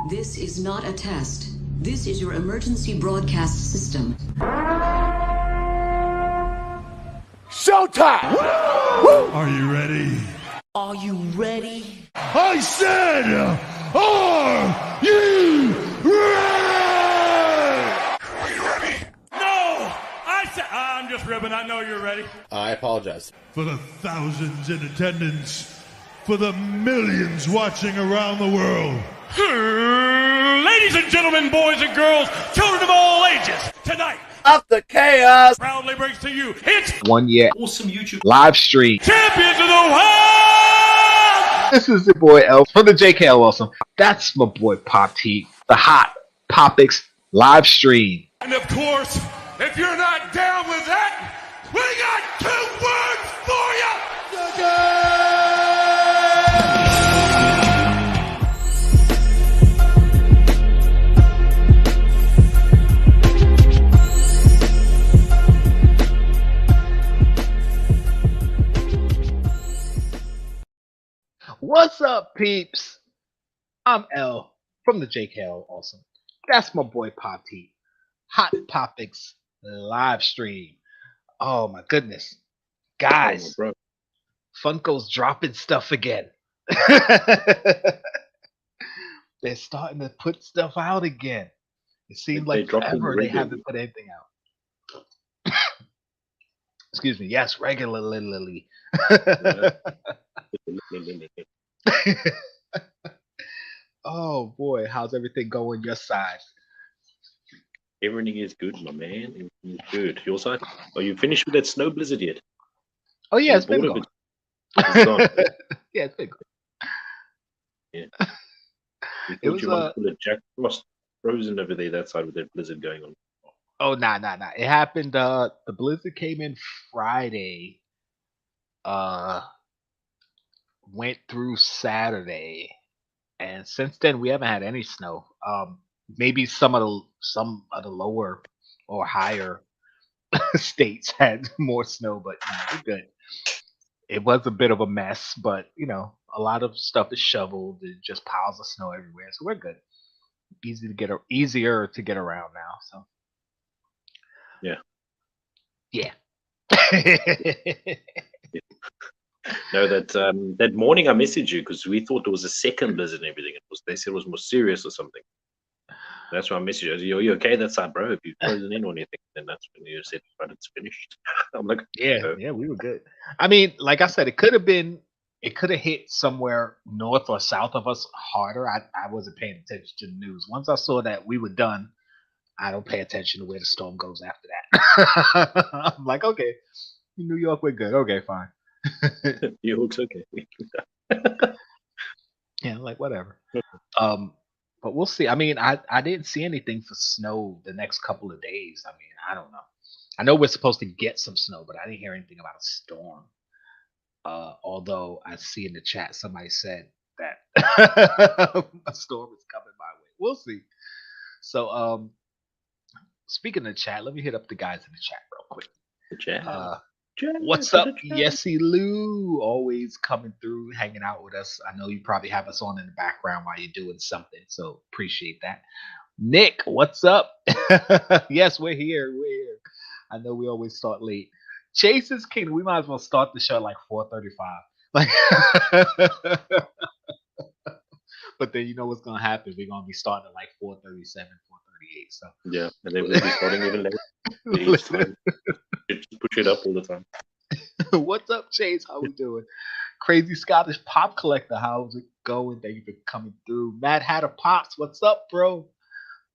This is not a test. This is your emergency broadcast system. Showtime! Are you ready? Are you ready? I said, are you ready? Are you ready? No! I said, I'm just ribbing. I know you're ready. I apologize. For the thousands in attendance, for the millions watching around the world. Ladies and gentlemen, boys and girls, children of all ages, tonight, After chaos, proudly brings to you its 1 year awesome YouTube live stream. champions of the world! This is your boy L from the Jkl Awesome. That's my boy Pop T, the hot Popics live stream. And of course, if you're not down with that, we got 2 words for you! What's up, peeps? I'm L from the Jkl Awesome. That's my boy Pop T, hot Popics live stream. Oh my goodness, guys! bro. Funko's dropping stuff again. They're starting to put stuff out again. It seemed like forever they haven't put anything out. Excuse me. Yes, regularly. Oh boy, how's everything going your side? Everything is good, my man. Everything is good. Your side? Are you finished with that snow blizzard yet? Oh yeah, it's been Bored of gone. It's gone. Yeah, it's been gone. Yeah. You It thought was you might pull a Jack Frost frozen over there, that side with that blizzard going on. Oh nah. It happened. The blizzard came in Friday. Went through Saturday, and since then we haven't had any snow. Maybe some of the lower or higher states had more snow, but we're good. It was a bit of a mess, but a lot of stuff is shoveled. There's just piles of snow everywhere, so we're good. Easier to get around now. So yeah. No, that morning I messaged you because we thought it was a second blizzard and everything. They said it was more serious or something. That's why I messaged you. Are you okay? That's our bro. If you've frozen in or anything, then that's when you said, but it's finished. I'm like, Yeah, we were good. I mean, like I said, it could have hit somewhere north or south of us harder. I wasn't paying attention to the news. Once I saw that we were done, I don't pay attention to where the storm goes after that. I'm like, okay, in New York, we're good. Okay, fine. New York's okay. Yeah, like whatever. But we'll see. I mean, I didn't see anything for snow the next couple of days. I mean, I don't know. I know we're supposed to get some snow, but I didn't hear anything about a storm. Although I see in the chat somebody said that a storm is coming my way. We'll see. So, speaking of chat, let me hit up the guys in the chat real quick. The chat. What's up, Yesy Lou? Always coming through, hanging out with us. I know you probably have us on in the background while you're doing something, so appreciate that. Nick, what's up? Yes, we're here. We're here. I know we always start late. Chase's King. We might as well start the show like 4:35. Like, but then you know what's gonna happen? We're gonna be starting at like 4:37, 4:38. So Yeah, and then we'll be starting even later. Just push it up all the time. What's up, Chase? How we doing? Crazy Scottish Pop Collector, how's it going? Thank you for coming through. Mad Hatter Pops, what's up, bro?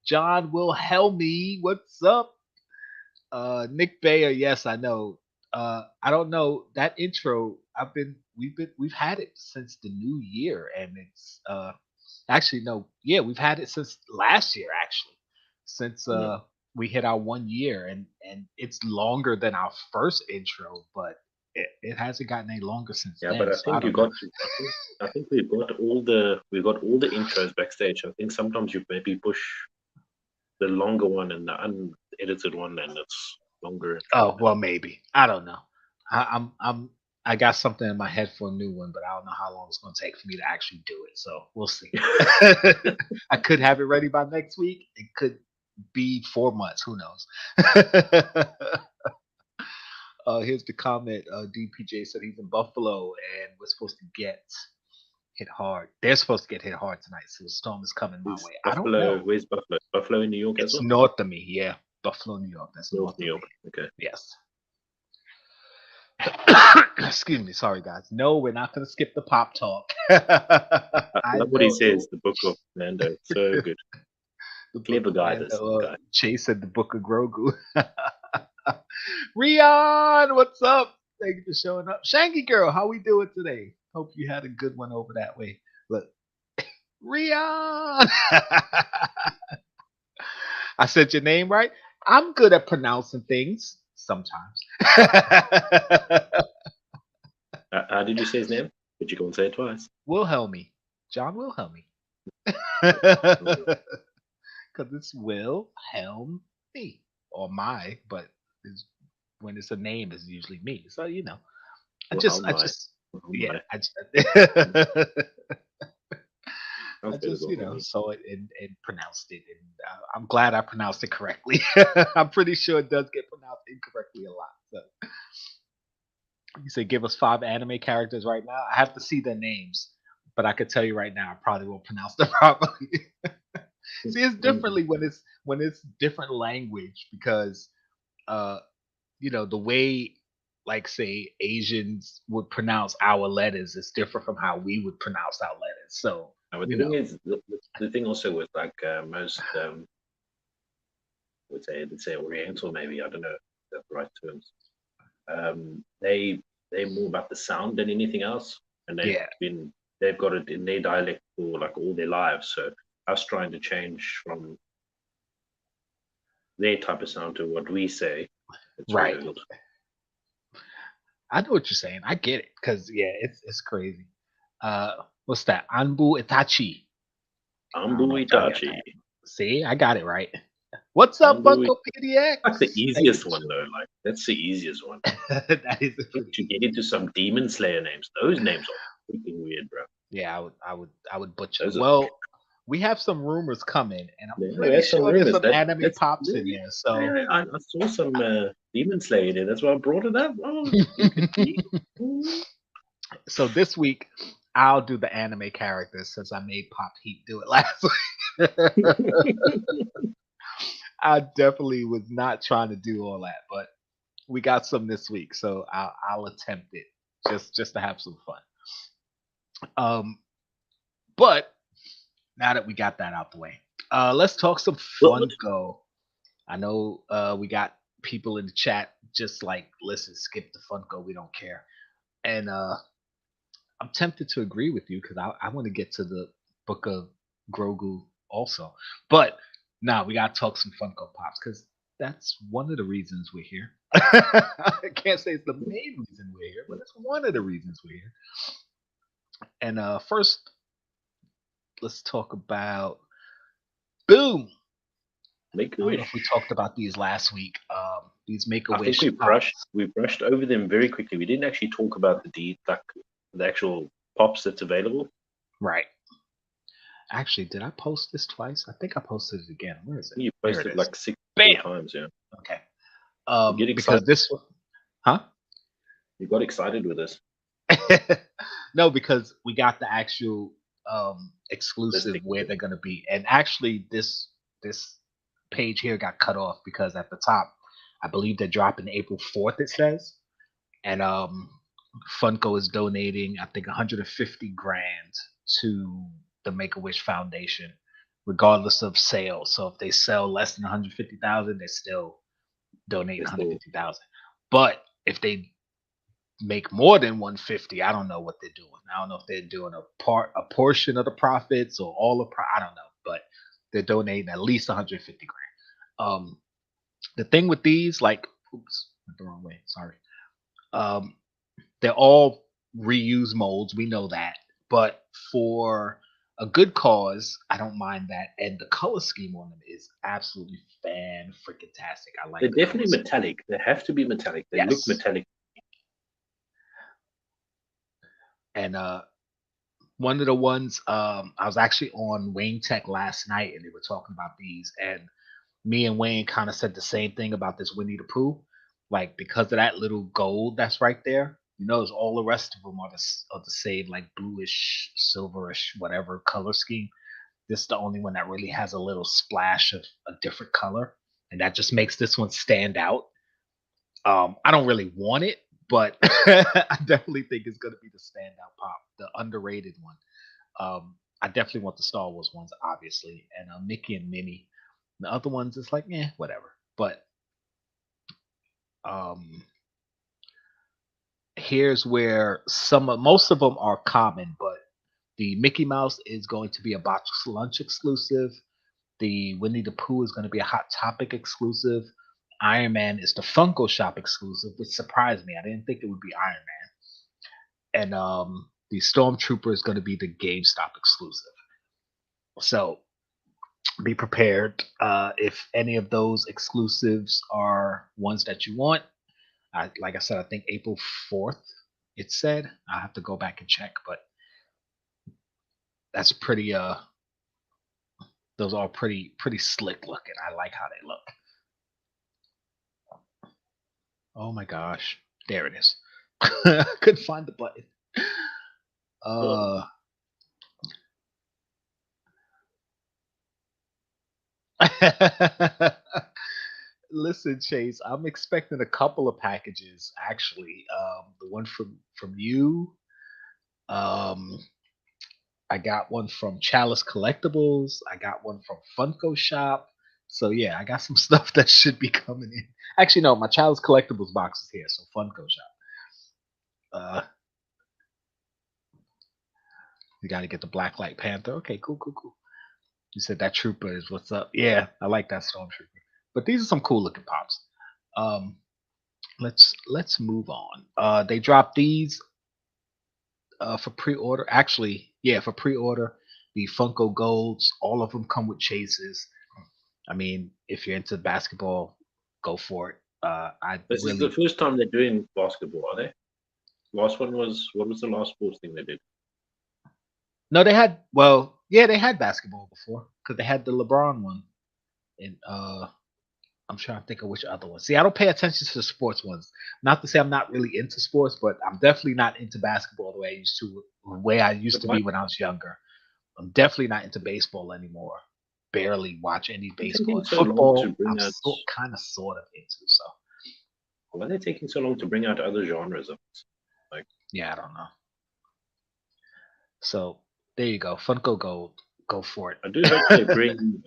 John Wilhelmy, what's up? Nick Bayer, yes, I know. I don't know that intro. We've had it since the new year, and it's actually no, yeah, we've had it since last year actually, since we hit our 1 year, and it's longer than our first intro, but it hasn't gotten any longer since Yeah, then. but I so think don't know. I think we've got all the intros backstage. I think sometimes you maybe push the longer one and the unedited one, and it's longer. Oh well, maybe I don't know. I I got something in my head for a new one, but I don't know how long it's going to take for me to actually do it. So we'll see. I could have it ready by next week. It could be 4 months. Who knows? Here's the comment. DPJ said he's in Buffalo and we're supposed to get hit hard. They're supposed to get hit hard tonight, so the storm is coming my way. I don't know. Where's Buffalo? Buffalo in New York as It's well? north of me. Yeah, Buffalo, New York. That's North north New of York. Okay. me. Yes. Excuse me. Sorry, guys. No, we're not going to skip the pop talk. I love what he says. The Book of Mando. So good. Clever guy, this guy. Chase said the Book of Grogu. Rion, what's up? Thank you for showing up. Shanky girl, how we doing today? Hope you had a good one over that way. Look, Rion. I said your name right. I'm good at pronouncing things sometimes. How did you say his name? Did you go and say it twice? Wilhelmy. John Wilhelmy. Because it's Will Helm me or my, but when it's a name, it's usually me. So I just saw it and pronounced it, and I'm glad I pronounced it correctly. I'm pretty sure it does get pronounced incorrectly a lot. So. You say give us 5 anime characters right now. I have to see their names, but I could tell you right now, I probably won't pronounce them properly. See, it's differently when it's different language because, the way, like say Asians would pronounce our letters is different from how we would pronounce our letters. So the thing also with like most let's say Oriental, maybe, I don't know if that's the right terms. They're more about the sound than anything else, and they've got it in their dialect for like all their lives. So us trying to change from their type of sound to what we say, it's right. Really good. I know what you're saying. I get it because it's crazy. What's that? Anbu Itachi. Anbu Itachi. See, I got it right. What's up, Funko PDX? That's the easiest one though. Like that's the easiest one. That is to get into some Demon Slayer names. Those names are freaking weird, bro. Yeah, I would butcher. Well, we have some rumors coming, and I'm pretty sure some there's some anime pops in there. So I saw some Demon Slayer there. That's why I brought it up. So this week I'll do the anime characters since I made Pop Heat do it last week. I definitely was not trying to do all that, but we got some this week, so I'll attempt it just to have some fun. But now that we got that out the way, let's talk some Funko. I know we got people in the chat just like, listen, skip the Funko, we don't care. And I'm tempted to agree with you because I want to get to the Book of Grogu also. But now we got to talk some Funko Pops because that's one of the reasons we're here. I can't say it's the main reason we're here, but it's one of the reasons we're here. And first, let's talk about Boom. Make-A-Wish. We talked about these last week. These Make-A-Wish. I think we brushed over them very quickly. We didn't actually talk about the actual pops that's available. Right. Actually, did I post this twice? I think I posted it again. Where is it? You posted it like 6 times, yeah. Okay. Because this one, huh? You got excited with this. No, because we got the actual exclusive where they're gonna be, and actually this page here got cut off because at the top, I believe they're dropping April 4th. It says, and Funko is donating, I think, 150 grand to the Make-A-Wish Foundation, regardless of sales. So if they sell less than 150,000, they still donate 150,000. But if they make more than 150, I don't know what they're doing. I don't know if they're doing a portion of the profits or all of I don't know, but they're donating at least 150 grand. The thing with these, like, oops, went the wrong way. Sorry. They're all reuse molds. We know that, but for a good cause, I don't mind that. And the color scheme on them is absolutely fan-freaking-tastic. I like. They're definitely metallic. They have to be metallic. They look metallic. And one of the ones I was actually on Wayne Tech last night, and they were talking about these, and me and Wayne kind of said the same thing about this Winnie the Pooh. Like because of that little gold that's right there, you notice all the rest of them are the same, like bluish, silverish, whatever color scheme. This is the only one that really has a little splash of a different color, and that just makes this one stand out. I don't really want it, but I definitely think it's going to be the standout pop, the underrated one. I definitely want the Star Wars ones, obviously, and Mickey and Minnie. The other ones, it's like, whatever. But um, here's where most of them are common, but the Mickey Mouse is going to be a box lunch exclusive. The Winnie the Pooh is going to be a Hot Topic exclusive. Iron Man is the Funko Shop exclusive, which surprised me. I didn't think it would be Iron Man. And the Stormtrooper is going to be the GameStop exclusive. So be prepared. If any of those exclusives are ones that you want, like I said, I think April 4th, it said. I have to go back and check, but that's pretty those are pretty slick looking. I like how they look. Oh my gosh. There it is. I couldn't find the button. Listen, Chase, I'm expecting a couple of packages actually. The one from you. I got one from Chalice Collectibles. I got one from Funko Shop. So yeah, I got some stuff that should be coming in. Actually, no, my Chalice Collectibles box is here, so Funko Shop. You got to get the Blacklight Panther. Okay, cool. You said that trooper is what's up. Yeah, I like that Stormtrooper. But these are some cool looking pops. Let's move on. They dropped these for pre-order. Actually, yeah, for pre-order. The Funko Golds, all of them come with chases. I mean, if you're into basketball, go for it. This is the first time they're doing basketball, are they? Last one was, what was the last sports thing they did? No, they had they had basketball before because they had the LeBron one, and I'm trying to think of which other one. See, I don't pay attention to the sports ones. Not to say I'm not really into sports, but I'm definitely not into basketball the way I used to be when I was younger. I'm definitely not into baseball anymore. Barely watch any baseball. Football, I'm kind of sort of into. So why are they taking so long to bring out other genres of it? Like, yeah, I don't know. So there you go, Funko Gold. Go for it. I do hope they bring.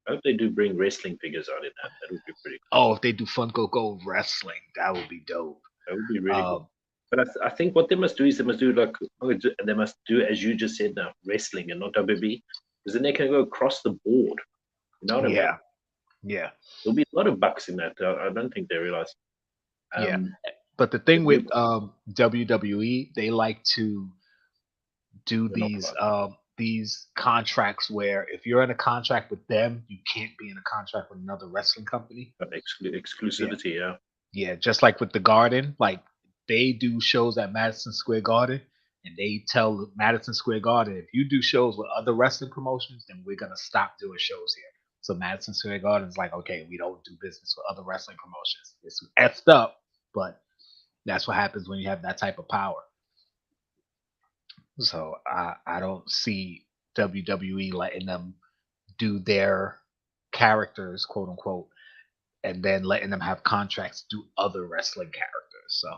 I hope they do bring wrestling figures out in that. That would be pretty cool. Oh, if they do Funko Gold wrestling, that would be dope. That would be really cool. But I think what they must do is they must do they must do, as you just said now, wrestling and not WB, because then they can go across the board. You know what I mean? Yeah. There'll be a lot of bucks in that. I don't think they realize. Yeah. But the thing with WWE, they like to do these contracts where if you're in a contract with them, you can't be in a contract with another wrestling company. Exclusivity, yeah. Yeah, just like with the Garden, like they do shows at Madison Square Garden, and they tell Madison Square Garden, if you do shows with other wrestling promotions, then we're gonna stop doing shows here. So Madison Square Garden's like, okay, we don't do business with other wrestling promotions. It's effed up, but that's what happens when you have that type of power. So I don't see WWE letting them do their characters, quote unquote, and then letting them have contracts to do other wrestling characters. So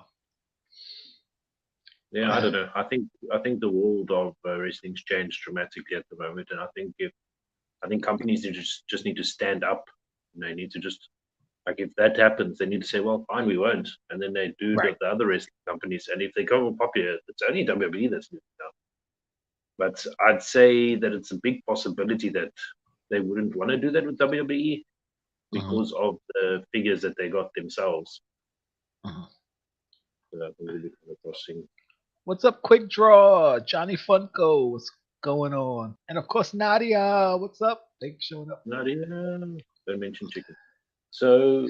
yeah, I don't know. I think the world of wrestling's changed dramatically at the moment, and I think companies just need to stand up. And they need to just, like, if that happens, they need to say, well, fine, we won't, and then they do the other wrestling companies. And if they go popular, it's only WWE that's moving now. But I'd say that it's a big possibility that they wouldn't want to do that with WWE because of the figures that they got themselves. So that's really kind of interesting. What's up, Quick Draw? Johnny Funko, what's going on? And of course, Nadia, what's up? Thanks for showing up. Nadia, don't mention chicken. So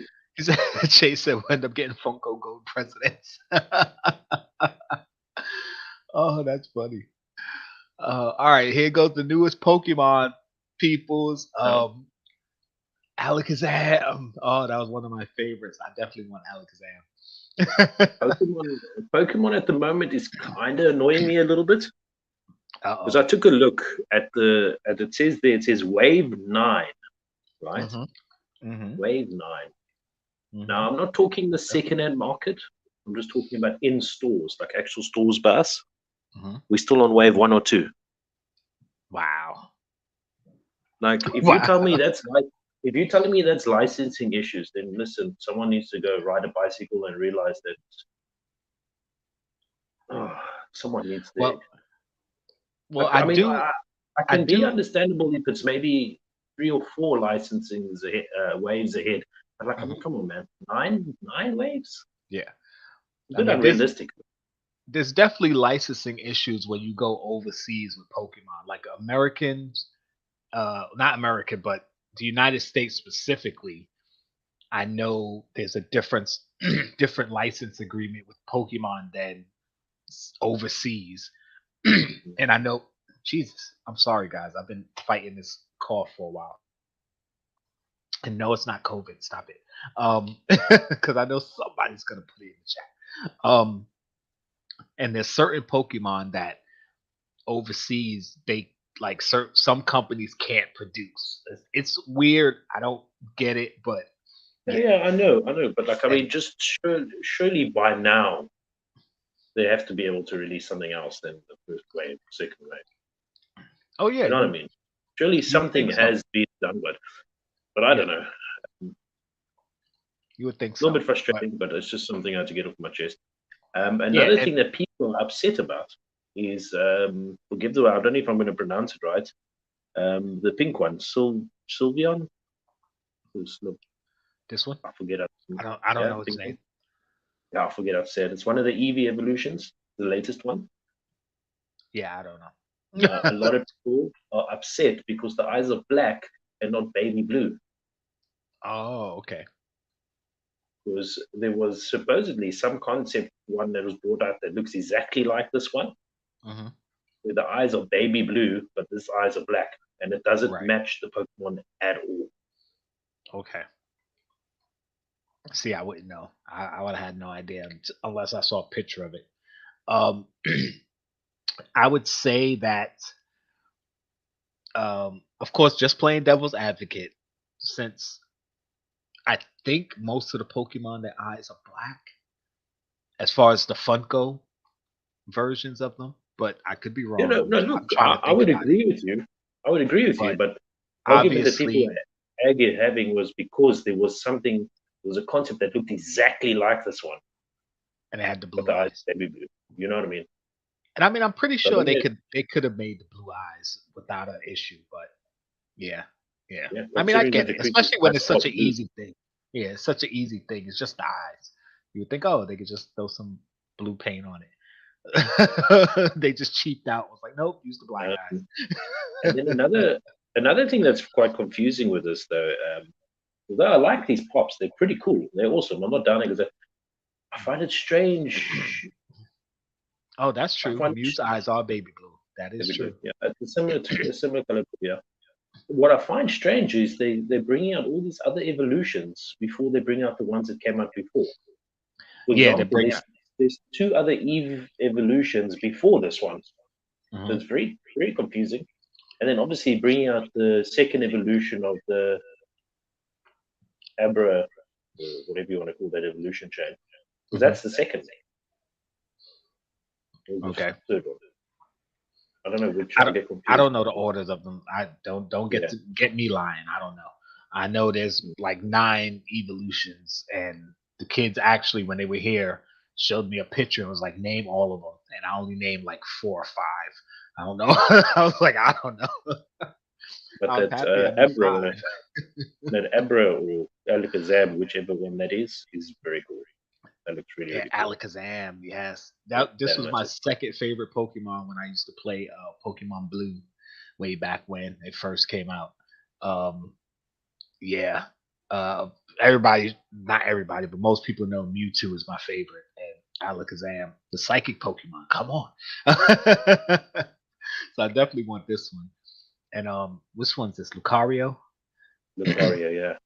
Chase said we'll end up getting Funko Gold presidents. Oh, that's funny. All right, here goes the newest Pokemon, peoples. Alakazam. Oh, that was one of my favorites. I definitely want Alakazam. Pokemon at the moment is kind of annoying me a little bit because Uh-oh. I took a look at it says there, it says Wave 9, right? Wave 9. Now, I'm not talking the second-hand market. I'm just talking about in stores, like actual stores by us. We're still on Wave 1 or 2. Wow. Like, if Wow. you tell me that's like, if you're telling me that's licensing issues, then listen, someone needs to go ride a bicycle and realize that someone needs to. Well, I mean, I can be understandable if it's maybe 3 or 4 licensings ahead, waves ahead. But like, I mean, come on, man, nine waves? Yeah. A bit unrealistic. There's definitely licensing issues when you go overseas with Pokemon. Like Americans, not American, but the United States specifically, I know there's a different license agreement with Pokemon than overseas. And I know, Jesus, I'm sorry, guys. I've been fighting this cough for a while. And no, it's not COVID. Stop it. Because I know somebody's gonna put it in the chat. And there's certain Pokemon that overseas they like some companies can't produce. It's weird. I don't get it, but Yeah, I know. But like, I mean, just surely by now they have to be able to release something else than the first wave, second wave. Oh yeah, you know what I mean? Surely something has been done, but I don't know. You would think A so. little bit frustrating, but it's just something I had to get off my chest. Another thing that people are upset about is, forgive the way, I don't know if I'm going to pronounce it right, the pink one, Sylveon? This one? I forget. I don't know its name. Yeah, I forget how to say it. It's one of the Eevee evolutions, the latest one. Yeah, I don't know. A lot of people are upset because the eyes are black and not baby blue. Oh, okay. Because there was supposedly some concept one that was brought out that looks exactly like this one, where the eyes are baby blue, but this eyes are black, and it doesn't match the Pokemon at all. Okay. See, I wouldn't know. I would have had no idea unless I saw a picture of it. I would say that, of course, just playing devil's advocate, since I think most of the Pokemon, their eyes are black, as far as the Funko versions of them. But I could be wrong. No, look, I would agree with you. I would agree with you, but argument that people were having was because there was a concept that looked exactly like this one, and it had the blue eyes, baby blue. You know what I mean? And I mean, I'm pretty sure they could have made the blue eyes without an issue, but yeah. I mean, I get it, especially when it's such an easy thing. Yeah, it's such an easy thing. It's just the eyes. You would think, oh, they could just throw some blue paint on it. They just cheaped out. Was like, nope, use the black eyes. And then another thing that's quite confusing with this, though, although I like these pops, they're pretty cool. They're awesome. I'm not downing because I find it strange. Oh, that's true. Mew's eyes are baby blue. That is true. Yeah, it's a similar color. Yeah. What I find strange is they're bringing out all these other evolutions before they bring out the ones that came out before. For example, there's 2 other Eve evolutions before this one. So it's very, very confusing. And then obviously bringing out the second evolution of the Abra, or whatever you want to call that evolution chain. Because that's the second thing. Okay. Third one. I don't know which. I don't know the orders of them. I don't get me lying. I don't know. I know there's like 9 evolutions, and the kids actually, when they were here, showed me a picture and was like, name all of them, and I only named like 4 or 5. I don't know. I was like, I don't know. But that Abra or Alakazam, whichever one that is very cool. That looks really, really cool. Alakazam, yes. This was my second favorite Pokemon when I used to play Pokemon Blue way back when it first came out. Everybody, not everybody, but most people know Mewtwo is my favorite. And Alakazam, the psychic Pokemon. Come on. So I definitely want this one. And which one's this? Lucario? Lucario, yeah.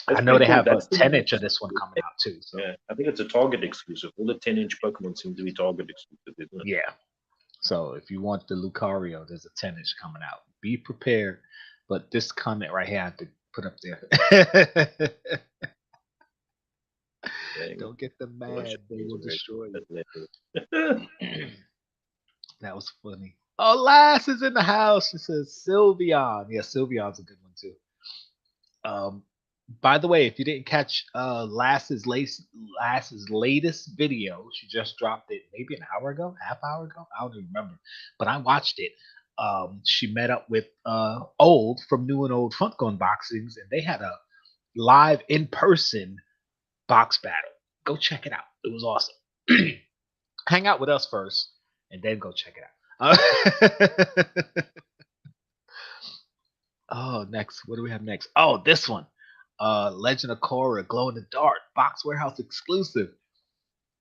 I That's know pretty they cool. have a That's the 10-inch of this one coming out too. So Yeah, I think it's a Target exclusive. All the 10-inch Pokemon seem to be Target exclusive, isn't it? yeah. So if you want the Lucario, there's a 10-inch coming out. Be prepared. But this comment right here I have to put up there. Dang. Don't get them A bunch mad. of They things will already. destroy you. But That was funny. Oh, Lass is in the house. She says Sylveon. Yeah, Sylveon's a good one too. By the way, if you didn't catch Lass's latest video, she just dropped it maybe an hour ago, half hour ago. I don't even remember, but I watched it. She met up with Old from New and Old Funko Unboxings, and they had a live in person box battle. Go check it out. It was awesome. Hang out with us first, and then go check it out. Oh, next. What do we have next? Oh, this one. Legend of Korra, Glow in the Dark, Box Warehouse exclusive.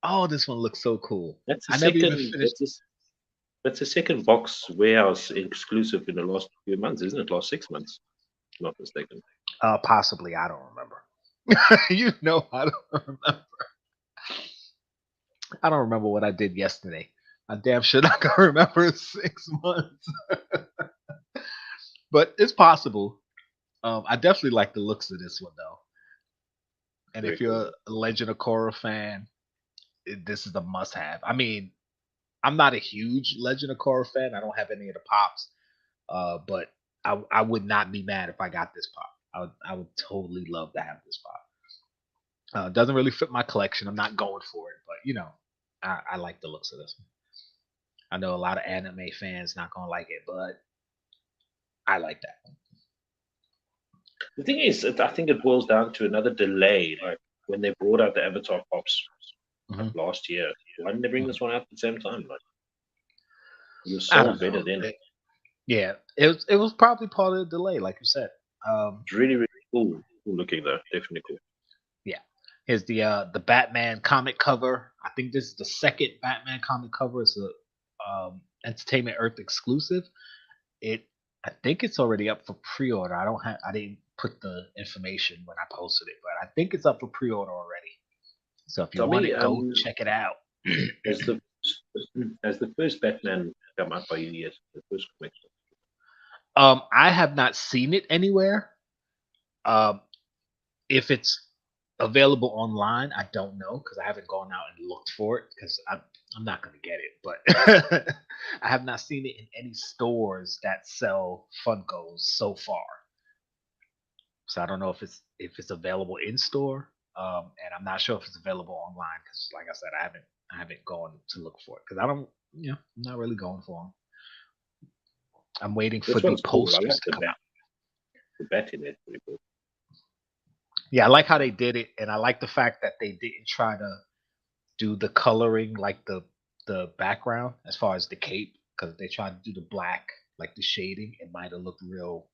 Oh, this one looks so cool. that's the I never second. even finished. That's the second Box Warehouse exclusive in the last few months, isn't it? Last 6 months, if I'm not mistaken. Possibly. I don't remember. You know, I don't remember. I don't remember what I did yesterday. I damn sure not gonna remember 6 months. But it's possible. I definitely like the looks of this one though. And Very if you're cool. a Legend of Korra fan, this is a must-have. I mean, I'm not a huge Legend of Korra fan. I don't have any of the pops, but I would not be mad if I got this pop. I would totally love to have this pop. Doesn't really fit my collection. I'm not going for it, but you know, I like the looks of this one. I know a lot of anime fans not gonna like it, but I like that one. The thing is, I think it boils down to another delay. Like when they brought out the Avatar pops like last year, why didn't they bring this one out at the same time? Like it was I so don't better know. then. Yeah, it was probably part of the delay, like you said. It's really, really cool looking though. Definitely cool. Yeah. Here's the Batman comic cover. I think this is the second Batman comic cover. It's a Entertainment Earth exclusive. I think it's already up for pre-order. I didn't put the information when I posted it, but I think it's up for pre-order already. So if you want it, go check it out. Has the first Batman come out by you yet? The first comic. I have not seen it anywhere. If it's available online, I don't know because I haven't gone out and looked for it because I'm not going to get it. But I have not seen it in any stores that sell Funkos so far. So I don't know if it's available in store, and I'm not sure if it's available online because, like I said, I haven't gone to look for it because I'm not really going for them. I'm waiting for the posters to come out. The bat in it, pretty cool. Yeah, I like how they did it, and I like the fact that they didn't try to do the coloring like the background as far as the cape, because they tried to do the black, like the shading, it might have looked real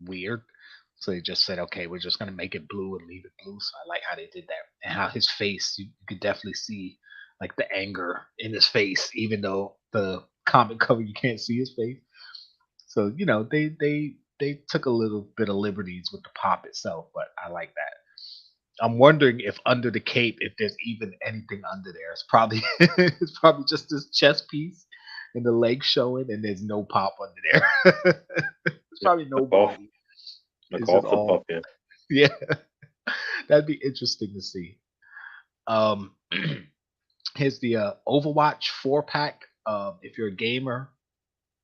weird. So they just said, okay, we're just gonna make it blue and leave it blue. So I like how they did that, and how his face, you could definitely see like the anger in his face, even though the comic cover you can't see his face. So you know they took a little bit of liberties with the pop itself, but I like that. I'm wondering if under the cape, if there's even anything under there. It's probably just this chest piece and the leg showing, and there's no pop under there. It's probably no body. Like off the pop, yeah. Yeah, that'd be interesting to see. Here's the Overwatch 4-pack. If you're a gamer,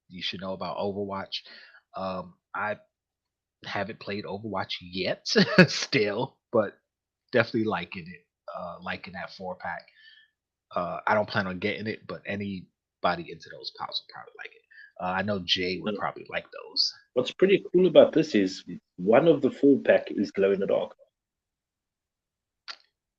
you should know about Overwatch. I haven't played Overwatch yet, still, but definitely liking it. Liking that 4-pack. I don't plan on getting it, but anybody into those pops would probably like it. I know Jay would probably like those. What's pretty cool about this is one of the 4-pack is glow in the dark.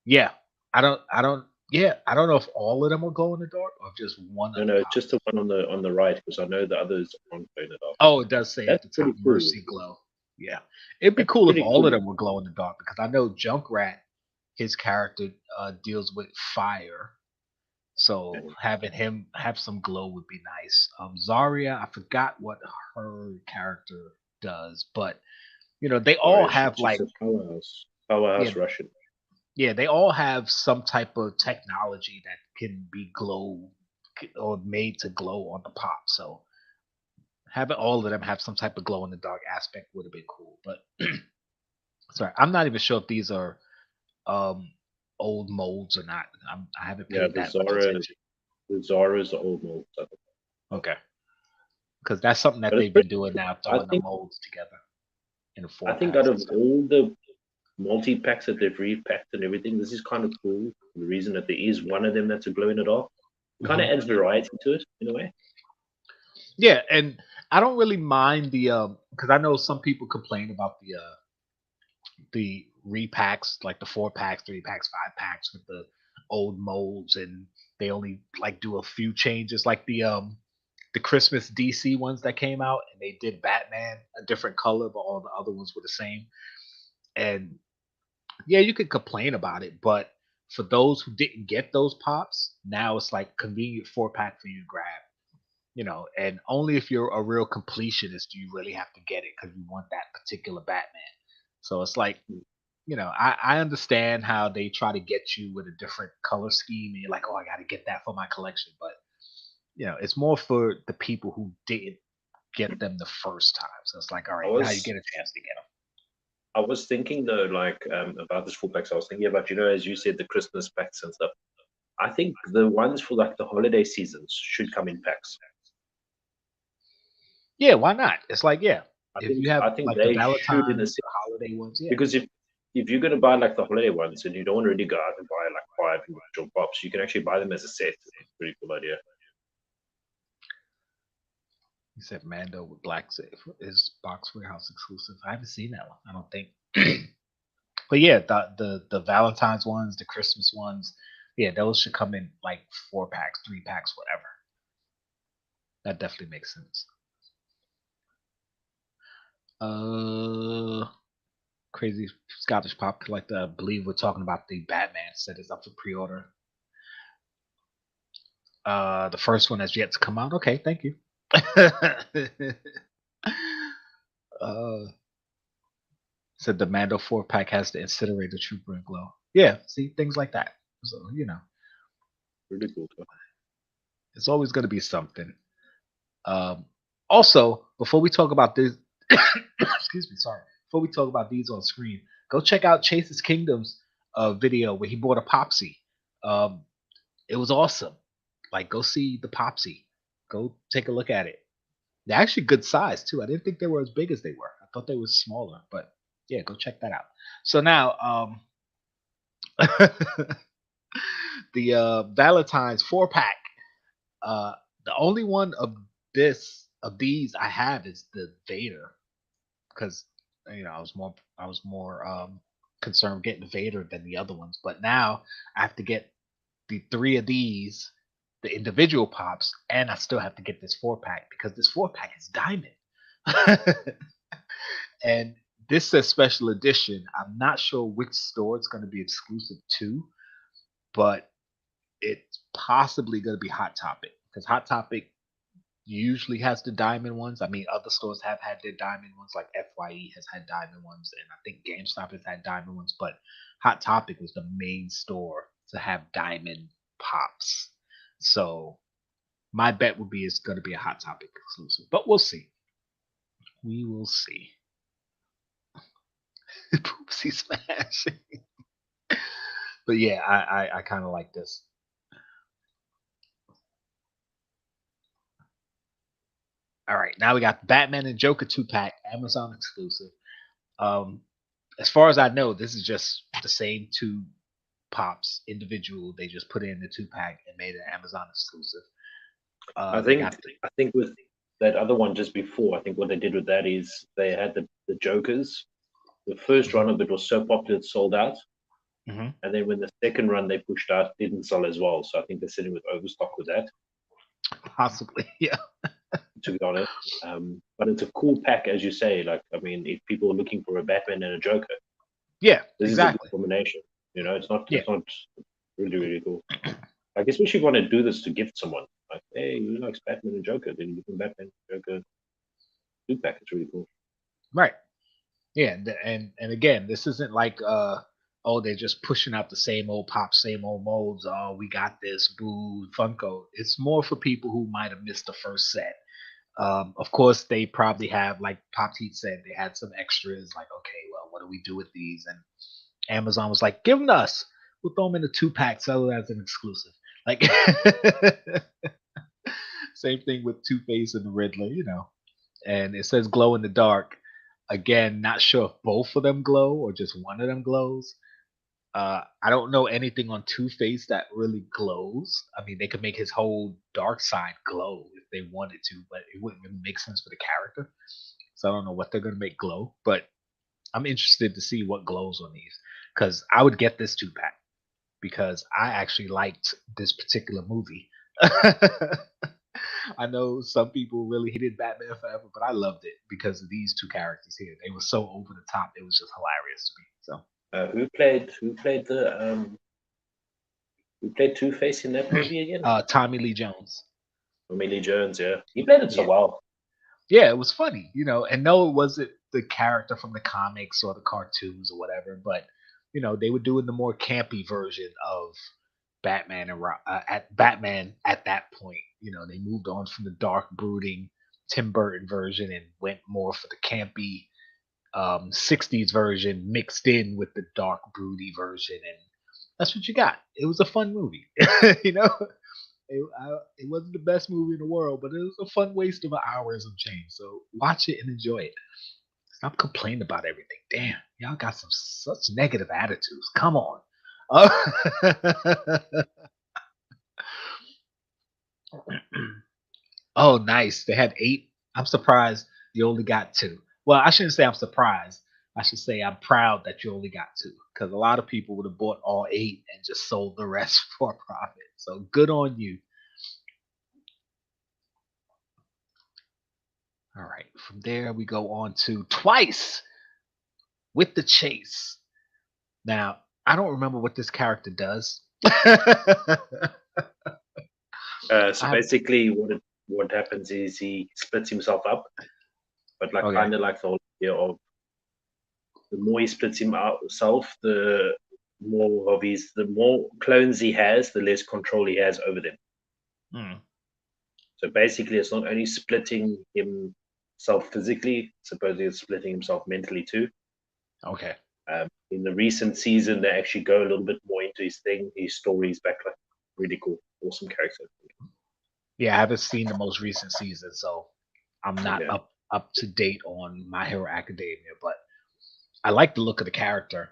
Yeah, I don't know if all of them will glow in the dark or just one. No, just the one on the right, because I know the others aren't glow in the dark. Oh, it does say That's at the top, pretty cool. Mercy Glow. Yeah, it'd be cool if all of them would glow in the dark, because I know Junkrat, his character deals with fire, So having him have some glow would be nice. Zarya, I forgot what her character does, but they all have She's like a powerhouse yeah, Russian. yeah, they all have some type of technology that can be glow or made to glow on the pop. So having all of them have some type of glow in the dark aspect would have been cool. But sorry, I'm not even sure if these are um old molds or not. I haven't Yeah, paid the that much Zara, attention. the Zara's the old mold. Okay, because that's something that But it's they've been pretty doing cool. now, I throwing the think molds together in the I four think out packs and of stuff. all the multi packs that they've repacked and everything, this is kind of cool. The reason that there is one of them that's a glow in the dark, it kind of Mhm. adds variety to it in a way. Yeah, and I don't really mind the because I know some people complain about the repacks, like the 4 packs, 3 packs, 5 packs with the old molds, and they only like do a few changes, like the Christmas DC ones that came out, and they did Batman a different color, but all the other ones were the same. And yeah, you could complain about it, but for those who didn't get those pops, now it's like convenient 4 pack for you to grab. And only if you're a real completionist do you really have to get it because you want that particular Batman. So it's like, I understand how they try to get you with a different color scheme, and you're like, oh, I got to get that for my collection. But it's more for the people who didn't get them the first time. So it's like, all I right, now you was get a chance to get them. I was thinking though, like about this 4 packs. I was thinking about, as you said, the Christmas packs and stuff. I think the ones for like the holiday seasons should come in packs. Yeah, why not? It's like, yeah, I if think you have I think like the they should in a Valentine's, sense, the holiday ones, yeah. because if you're gonna buy like the holiday ones and you don't want to really go out and buy like 5 individual pops, you can actually buy them as a set. It's a pretty cool idea. You said Mando with Black Safe is Box Warehouse exclusive. I haven't seen that one. I don't think. But yeah, the Valentine's ones, the Christmas ones, yeah, those should come in like 4 packs, 3 packs, whatever. That definitely makes sense. Crazy Scottish pop collector. I believe we're talking about the Batman set is up for pre-order. The first one has yet to come out. Okay, thank you. Said the Mando 4 pack has the incinerator trooper and glow. Yeah, see things like that. So Really cool. it's always going to be something. Also, before we talk about this, excuse me, sorry. Before we talk about these on screen, go check out Chase's Kingdom's video where he bought a Popsy. It was awesome. Like, go see the Popsy. Go take a look at it. They're actually good size too. I didn't think they were as big as they were. I thought they were smaller, but yeah, go check that out. So now, the Valentine's 4 pack. The only one of these I have is the Vader, because I was more concerned getting Vader than the other ones. But now I have to get the 3 of these, the individual pops, and I still have to get this 4 pack because this 4 pack is diamond. And this says special edition. I'm not sure which store it's going to be exclusive to, but it's possibly going to be Hot Topic because Hot Topic usually has the diamond ones. I mean, other stores have had their diamond ones, like FYE has had diamond ones, and I think GameStop has had diamond ones, but Hot Topic was the main store to have diamond pops. So my bet would be it's going to be a Hot Topic exclusive, but we'll see. We will see. Poopsie smash. But yeah, I kind of like this. All right, now we got Batman and Joker 2-pack, Amazon exclusive. As far as I know, this is just the same 2 pops individual. They just put it in the 2-pack and made it Amazon exclusive. I think with that other one just before, I think what they did with that is they had the Jokers. The first run of it was so popular it sold out. Mm-hmm. And then when the second run they pushed out didn't sell as well. So I think they're sitting with overstock with that. Possibly, yeah. To be honest. But it's a cool pack, as you say. Like, I mean, if people are looking for a Batman and a Joker, yeah, this exactly. is a good combination. It's not really, really cool. I guess we should want to do this to gift someone. Like, hey, who likes Batman and Joker? Then you can Batman and Joker 2-pack. It's really cool. Right. Yeah, and again, this isn't like oh, they're just pushing out the same old pop, same old molds. Oh, we got this, boo, Funko. It's more for people who might have missed the first set. Of course, they probably have, like Pop Heat said, they had some extras. Like, okay, well, what do we do with these? And Amazon was like, give them to us. We'll throw them in a 2-pack, sell it as an exclusive. Like, same thing with Two Face and the Riddler, you know. And it says glow in the dark. Again, not sure if both of them glow or just one of them glows. I don't know anything on Two Face that really glows. I mean, they could make his whole dark side glow if they wanted to, but it wouldn't really make sense for the character. So I don't know what they're gonna make glow, but I'm interested to see what glows on these because I would get this 2-pack because I actually liked this particular movie. I know some people really hated Batman Forever, but I loved it because of these two characters here. They were so over the top; it was just hilarious to me. So. Who played Two Face in that movie again? Tommy Lee Jones. Tommy Lee Jones, yeah. He played it so well. Yeah, it was funny, you know, and no, it wasn't the character from the comics or the cartoons or whatever, but you know, they were doing the more campy version of Batman and Batman at that point. You know, they moved on from the dark, brooding Tim Burton version and went more for the campy 60s version mixed in with the dark, broody version, and that's what you got. It was a fun movie, you know. It wasn't the best movie in the world, but it was a fun waste of an hour and some change. So watch it and enjoy it. Stop complaining about everything. Damn, y'all got such negative attitudes. Come on. Oh, nice. They had 8. I'm surprised you only got 2. Well, I shouldn't say I'm surprised. I should say I'm proud that you only got 2 because a lot of people would have bought all 8 and just sold the rest for a profit. So good on you. All right. From there, we go on to Twice with the Chase. Now, I don't remember what this character does. So basically, what happens is he splits himself up, but like kind of like the whole idea of the more he splits himself, the more clones he has, the less control he has over them. So basically, it's not only splitting himself physically; supposedly it's splitting himself mentally too. Okay. In the recent season, they actually go a little bit more into his stories back, like really cool, awesome character. Yeah, I haven't seen the most recent season, so I'm not up to date on My Hero Academia, but I like the look of the character.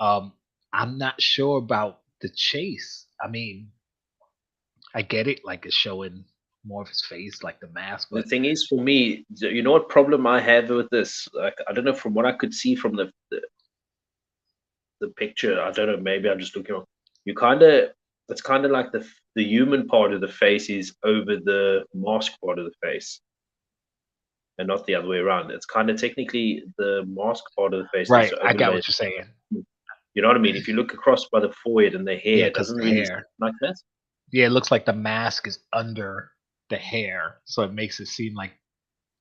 I'm not sure about the chase. I mean, I get it, like it's showing more of his face, like the mask. But the thing is, for me, you know what problem I have with this? Like, I don't know, from what I could see from the picture, I don't know, maybe I'm just looking wrong. It's kind of like the human part of the face is over the mask part of the face, and not the other way around. It's kind of technically the mask part of the face. Right, I got what you're saying. You know what I mean? If you look across by the forehead and the hair, it doesn't really look like that. Yeah, it looks like the mask is under the hair, so it makes it seem like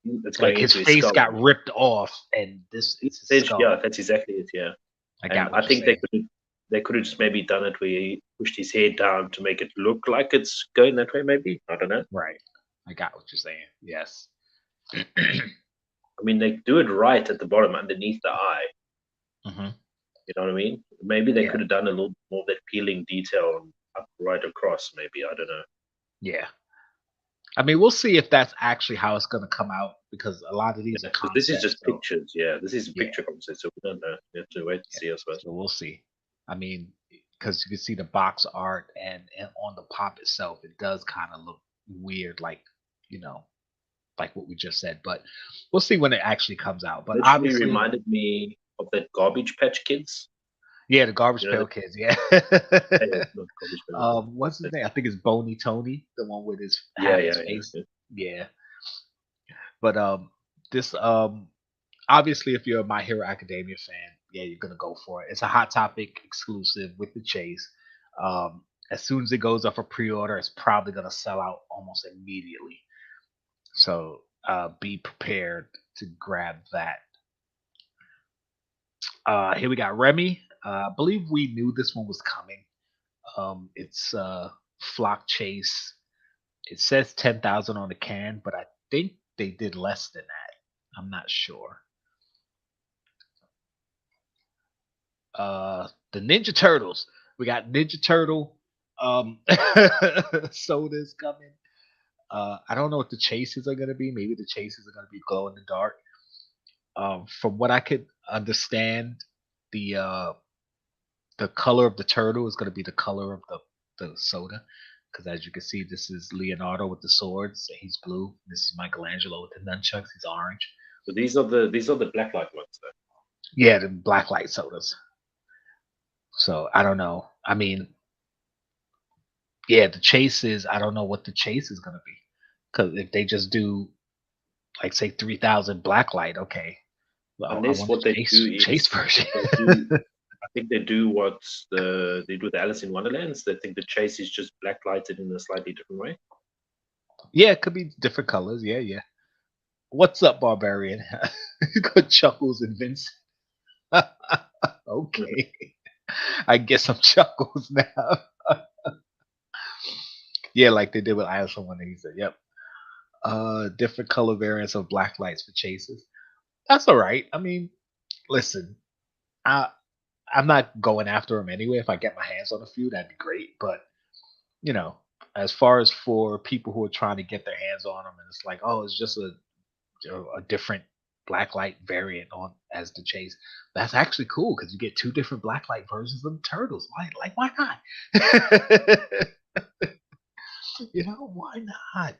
it's like his face skull got ripped off, and this is his skull. Yeah, that's exactly it. Yeah, I think they could have just maybe done it where he pushed his head down to make it look like it's going that way. Maybe, I don't know. Right, I got what you're saying. Yes. I mean, they do it right at the bottom underneath the eye. Mm-hmm. You know what I mean? Maybe they could have done a little more of that peeling detail up right across. Maybe, I don't know. Yeah. I mean, we'll see if that's actually how it's going to come out, because a lot of these are concepts. This is just pictures. Yeah, this is a picture concept, so we don't know. We have to wait to see, I suppose. So we'll see. I mean, because you can see the box art and on the pop itself, it does kind of look weird, like, you know, like what we just said. But we'll see when it actually comes out. But obviously, reminded me of that Garbage Patch Kids. Yeah, the Garbage Pail Kids. Yeah. What's his name? I think it's Boney Tony, the one with his face. Yeah. But this obviously, if you're a My Hero Academia fan, yeah, you're gonna go for it. It's a Hot Topic exclusive with the chase. as soon as it goes up for pre-order, it's probably gonna sell out almost immediately. So be prepared to grab that. Here we got Remy. I believe we knew this one was coming. It's Flock Chase. It says 10,000 on the can, but I think they did less than that. I'm not sure. The Ninja Turtles. We got Ninja Turtle sodas coming. I don't know what the chases are gonna be. Maybe the chases are gonna be glow in the dark. From what I could understand, the color of the turtle is gonna be the color of the soda. Because as you can see, this is Leonardo with the swords. He's blue. This is Michelangelo with the nunchucks. He's orange. So these are the Blacklight ones, though. Yeah, the Blacklight sodas. So I don't know. I mean, yeah, the chase is. I don't know what the chase is gonna be. Because if they just do, like, say 3,000 Blacklight, okay. Well, Unless what they do is chase version. I think they do what they do with Alice in Wonderlands. They think the chase is just blacklighted in a slightly different way. Yeah, it could be different colors. Yeah, yeah. What's up, Barbarian? Good Chuckles and Vince. Okay. I get some chuckles now. Yeah, like they did with Alice in Wonderland. He said, yep. Different color variants of black lights for chases. That's all right. I mean, listen, I'm not going after them anyway. If I get my hands on a few, that'd be great. But you know, as far as for people who are trying to get their hands on them, and it's like, oh, it's just a different blacklight variant on as the chase. That's actually cool because you get two different blacklight versions of the turtles. Why not? You know, why not?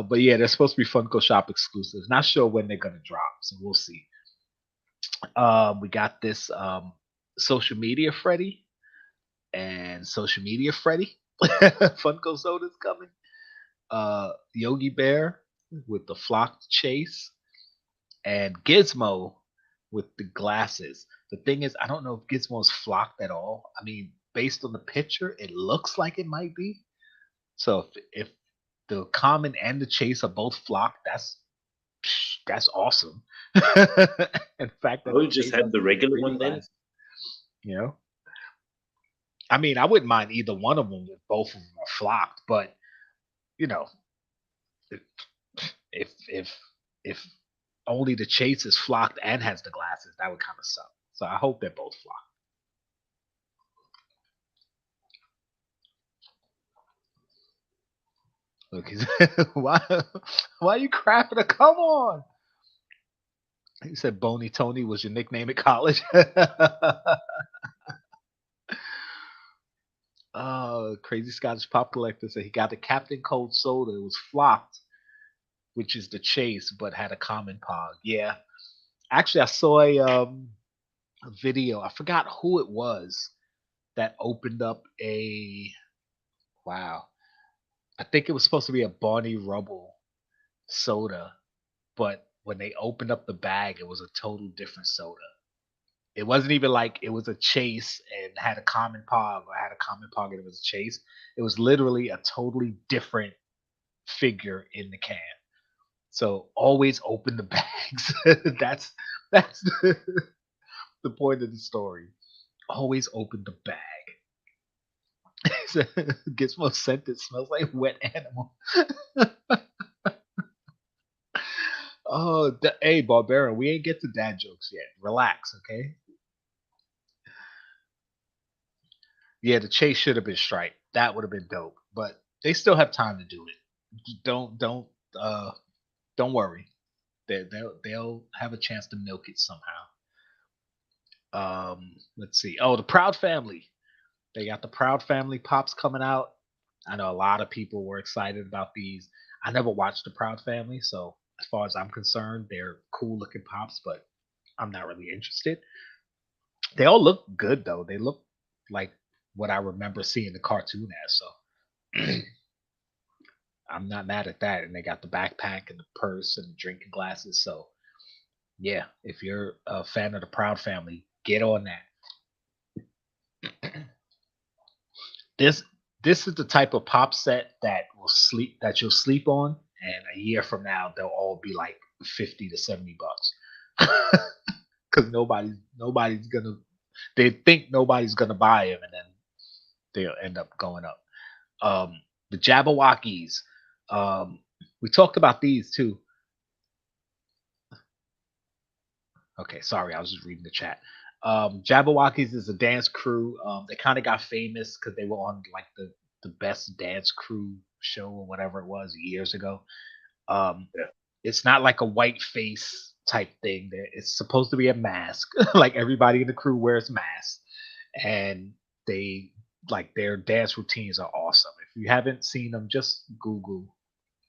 But yeah, they're supposed to be Funko Shop exclusives. Not sure when they're gonna drop, so we'll see. We got this social media Freddy and social media Freddy. Funko Soda's coming. Yogi Bear with the Flock Chase and Gizmo with the glasses. The thing is, I don't know if Gizmo's flocked at all. I mean, based on the picture, it looks like it might be. So if the common and the chase are both flocked, that's awesome. In fact, I would just have the regular one then. You know, I mean, I wouldn't mind either one of them if both of them are flocked, but you know, if only the chase is flocked and has the glasses, that would kind of suck. So I hope they're both flocked. Look, he's why are you crapping it? Come on. He said Boney Tony was your nickname at college. Crazy Scottish Pop Collector said he got the Captain Cold soda. It was flocked, which is the chase, but had a common pog. Yeah. Actually, I saw a video. I forgot who it was that opened up a wow. I think it was supposed to be a Barney Rubble soda, but when they opened up the bag, it was a total different soda. It wasn't even like it was a chase and had a common pog or had a common pog and it was a chase. It was literally a totally different figure in the can. So always open the bags. that's the point of the story. Always open the bag. Gizmo scent it smells like wet animal. Oh, hey, Barbarian, we ain't get to dad jokes yet. Relax, okay? Yeah, the chase should have been striped. That would have been dope. But they still have time to do it. Don't worry. They'll have a chance to milk it somehow. Let's see. Oh, the Proud Family. They got the Proud Family Pops coming out. I know a lot of people were excited about these. I never watched the Proud Family, so as far as I'm concerned, they're cool looking pops, but I'm not really interested. They all look good though. They look like what I remember seeing the cartoon as, so I'm not mad at that. And they got the backpack and the purse and the drinking glasses. So yeah, if you're a fan of the Proud Family, get on that. This is the type of pop set that you'll sleep on, and a year from now they'll all be like $50 to $70, because nobody's gonna. They think nobody's gonna buy them, and then they'll end up going up. The Jabberwockies. We talked about these too. Okay, sorry, I was just reading the chat. Jabberwockies is a dance crew. They kind of got famous because they were on like the best dance crew show or whatever it was years ago. It's not like a white face type thing. It's supposed to be a mask. Like everybody in the crew wears masks, and they like their dance routines are awesome. If you haven't seen them, just Google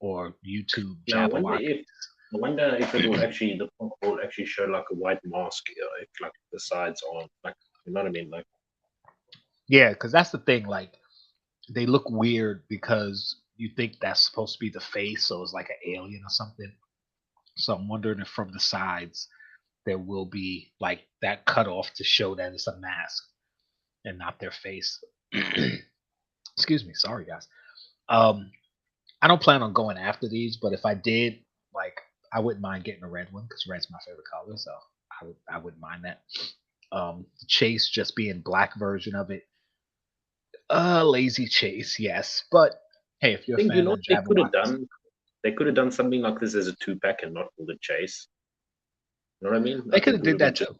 or YouTube Jabberwockies. I wonder if it will actually the punk will actually show like a white mask, if, like the sides on, like you know what I mean, like. Yeah, because that's the thing. Like they look weird because you think that's supposed to be the face, so it's like an alien or something. So I'm wondering if from the sides there will be like that cut off to show that it's a mask and not their face. Excuse me, sorry guys. I don't plan on going after these, but if I did, like, I wouldn't mind getting a red one because red's my favorite color, so I wouldn't mind that. Chase just being black version of it. Lazy Chase, yes, but hey, if you're a fan, you know of what they could have Jabberwockies, done? They could have done something like this as a 2-pack and not called the Chase. You know what I mean? they could have did that too.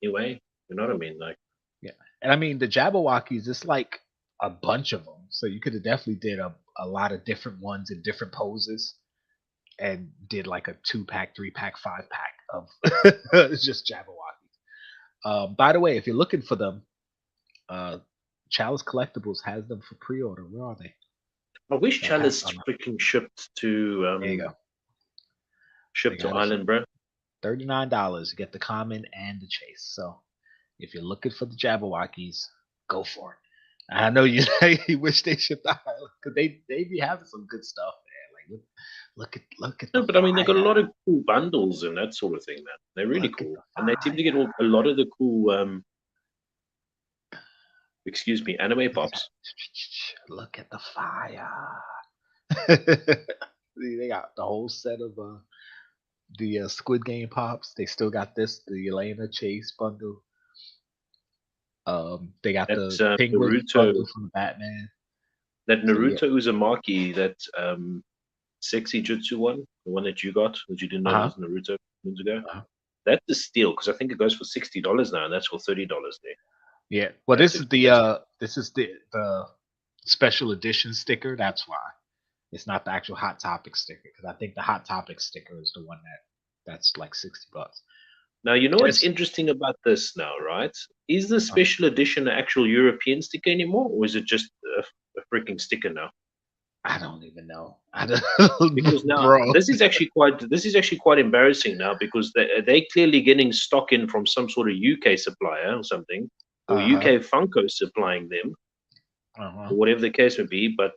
Anyway, you know what I mean? Like, Yeah, and I mean the Jabberwockies, it's like a bunch of them, so you could have definitely did a lot of different ones in different poses, and did like a 2-pack, 3-pack, 5-pack of just Jabberwockies. By the way, if you're looking for them, Chalice Collectibles has them for pre-order. Where are they? I wish They'll Chalice have some. freaking shipped to There you go. shipped They to got it Ireland, bro. $39 to get the common and the chase. So if you're looking for the Jabberwockies, go for it. I know you wish they shipped to Ireland because they be having some good stuff, man. Like look at No, the but I mean, they got a lot fire. of cool bundles and that sort of thing, man. They're really Look at cool, the and they seem to get a lot of the cool, excuse me, anime pops. Look at the fire. See, they got the whole set of the Squid Game pops. They still got the Elena Chase bundle. They got That's the Penguin Naruto. bundle from Batman. That So, yeah. Naruto Uzumaki, that sexy jutsu one, the one that you got, that you didn't know was Naruto months ago. That's a steal because I think it goes for $60 now, and that's for $30 there. Yeah. Well, That's this is the special edition sticker. That's why it's not the actual Hot Topic sticker, because I think the Hot Topic sticker is the one that's like $60. Now, you know what's interesting about this now, right? Is the special edition an actual European sticker anymore, or is it just a freaking sticker now? I don't even know. Because now this is actually quite embarrassing now, because they're clearly getting stock in from some sort of UK supplier or something, or UK Funko supplying them, or whatever the case may be. But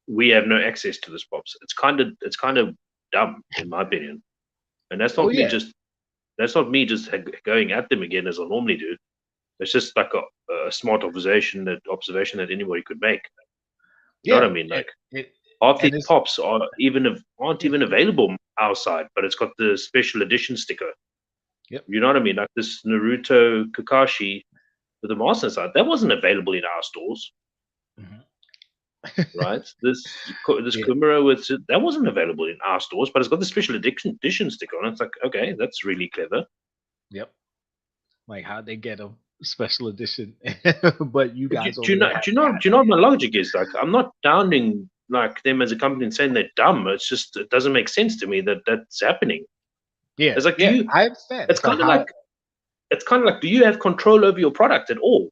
we have no access to this pops. It's kind of dumb in my opinion, and that's not That's not me just going at them again as I normally do. It's just like a smart observation that anybody could make. You know what I mean? Like half these pops aren't even available outside, but it's got the special edition sticker. Yep. You know what I mean? Like this Naruto Kakashi with the master side, that wasn't available in our stores. Right? This Kumara that wasn't available in our stores, but it's got the special edition sticker on it. It's like, okay, that's really clever. Yep. Like, how'd they get a special edition? But you guys do you know what my logic is? Like, I'm not downing like them as a company and saying they're dumb. It's just, it doesn't make sense to me that that's happening. Yeah. It's like, I understand. It's kind of like, do you have control over your product at all?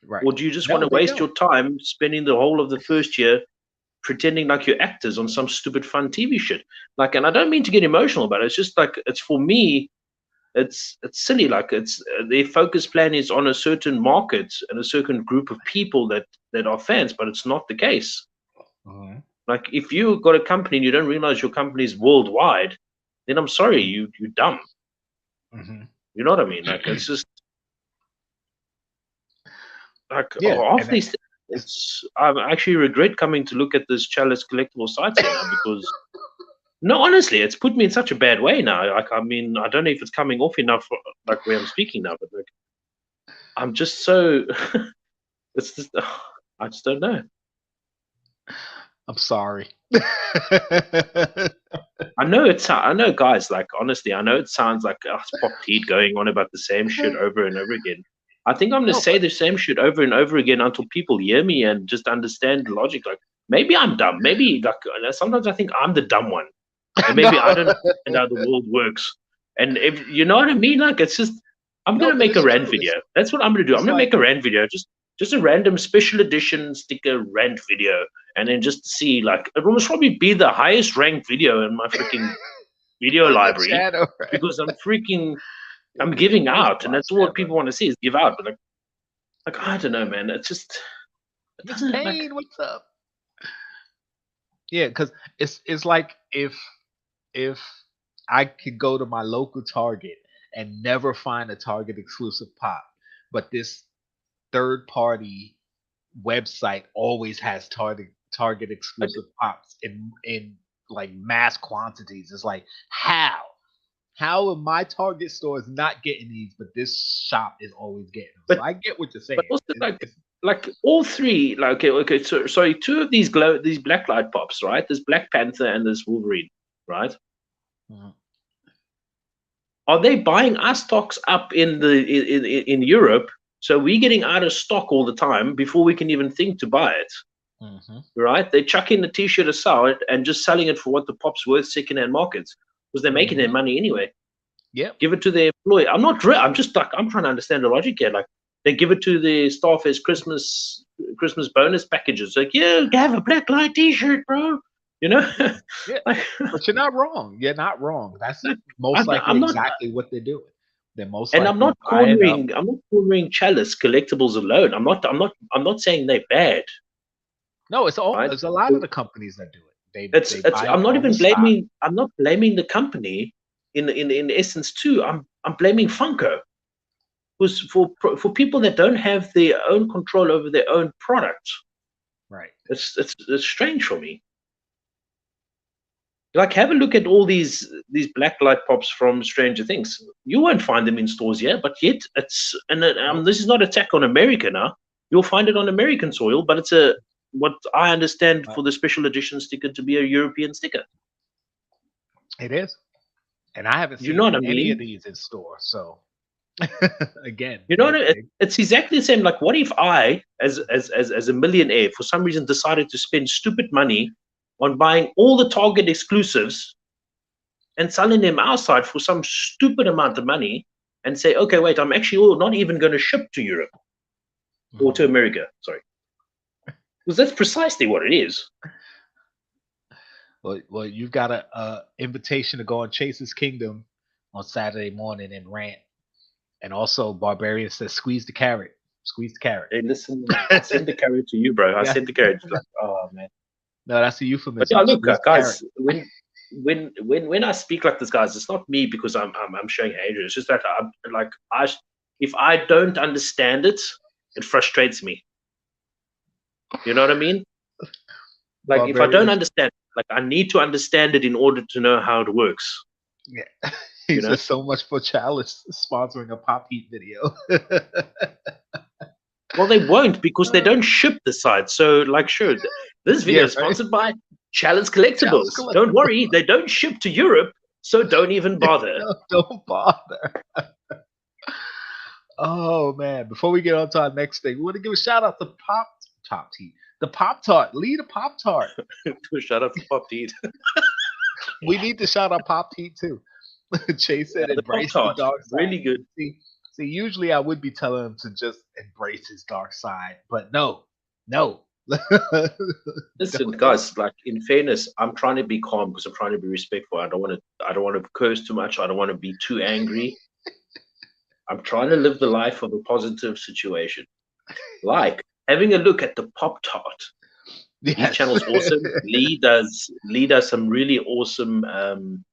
Right. Or do you just want to waste your time spending the whole of the first year pretending like you're actors on some stupid fun TV shit? Like, and I don't mean to get emotional about it. It's just like, it's for me, it's silly. Like, it's their focus plan is on a certain market and a certain group of people that are fans, but it's not the case. Like, if you got a company and you don't realize your company is worldwide, then I'm sorry, you're dumb. You know what I mean? Like, it's just like I actually regret coming to look at this Chalice collectible site here now because no, honestly, it's put me in such a bad way now. Like, I mean, I don't know if it's coming off enough, like where I'm speaking now, but like, I'm just so. It's just, I just don't know. I'm sorry. I know, guys. Like, honestly, I know it sounds like it's pop heat going on about the same shit over and over again. I think I'm gonna say the same shit over and over again until people hear me and just understand the logic. Like, maybe I'm dumb. Maybe like sometimes I think I'm the dumb one, and maybe I don't understand how the world works. And if you know what I mean, like it's just I'm gonna make a rant video. That's what I'm gonna do. I'm gonna make a rant video. Just a random special edition sticker rant video, and then just see like it will probably be the highest ranked video in my freaking video library because I'm giving out, and that's what people want to see is give out. But like I don't know, man. It's just it doesn't Pain, what's up? Yeah, because it's like if I could go to my local Target and never find a Target exclusive pop, but this third party website always has Target exclusive pops in like mass quantities. It's like how are my Target stores not getting these, but this shop is always getting them? But so I get what you're saying. But also like all three, like okay, so sorry, two of these Blacklight pops, right? There's Black Panther and there's Wolverine, right? Mm-hmm. Are they buying our stocks up in Europe? So we're getting out of stock all the time before we can even think to buy it, right? They're chucking the T-shirt aside and just selling it for what the pop's worth secondhand markets because they're making their money anyway. Yeah, give it to their employee. I'm just like I'm trying to understand the logic here. Like they give it to the staff as Christmas bonus packages. Like you have a Blacklight T-shirt, bro. You know. Yeah, like, but you're not wrong. You're not wrong. That's most likely exactly what they're doing. They're most and likely I'm not cornering Chalice collectibles alone. I'm not saying they're bad. No, it's all. Right? There's a lot of the companies that do it. I'm not even blaming. I'm not blaming the company. In essence, too, I'm blaming Funko, who's for people that don't have their own control over their own product. Right. It's strange for me. Like, have a look at all these Blacklight pops from Stranger Things. You won't find them in stores yet, but yet it's this is not attack on America now. You'll find it on American soil, but it's what I understand for the special edition sticker to be a European sticker. It is, and I haven't seen any of these in store. So again, you know what I mean? It's exactly the same. Like, what if I, as a millionaire, for some reason decided to spend stupid money on buying all the Target exclusives and selling them outside for some stupid amount of money and say, okay, wait, I'm actually not even going to ship to Europe or to America. Sorry. Because that's precisely what it is. Well, you've got a invitation to go on Chase's Kingdom on Saturday morning and rant. And also Barbarian says, squeeze the carrot. Squeeze the carrot. Hey, listen, I sent the carrot to you, bro. I sent the carrot. Like, oh, man. No, that's a euphemism. But yeah, look, guys, when I speak like this, guys, it's not me because I'm showing hatred. It's just that if I don't understand it, it frustrates me. You know what I mean? Like if I don't understand, like I need to understand it in order to know how it works. Yeah, he says so much for Chalice sponsoring a Pop Heat video. Well, they won't because they don't ship the site. So, like, sure, this video is sponsored by Chalice Collectibles. Don't worry, they don't ship to Europe, so don't even bother. Don't bother. Oh man! Before we get on to our next thing, we want to give a shout out to the Pop Tart. Lead a Pop Tart. Shout out to Pop Heat. We need to shout out Pop Heat too. Chase said, "Embrace the dark side." Really good. See, usually I would be telling him to just embrace his dark side, but no. Listen, guys. Like in fairness, I'm trying to be calm because I'm trying to be respectful. I don't want to curse too much. I don't want to be too angry. I'm trying to live the life of a positive situation, like having a look at the Pop Tart. Yes. His channel's awesome. Lee does some really awesome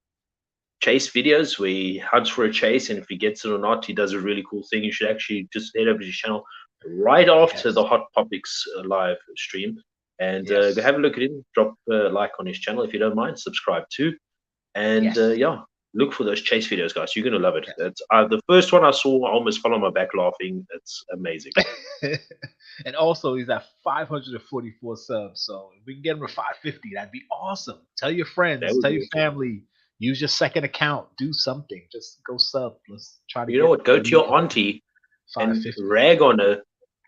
chase videos where he hunts for a chase, and if he gets it or not, he does a really cool thing. You should actually just head over to his channel. right after Yes. the Hot Topics live stream. And Yes. go have a look at him. Drop a like on his channel if you don't mind. Subscribe too. And Yes. yeah, look for those chase videos, guys. You're gonna love it. Yes. It's the first one I saw. I almost fell on my back laughing. It's amazing. And also, he's at 544 subs. So if we can get him to 550, that'd be awesome. Tell your friends, That would tell be your awesome. family, use your second account, do something. Just go sub. Let's try to. You know what? Go to your auntie and 550. rag on her,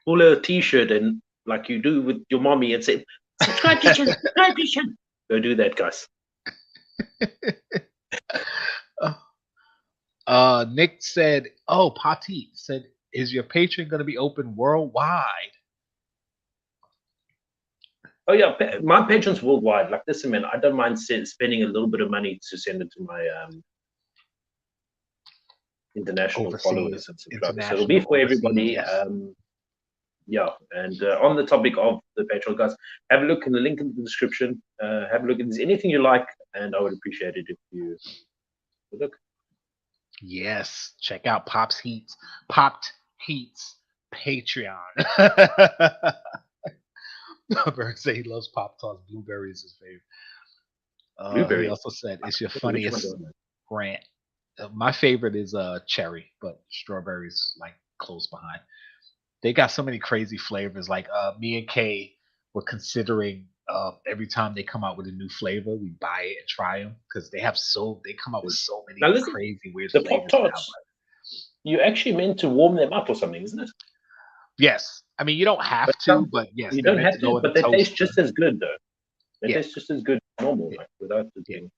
pull her a t-shirt, and like you do with your mommy, and say, "Subscribe to channel, subscribe to channel." Go do that, guys. Nick said, "Oh, Patit said, is your Patreon going to be open worldwide?" Oh yeah, my patrons worldwide. Like, listen, man, I don't mind spending a little bit of money to send it to my international Overseas, followers and subscribers. So it'll international, be for overseas, everybody. yes. Yeah, and on the topic of the Patreon, guys, have a look in the link in the description. Have a look if there's anything you like, and I would appreciate it if you look. Yes, check out Popped Heat's Patreon. Bird say he loves Pop Tarts. Blueberry is his favorite. Blueberry. He also said it's your Which one funniest do I know? rant. My favorite is cherry, but strawberries like close behind. They got so many crazy flavors. Like me and Kay were considering every time they come out with a new flavor, we buy it and try them because they come out with so many Now listen, crazy weird the flavors. Pop-Tarts, you actually meant to warm them up or something, isn't it? Yes, I mean you don't have But to, but yes, you they're don't meant have go to, in but the they taste toaster. just as good, though. They Yeah. taste just as good as normal, like, without the thing.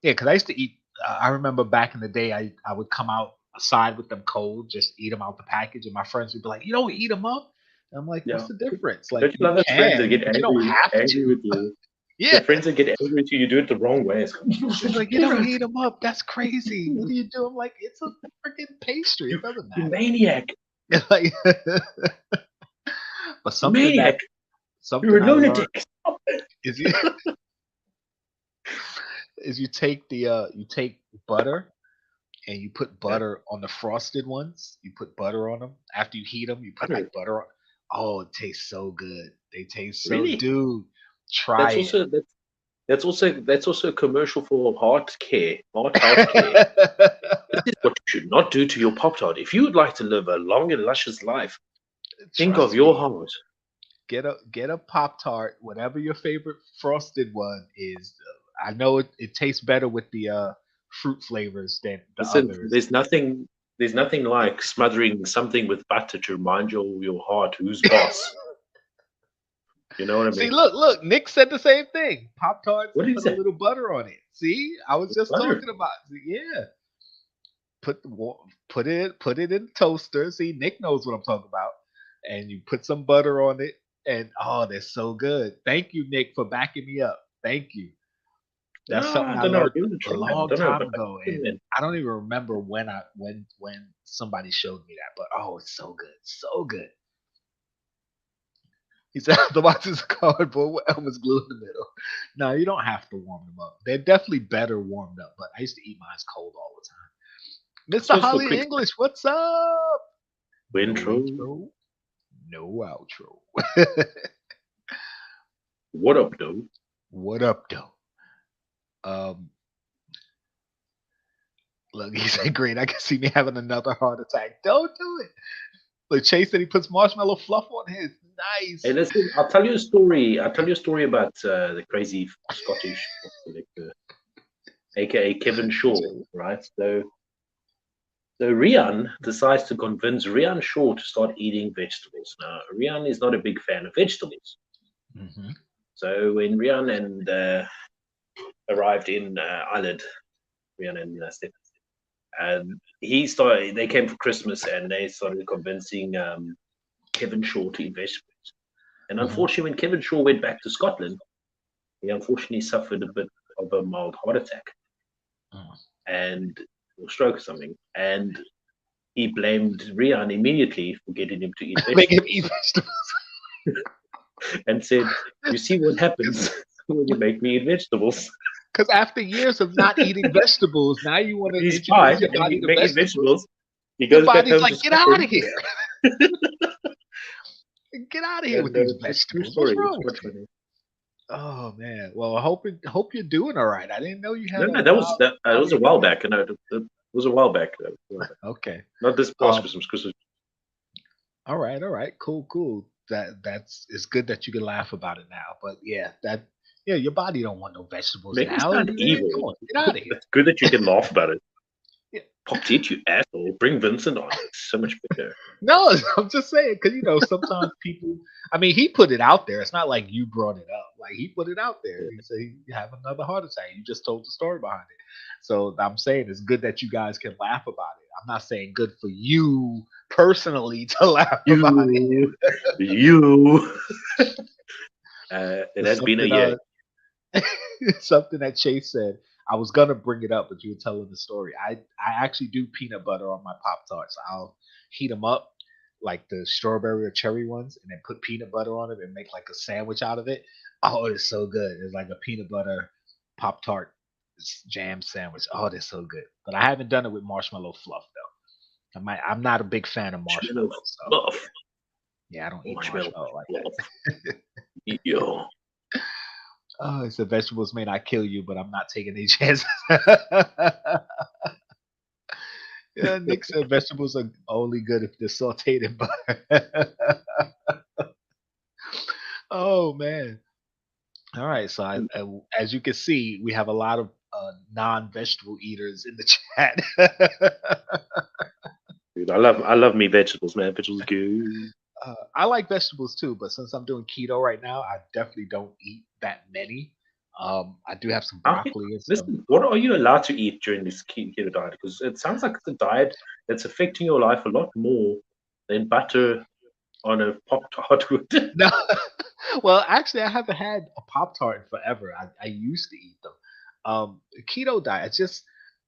Yeah, because I used to eat. I remember back in the day, I would come out aside with them cold, just eat them out the package, and my friends would be like, "You don't eat them up." And I'm like, "What's Yeah. the difference? Like Don't you love those friends that get but you don't angry, have angry to." with you? Yeah, The friends that get angry with you, you do it the wrong way. It's it's like you don't eat them up. That's crazy. What do you do? I'm like, it's a freaking pastry. It doesn't You matter. maniac! Like, but something Maniac! something You're a I learned lunatic! Stop it! is you take you take butter and you put butter on the frosted ones. You put butter on them after you heat them. You put like butter on. Oh, it tastes so good. They taste so, Really? dude. Try That's also a commercial for heart care, heart health care. This is what you should not do to your Pop-Tart. If you would like to live a long and luscious life, think Trust of your me. heart. Get a Pop-Tart, whatever your favorite frosted one is. I know it tastes better with the fruit flavors than the Listen, others. there's nothing like smothering something with butter to remind your heart who's boss. You know what I mean? See, look. Nick said the same thing. Pop-Tarts, What did he put say? a little butter on it. See, I was just Butter? talking about. Yeah, put it in the toaster. See, Nick knows what I'm talking about. And you put some butter on it, and oh, they're so good. Thank you, Nick, for backing me up. Thank you. That's something I don't know. learned Give it a a try. long Don't know, time but ago, and I don't even remember when somebody showed me that. But oh, it's so good, so good. He said the box is cardboard with Elmer's glue in the middle. No, you don't have to warm them up. They're definitely better warmed up, but I used to eat mine cold all the time. Mr. Just for Holly quick- English, what's up? Intro. No outro. What up, though? What up, though? Look, he said, great. I can see me having another heart attack. Don't do it. Look, Chase said he puts marshmallow fluff on his. Nice. Hey, listen, I'll tell you a story. I'll tell you a story about the crazy Scottish collector, aka Kevin Shaw, right? So Rian decides to convince Rian Shaw to start eating vegetables. Now, Rian is not a big fan of vegetables. Mm-hmm. So when Rian and arrived in Ireland, Rian and Steph, they came for Christmas and they started convincing Kevin Shaw to eat vegetables. And unfortunately, when Kevin Shaw went back to Scotland, he unfortunately suffered a bit of a mild heart attack and or stroke or something. And he blamed Rian immediately for getting him to eat vegetables. Make him eat vegetables. And said, "You see what happens when you make me eat vegetables." Because after years of not eating vegetables, now you want to He's introduce fine. your And body he to makes vegetables. vegetables. He Your goes back body's home like, to get out Scotland. of here. Get out of here with these vegetables. What's wrong with you? Oh man. Well, I hope you're doing all right. I didn't know you had. No, that was a while back, and it was a while back. Okay. Not this past Christmas. All right, cool. It's good that you can laugh about it now. But yeah, your body don't want no vegetables Maybe now. it's not evil. Come on, get out of here. It's good that you can laugh about it. Yeah. Pop teach, you asshole. Bring Vincent on. It's so much better. No, I'm just saying because sometimes people. I mean, he put it out there. It's not like you brought it up. Like he put it out there. He said you have another heart attack. You just told the story behind it. So I'm saying it's good that you guys can laugh about it. I'm not saying good for you personally to laugh about it. It has been a year. Something that Chase said. I was gonna bring it up, but you were telling the story. I actually do peanut butter on my Pop Tarts. I'll heat them up like the strawberry or cherry ones, and then put peanut butter on it and make like a sandwich out of it. Oh, it's so good. It's like a peanut butter Pop Tart jam sandwich. Oh, they're so good. But I haven't done it with marshmallow fluff though. I'm not a big fan of marshmallow. So. Yeah, I don't eat marshmallow like that. Yo. Oh, it's the vegetables may not kill you, but I'm not taking any chances. Yeah, Nick said vegetables are only good if they're sauteed in butter. Oh man! All right, so as you can see, we have a lot of non-vegetable eaters in the chat. Dude, I love me vegetables, man. Vegetables are good. I like vegetables too, but since I'm doing keto right now, I definitely don't eat that many. I do have some broccoli. Listen, what are you allowed to eat during this keto diet? Because it sounds like it's a diet that's affecting your life a lot more than butter on a Pop-Tart would. No, well, actually, I haven't had a Pop-Tart in forever. I used to eat them. Keto diet,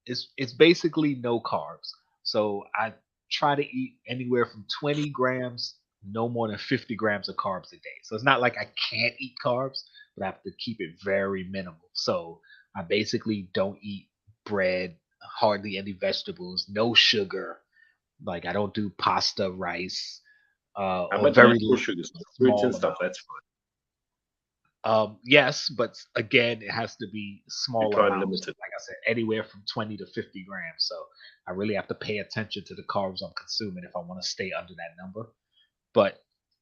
it's basically no carbs. So I try to eat anywhere from 20 grams, no more than 50 grams of carbs a day. So it's not like I can't eat carbs, but I have to keep it very minimal. So I basically don't eat bread, hardly any vegetables, no sugar. Like I don't do pasta, rice, or very little sugars, fruits and stuff. That's fine. Yes, but again, it has to be smaller amounts. Like I said, anywhere from 20 to 50 grams. So I really have to pay attention to the carbs I'm consuming if I want to stay under that number. But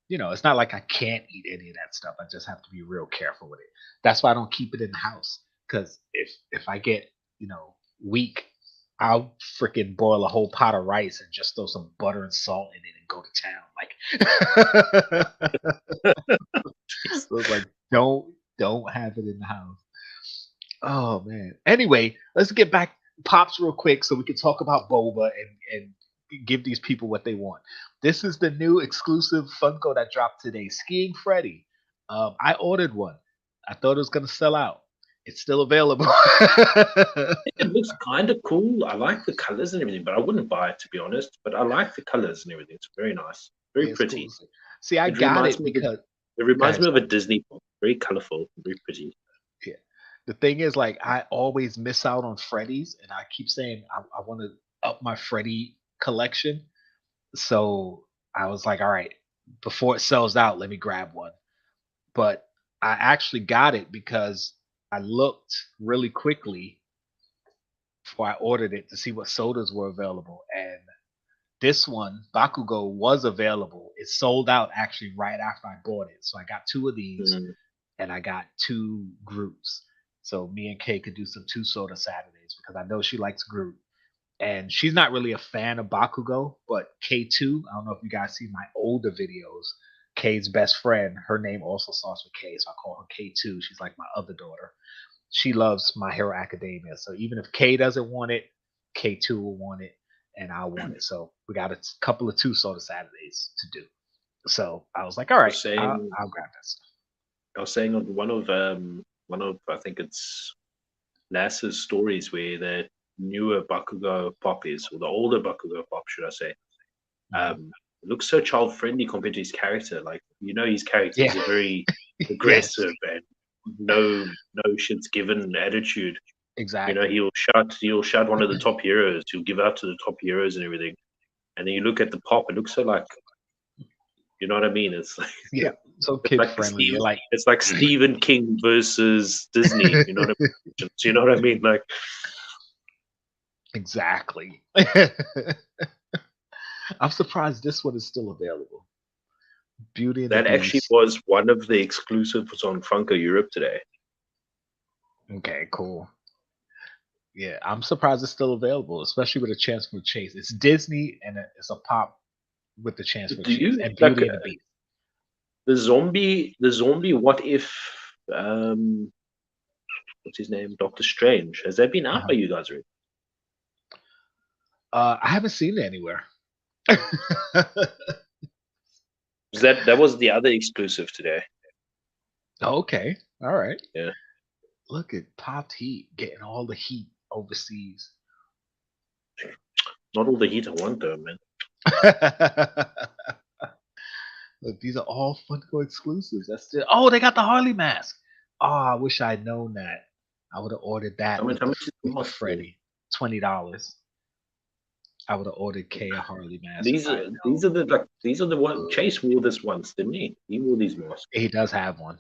it's not like I can't eat any of that stuff. I just have to be real careful with it. That's why I don't keep it in the house. Because if I get weak, I'll freaking boil a whole pot of rice and just throw some butter and salt in it and go to town. So it's like don't have it in the house. Oh man. Anyway, let's get back Pops real quick so we can talk about boba and give these people what they want. This is the new exclusive Funko that dropped today, Skiing Freddy. I ordered one. I thought it was going to sell out. It's still available. It looks kind of cool. I like the colors and everything, but I wouldn't buy it to be honest. But I like the colors and everything. It's very nice, very pretty. Cool. See, I got it because it reminds me of a Disney pop. Very colorful, very pretty. Yeah. The thing is, like, I always miss out on Freddy's, and I keep saying I want to up my Freddy collection. So I was like, all right, before it sells out, let me grab one. But I actually got it because I looked really quickly before I ordered it to see what sodas were available. And this one, Bakugo, was available. It sold out actually right after I bought it. So I got two of these and I got two Groots. So me and Kay could do some 2 soda Saturdays because I know she likes Groot. And she's not really a fan of Bakugo, but K2, I don't know if you guys see my older videos. Kay's best friend, her name also starts with K, so I call her K2. She's like my other daughter. She loves My Hero Academia. So even if K doesn't want it, K2 will want it, and I'll want it. So we got a couple of 2 soda Saturdays to do. So I was like, all right, I'll grab this. I was saying on one of I think it's Lass's stories where the newer Bakugo Pop is, or the older Bakugo Pop, should I say? Looks so child friendly compared to his character. Like his character is a very aggressive and no shit's given attitude. Exactly. He'll shut one of the top heroes. He'll give out to the top heroes and everything. And then you look at the Pop, it looks so like You know what I mean? It's like Yeah, so it's kid like friendly. You're like, it's like Stephen King versus Disney. You know what I mean? You know what I mean? Like exactly. I'm surprised this one is still available. Beauty and the that actually Beast. was one of the exclusives on Funko Europe today. Okay, cool. Yeah, I'm surprised it's still available, especially with a chance for Chase. It's Disney and it's a pop with the chance for Do Chase you and like Beauty and the Beast. the zombie? What if? What's his name? Doctor Strange. Has that been out by you guys already? I haven't seen it anywhere. 'Cause that was the other exclusive today. Okay, all right. Yeah. Look at Popped Heat getting all the heat overseas. Not all the heat I want though, man. Look, these are all Funko exclusives. That's still. Oh, they got the Harley mask. Oh, I wish I'd known that. I would have ordered that How much is the with the mask? Freddy. $20. I would have ordered Kay a Harley mask. These are the one Chase wore this once, didn't he? He wore these masks. He does have one.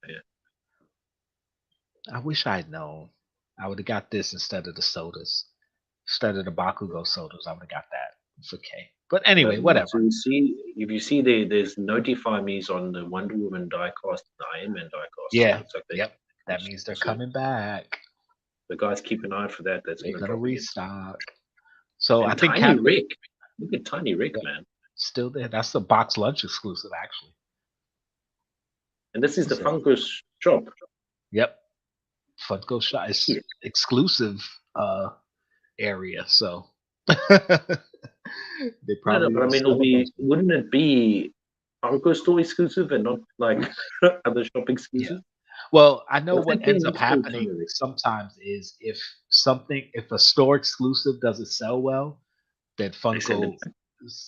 Yeah. I wish I'd known. I would have got this instead of the sodas. Instead of the Bakugo sodas, I would have got that for K. But anyway, whatever. So if you see there's notify me's on the Wonder Woman diecast, the Iron Man diecast. Yeah. Looks like Yep. That means they're coming back. The guys keep an eye out for that. That's They're gonna gonna drop restock. So and I think Tiny Rick. Look at Tiny Rick, man. Still there. That's the box lunch exclusive, actually. And this is the So- Funko shop. Yep. Funko shop is exclusive area, so they probably. But I mean, wouldn't it be Funko store exclusive and not like other shop exclusive? Well, I know Well, what thinking ends up it's still happening generic. sometimes is if a store exclusive doesn't sell well, then send Funko it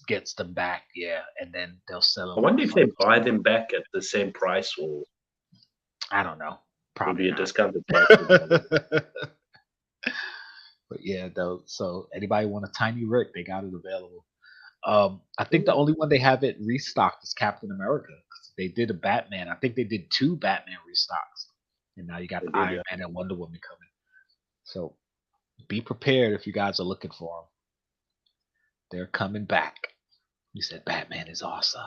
gets them back, yeah, and then they'll sell I them. wonder if they buy them back at the same price or I don't know. would Probably be a not. discounted price. But yeah, though. So anybody want a Tiny Rick, they got it available. I think the only one they have it restocked is Captain America. 'Cause they did a Batman. I think they did 2 Batman restocks, and now you got They did, Iron yeah. Man and Wonder Woman coming. So be prepared if you guys are looking for them. They're coming back. You said Batman is awesome.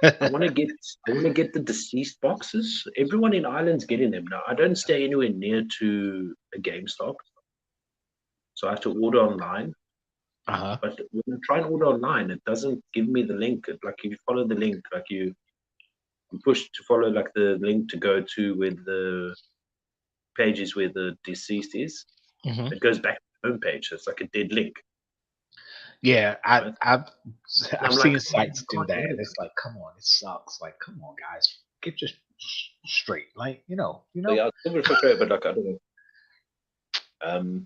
I want to get the deceased boxes. Everyone in Ireland's getting them now. I don't stay anywhere near to a GameStop, so I have to order online. But when I try and order online, it doesn't give me the link. Like if you follow the link, like you push to follow like the link to go to where the page is where the deceased is, it goes back to the home page. So it's like a dead link. Yeah, I've I'm seen like, sites oh, do that. God. It's like, come on, it sucks. Like, come on, guys, get your straight. Like, you know. So yeah, it's never frustrated, but like I don't know.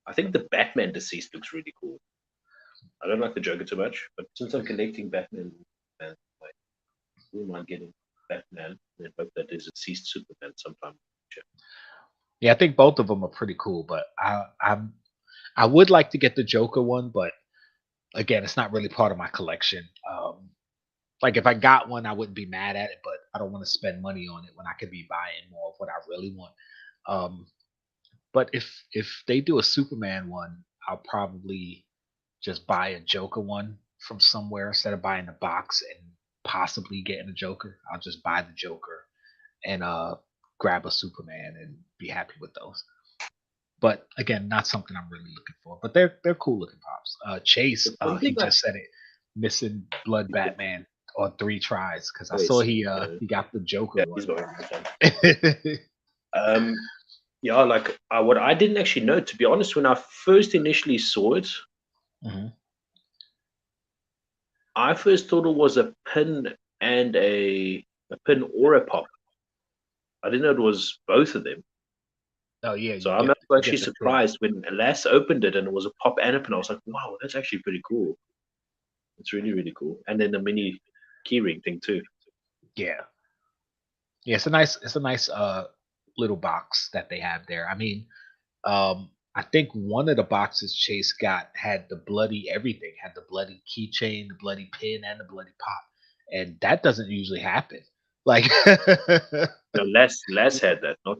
I think the Batman deceased looks really cool. I don't like the Joker too much, but since I'm collecting Batman, like, I wouldn't mind getting Batman and hope that there's a deceased Superman sometime. Yeah, I think both of them are pretty cool, but I would like to get the Joker one, but again, it's not really part of my collection. Like if I got one, I wouldn't be mad at it, but I don't want to spend money on it when I could be buying more of what I really want. But if they do a Superman one, I'll probably just buy a Joker one from somewhere instead of buying the box and possibly getting a Joker. I'll just buy the Joker and grab a Superman and be happy with those. But again, not something I'm really looking for. But they're cool looking pops. Chase, he just said it, missing Blood Batman on 3 tries because I saw he got the Joker one. Yeah, like what I didn't actually know, to be honest, when I first initially saw it, I first thought it was a pin and a pin or a pop. I didn't know it was both of them. Oh yeah. So I'm actually surprised when Lass opened it and it was a pop and a pin. I was like, wow, that's actually pretty cool. It's really, really cool. And then the mini keyring thing too. Yeah. Yeah, it's a nice little box that they have there. I mean, I think one of the boxes Chase got had the bloody everything, had the bloody keychain, the bloody pin, and the bloody pop. and that doesn't usually happen. Like, No, Les had that, not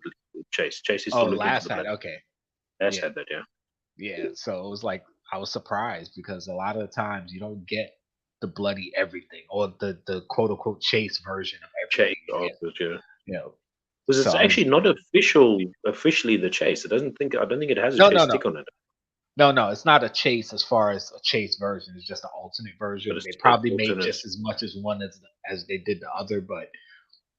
Chase. Chase is oh, still looking for last the had blood. okay, Les yeah. had that, yeah. Yeah, so it was like I was surprised because a lot of the times you don't get the bloody everything or the quote unquote chase version of everything. Chase afterwards, yeah. You know, Because it's so I was, actually not officially the Chase. I don't think it has a no, Chase no, stick on it. no, it's not a chase as far as a chase version. It's just an alternate version. But it's They probably made alternate. just as much as one as they did the other, but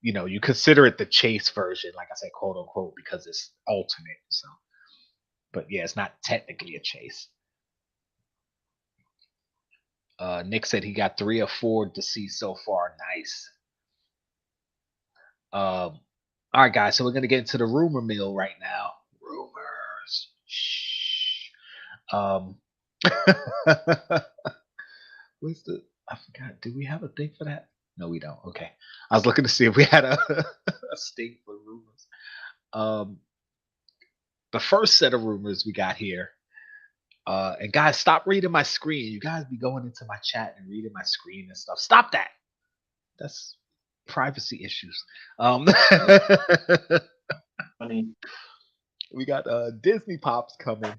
you consider it the chase version, like I said, quote unquote, because it's alternate. So, but yeah, it's not technically a chase. Nick said he got 3 or 4 to see so far. Nice. All right, guys. So we're gonna get into the rumor mill right now. Rumors. Shh. What's the? I forgot. Do we have a thing for that? No, we don't. Okay. I was looking to see if we had a sting for rumors. The first set of rumors we got here. And guys, stop reading my screen. You guys be going into my chat and reading my screen and stuff. Stop that. That's privacy issues. Funny. We got Disney Pops coming.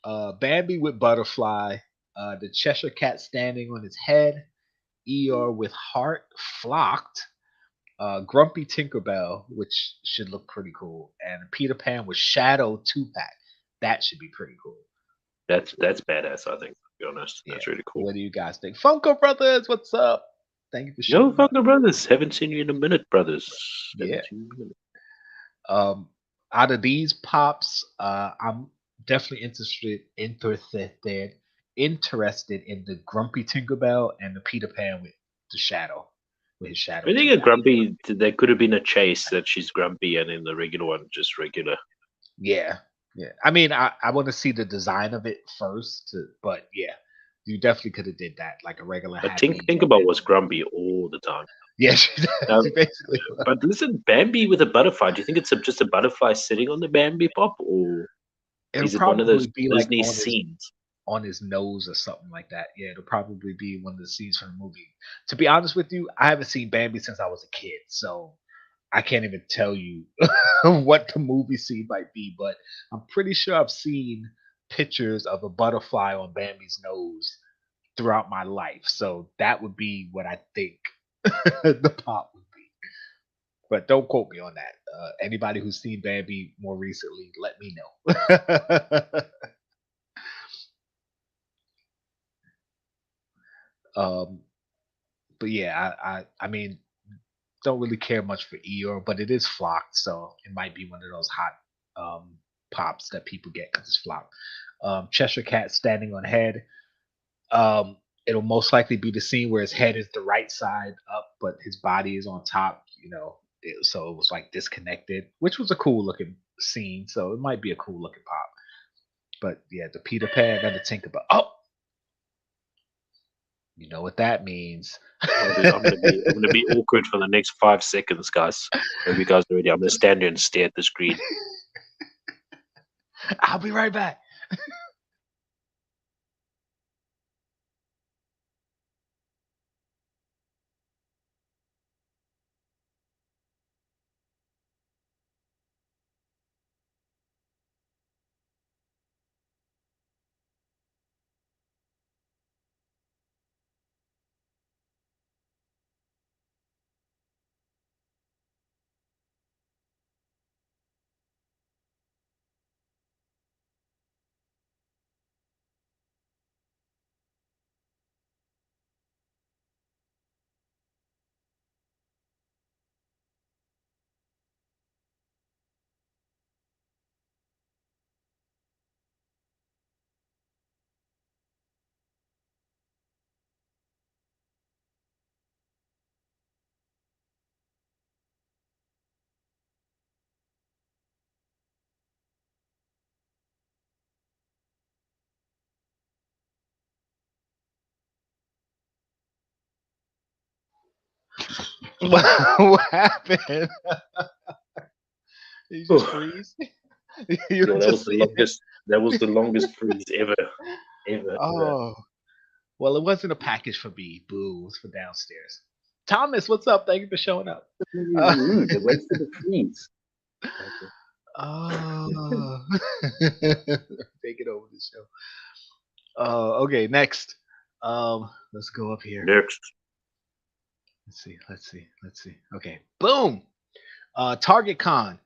Bambi with butterfly. The Cheshire Cat standing on his head. Eeyore with heart flocked. Grumpy Tinkerbell, which should look pretty cool. And Peter Pan with Shadow 2-pack. That should be pretty cool. That's badass, I think, to be honest. That's really cool. What do you guys think? Funko Brothers, what's up? Thank you for showing Yo, Funko Brothers. Haven't seen you in a minute, brothers. Yeah. Out of these pops, I'm definitely interested in the Grumpy Tinkerbell and the Peter Pan with the shadow, with his shadow. I think a Grumpy, there could have been a chase that she's Grumpy and in the regular one, just regular. Yeah. I mean, I want to see the design of it first, but yeah, you definitely could have did that, like a regular. But Tinkerbell was Grumpy all the time. Yeah, she basically. But listen, Bambi with a butterfly. Do you think it's just a butterfly sitting on the Bambi pop, or is it one of those Disney scenes on his nose or something like that? Yeah, it'll probably be one of the scenes from the movie. To be honest with you, I haven't seen Bambi since I was a kid, so I can't even tell you what the movie scene might be, but I'm pretty sure I've seen pictures of a butterfly on Bambi's nose throughout my life. So that would be what I think the pop would be. But don't quote me on that. Anybody who's seen Bambi more recently, let me know. But yeah, I mean, don't really care much for Eeyore, but it is flocked, so it might be one of those hot pops that people get because it's flocked. Cheshire Cat standing on head. It'll most likely be the scene where his head is the right side up, but his body is on top. So it was like disconnected, which was a cool looking scene. So it might be a cool looking pop. But yeah, the Peter Pan and the Tinkerbell. Oh, you know what that means. I'm gonna be awkward for the next 5 seconds, guys. Hope you guys are ready. I'm gonna stand here and stare at the screen. I'll be right back. What happened? You just freeze? That was the longest freeze ever. Oh, well, it wasn't a package for me. Boo, it was for downstairs. Thomas, what's up? Thank you for showing up. The waste of the trees. Oh, take it over the show. Okay, next. Let's go up here. Next. Let's see. Okay, boom. Target Con.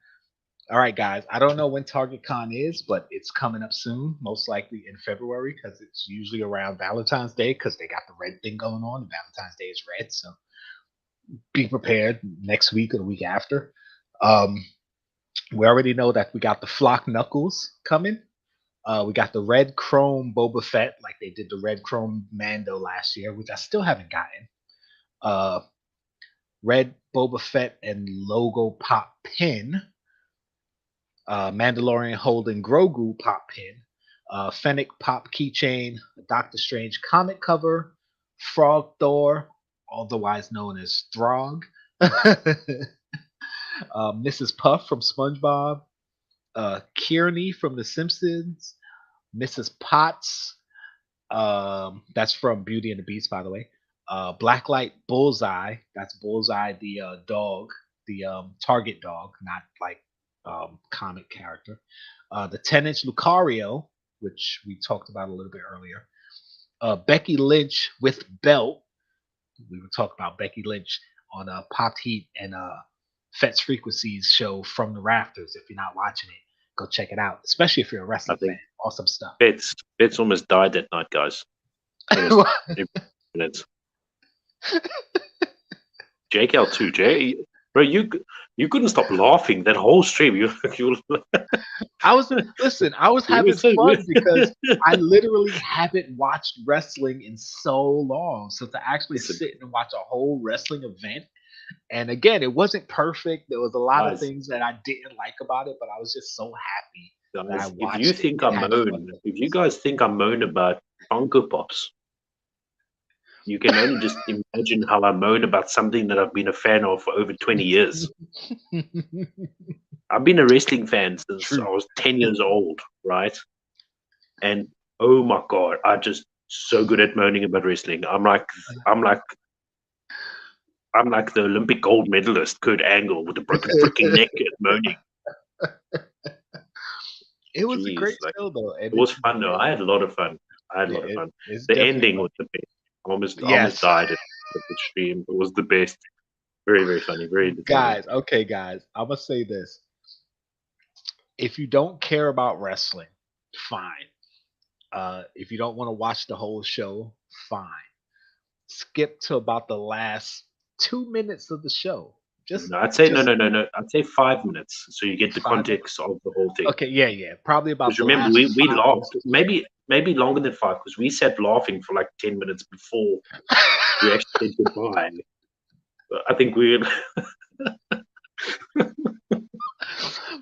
All right, guys. I don't know when Target Con is, but it's coming up soon, most likely in February, because it's usually around Valentine's Day, because they got the red thing going on. And Valentine's Day is red, so be prepared next week or the week after. We already know that we got the Flock Knuckles coming. We got the red chrome Boba Fett, like they did the red chrome Mando last year, which I still haven't gotten. Red Boba Fett and logo pop pin. Mandalorian holding Grogu pop pin. Fennec pop keychain. Doctor Strange comic cover. Frog Thor, otherwise known as Throg. Mrs. Puff from SpongeBob. Kearney from The Simpsons. Mrs. Potts. That's from Beauty and the Beast, by the way. Blacklight Bullseye. That's Bullseye, the dog, the Target dog, not like comic character. The 10-inch Lucario, which we talked about a little bit earlier. Becky Lynch with belt. We were talking about Becky Lynch on Popped Heat and Fet's Frequencies show From the Rafters. If you're not watching it, go check it out, especially if you're a wrestling fan. Awesome stuff. Fet's almost died that night, guys. Minutes. Jkl too, bro, you couldn't stop laughing that whole stream. I was having fun because I literally haven't watched wrestling in so long. So to actually sit and watch a whole wrestling event, and again, it wasn't perfect. There was a lot of things that I didn't like about it, but I was just so happy that I watched if you guys think I moan about Funko Pops, you can only just imagine how I moan about something that I've been a fan of for over 20 years. I've been a wrestling fan since I was 10 years old, right? And oh my God, I'm just so good at moaning about wrestling. I'm like the Olympic gold medalist, Kurt Angle, with a broken freaking neck and moaning. It was a great show, though. It was fun, though. I had a lot of fun. The ending was the best. I almost died at the stream. It was the best. Very, very funny. Very guys. Okay, guys. I'm gonna say this: if you don't care about wrestling, fine. If you don't want to watch the whole show, fine. Skip to about the last 2 minutes of the show. I'd say no. I'd say 5 minutes, so you get the context of the whole thing. Okay, yeah. Probably about. Because remember, we laughed. Maybe longer than 5, because we sat laughing for like 10 minutes before we actually said goodbye. But I think we.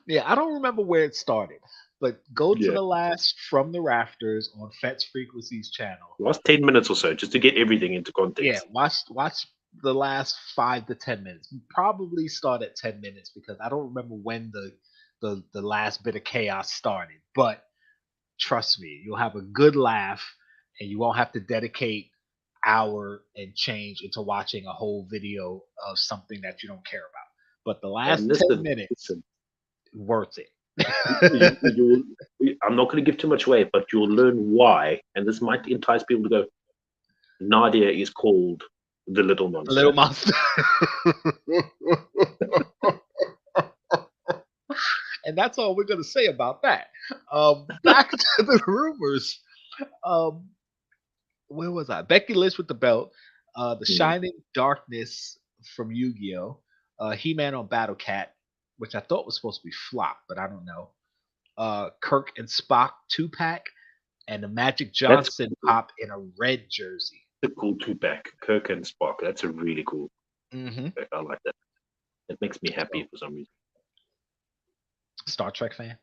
Yeah, I don't remember where it started, but go to the last From the Rafters on Fet's Frequencies channel. Last 10 minutes or so, just to get everything into context. Yeah, watch the last 5 to 10 minutes. Probably start at 10 minutes because I don't remember when the last bit of chaos started. But trust me, you'll have a good laugh, and you won't have to dedicate hour and change into watching a whole video of something that you don't care about. But the last 10 minutes, worth it. I'm not going to give too much away, but you'll learn why, and this might entice people to go. Nadia is called the Little Monster. The Little Monster. And that's all we're going to say about that. Back to the rumors. Where was I? Becky Lynch with the belt. The Shining Darkness from Yu-Gi-Oh! He-Man on Battle Cat, which I thought was supposed to be flop, but I don't know. Kirk and Spock 2-pack, and the Magic Johnson pop in a red jersey. The cool 2-pack, Kirk and Spock. That's a really cool. Pack. I like that. It makes me happy for some reason. Star Trek fan.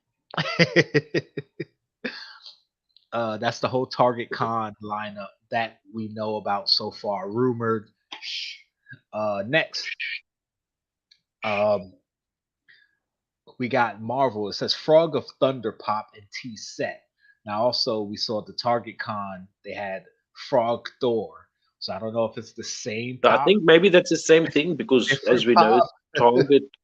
That's the whole Target Con lineup that we know about so far. Rumored. Next. We got Marvel. It says Frog of Thunder pop and T set. Now also we saw at the Target Con they had Frog Thor. So I don't know if it's the same I pop, think maybe that's the same thing because, different as we know, pop.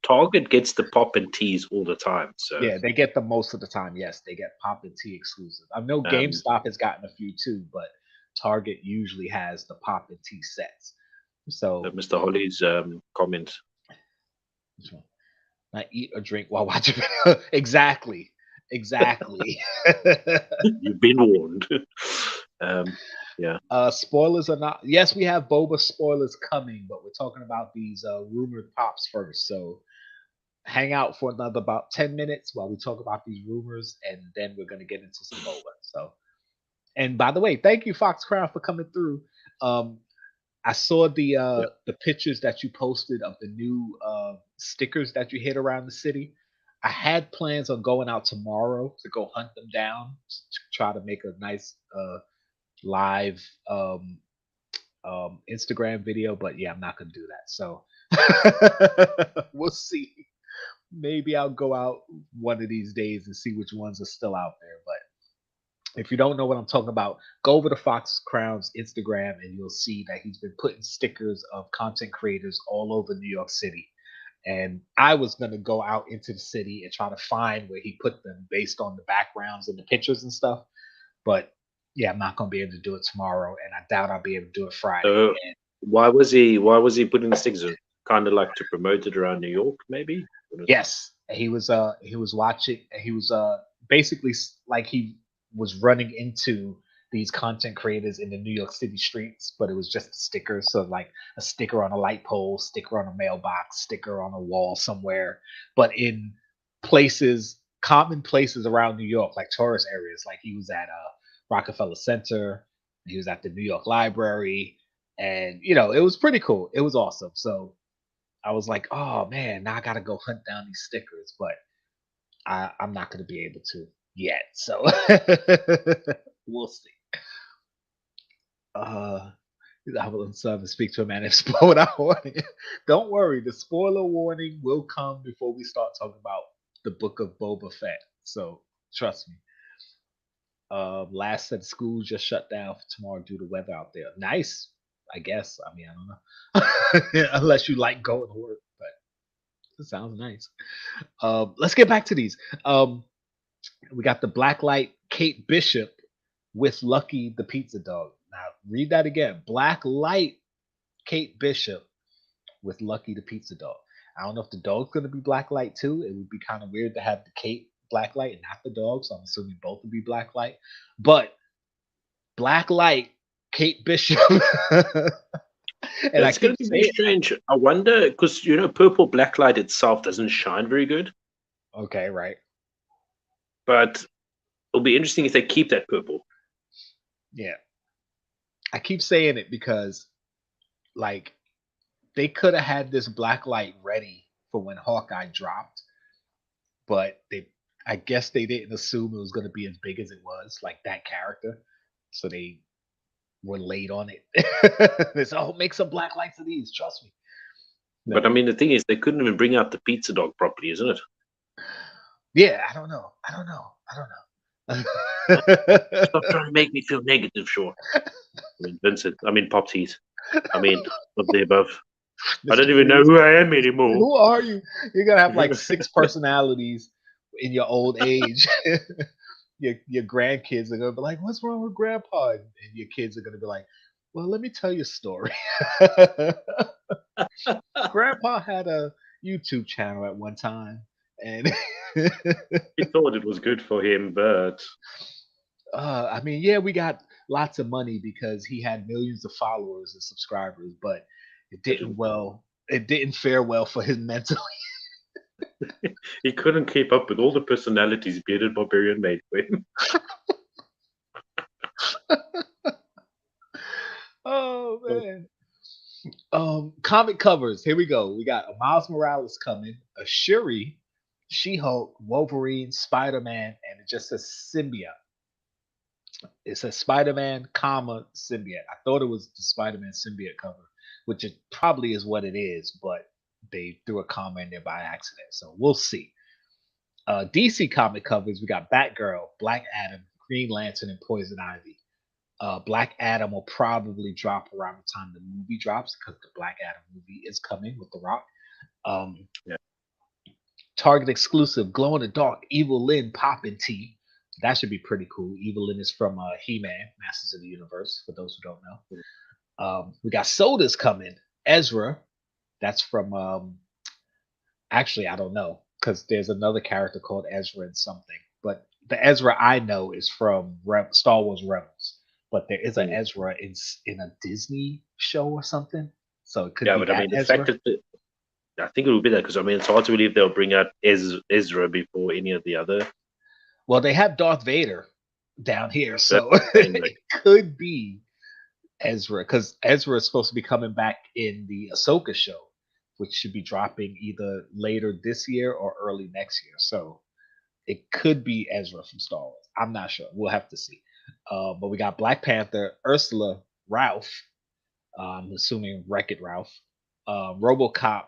Target gets the pop and teas all the time. So Yeah, they get the most of the time. Yes, they get pop and tea exclusive. I know um, GameStop has gotten a few too, but Target usually has the pop and tea sets. So Mr. Holly's comment. which one? Not eat or drink while watching. Exactly. You've been warned. Yeah. Spoilers are not. Yes, we have Boba spoilers coming, but we're talking about these rumored pops first. So hang out for another about 10 minutes while we talk about these rumors, and then we're gonna get into some Boba. So, and by the way, thank you, Fox Crown, for coming through. I saw Yeah. the pictures that you posted of the new stickers that you hit around the city. I had plans on going out tomorrow to go hunt them down to try to make a nice live Instagram video, but yeah, I'm not gonna do that. So we'll see. Maybe I'll go out one of these days and see which ones are still out there. But if you don't know what I'm talking about, go over to Fox Crown's Instagram and you'll see that he's been putting stickers of content creators all over New York City. And I was gonna go out into the city and try to find where he put them based on the backgrounds and the pictures and stuff. But yeah, I'm not gonna be able to do it tomorrow, and I doubt I'll be able to do it Friday. So And why was he putting the stickers in? Kind of like to promote it around New York, maybe? yes, he was watching. He was basically like he was running into these content creators in the New York City streets, but it was just a sticker. So like a sticker on a light pole, sticker on a mailbox, sticker on a wall somewhere, but in places, common places around New York, like tourist areas. Like he was at Rockefeller Center, he was at the New York Library, and it was pretty cool. It was awesome. So I was like, oh man, now I gotta go hunt down these stickers, but I'm not gonna be able to yet. So we'll see. I will speak to a man if spoiler warning. Don't worry, the spoiler warning will come before we start talking about the book of Boba Fett. So trust me. Last said school just shut down for tomorrow due to weather out there. Nice, I guess. I mean, I don't know. Unless you like going to work, but it sounds nice. Let's get back to these. We got the Blacklight Kate Bishop with Lucky the Pizza Dog. Now, read that again. Blacklight Kate Bishop with Lucky the Pizza Dog. I don't know if the dog's going to be Blacklight too. It would be kind of weird to have the Kate Blacklight and not the dog, so I'm assuming both would be Blacklight. But Blacklight Kate Bishop. And it's going to be strange. I wonder, because purple Blacklight itself doesn't shine very good. Okay, right. But it'll be interesting if they keep that purple. Yeah. I keep saying it because, like, they could have had this Blacklight ready for when Hawkeye dropped, but I guess they didn't assume it was going to be as big as it was, like that character. So they were late on it. They said, "Oh, make some Blacklights of these. Trust me." No. But I mean, the thing is, they couldn't even bring out the pizza dog properly, isn't it? Yeah, I don't know. Stop trying to make me feel negative, sure. I mean, Vincent. I mean, Pop Tees. I mean, of the above. I don't even know who I am anymore. Who are you? You're gonna have like 6 personalities in your old age. Your grandkids are gonna be like, "What's wrong with Grandpa?" And your kids are gonna be like, "Well, let me tell you a story." Grandpa had a YouTube channel at one time, and he thought it was good for him, but I mean, yeah, we got lots of money because he had millions of followers and subscribers, but it didn't fare well for his mental. He couldn't keep up with all the personalities Bearded Barbarian made for him. Oh man. Comic covers. Here we go. We got a Miles Morales coming, a Shuri, She-Hulk, Wolverine, Spider-Man, and it just says symbiote. It says Spider-Man, symbiote. I thought it was the Spider-Man symbiote cover, which it probably is what it is, but they threw a comma in there by accident. So we'll see. DC comic covers, we got Batgirl, Black Adam, Green Lantern, and Poison Ivy. Black Adam will probably drop around the time the movie drops because the Black Adam movie is coming with The Rock. Yeah. Target exclusive glow in the dark Evil Lyn poppin' tee. That should be pretty cool. Evil Lyn is from He-Man, Masters of the Universe, for those who don't know. We got sodas coming. Ezra, that's from actually I don't know because there's another character called Ezra and something, but the Ezra I know is from Star Wars Rebels. But there is an Ezra in a Disney show or something, so it could be but I mean, the Ezra. fact that I think it will be that because I mean, it's hard to believe they'll bring out Ezra before any of the other. Well, they have Darth Vader down here, so it could be Ezra because Ezra is supposed to be coming back in the Ahsoka show, which should be dropping either later this year or early next year. So it could be Ezra from Star Wars. I'm not sure. We'll have to see. But we got Black Panther, Ursula, Ralph. I'm assuming Wreck-It Ralph. RoboCop,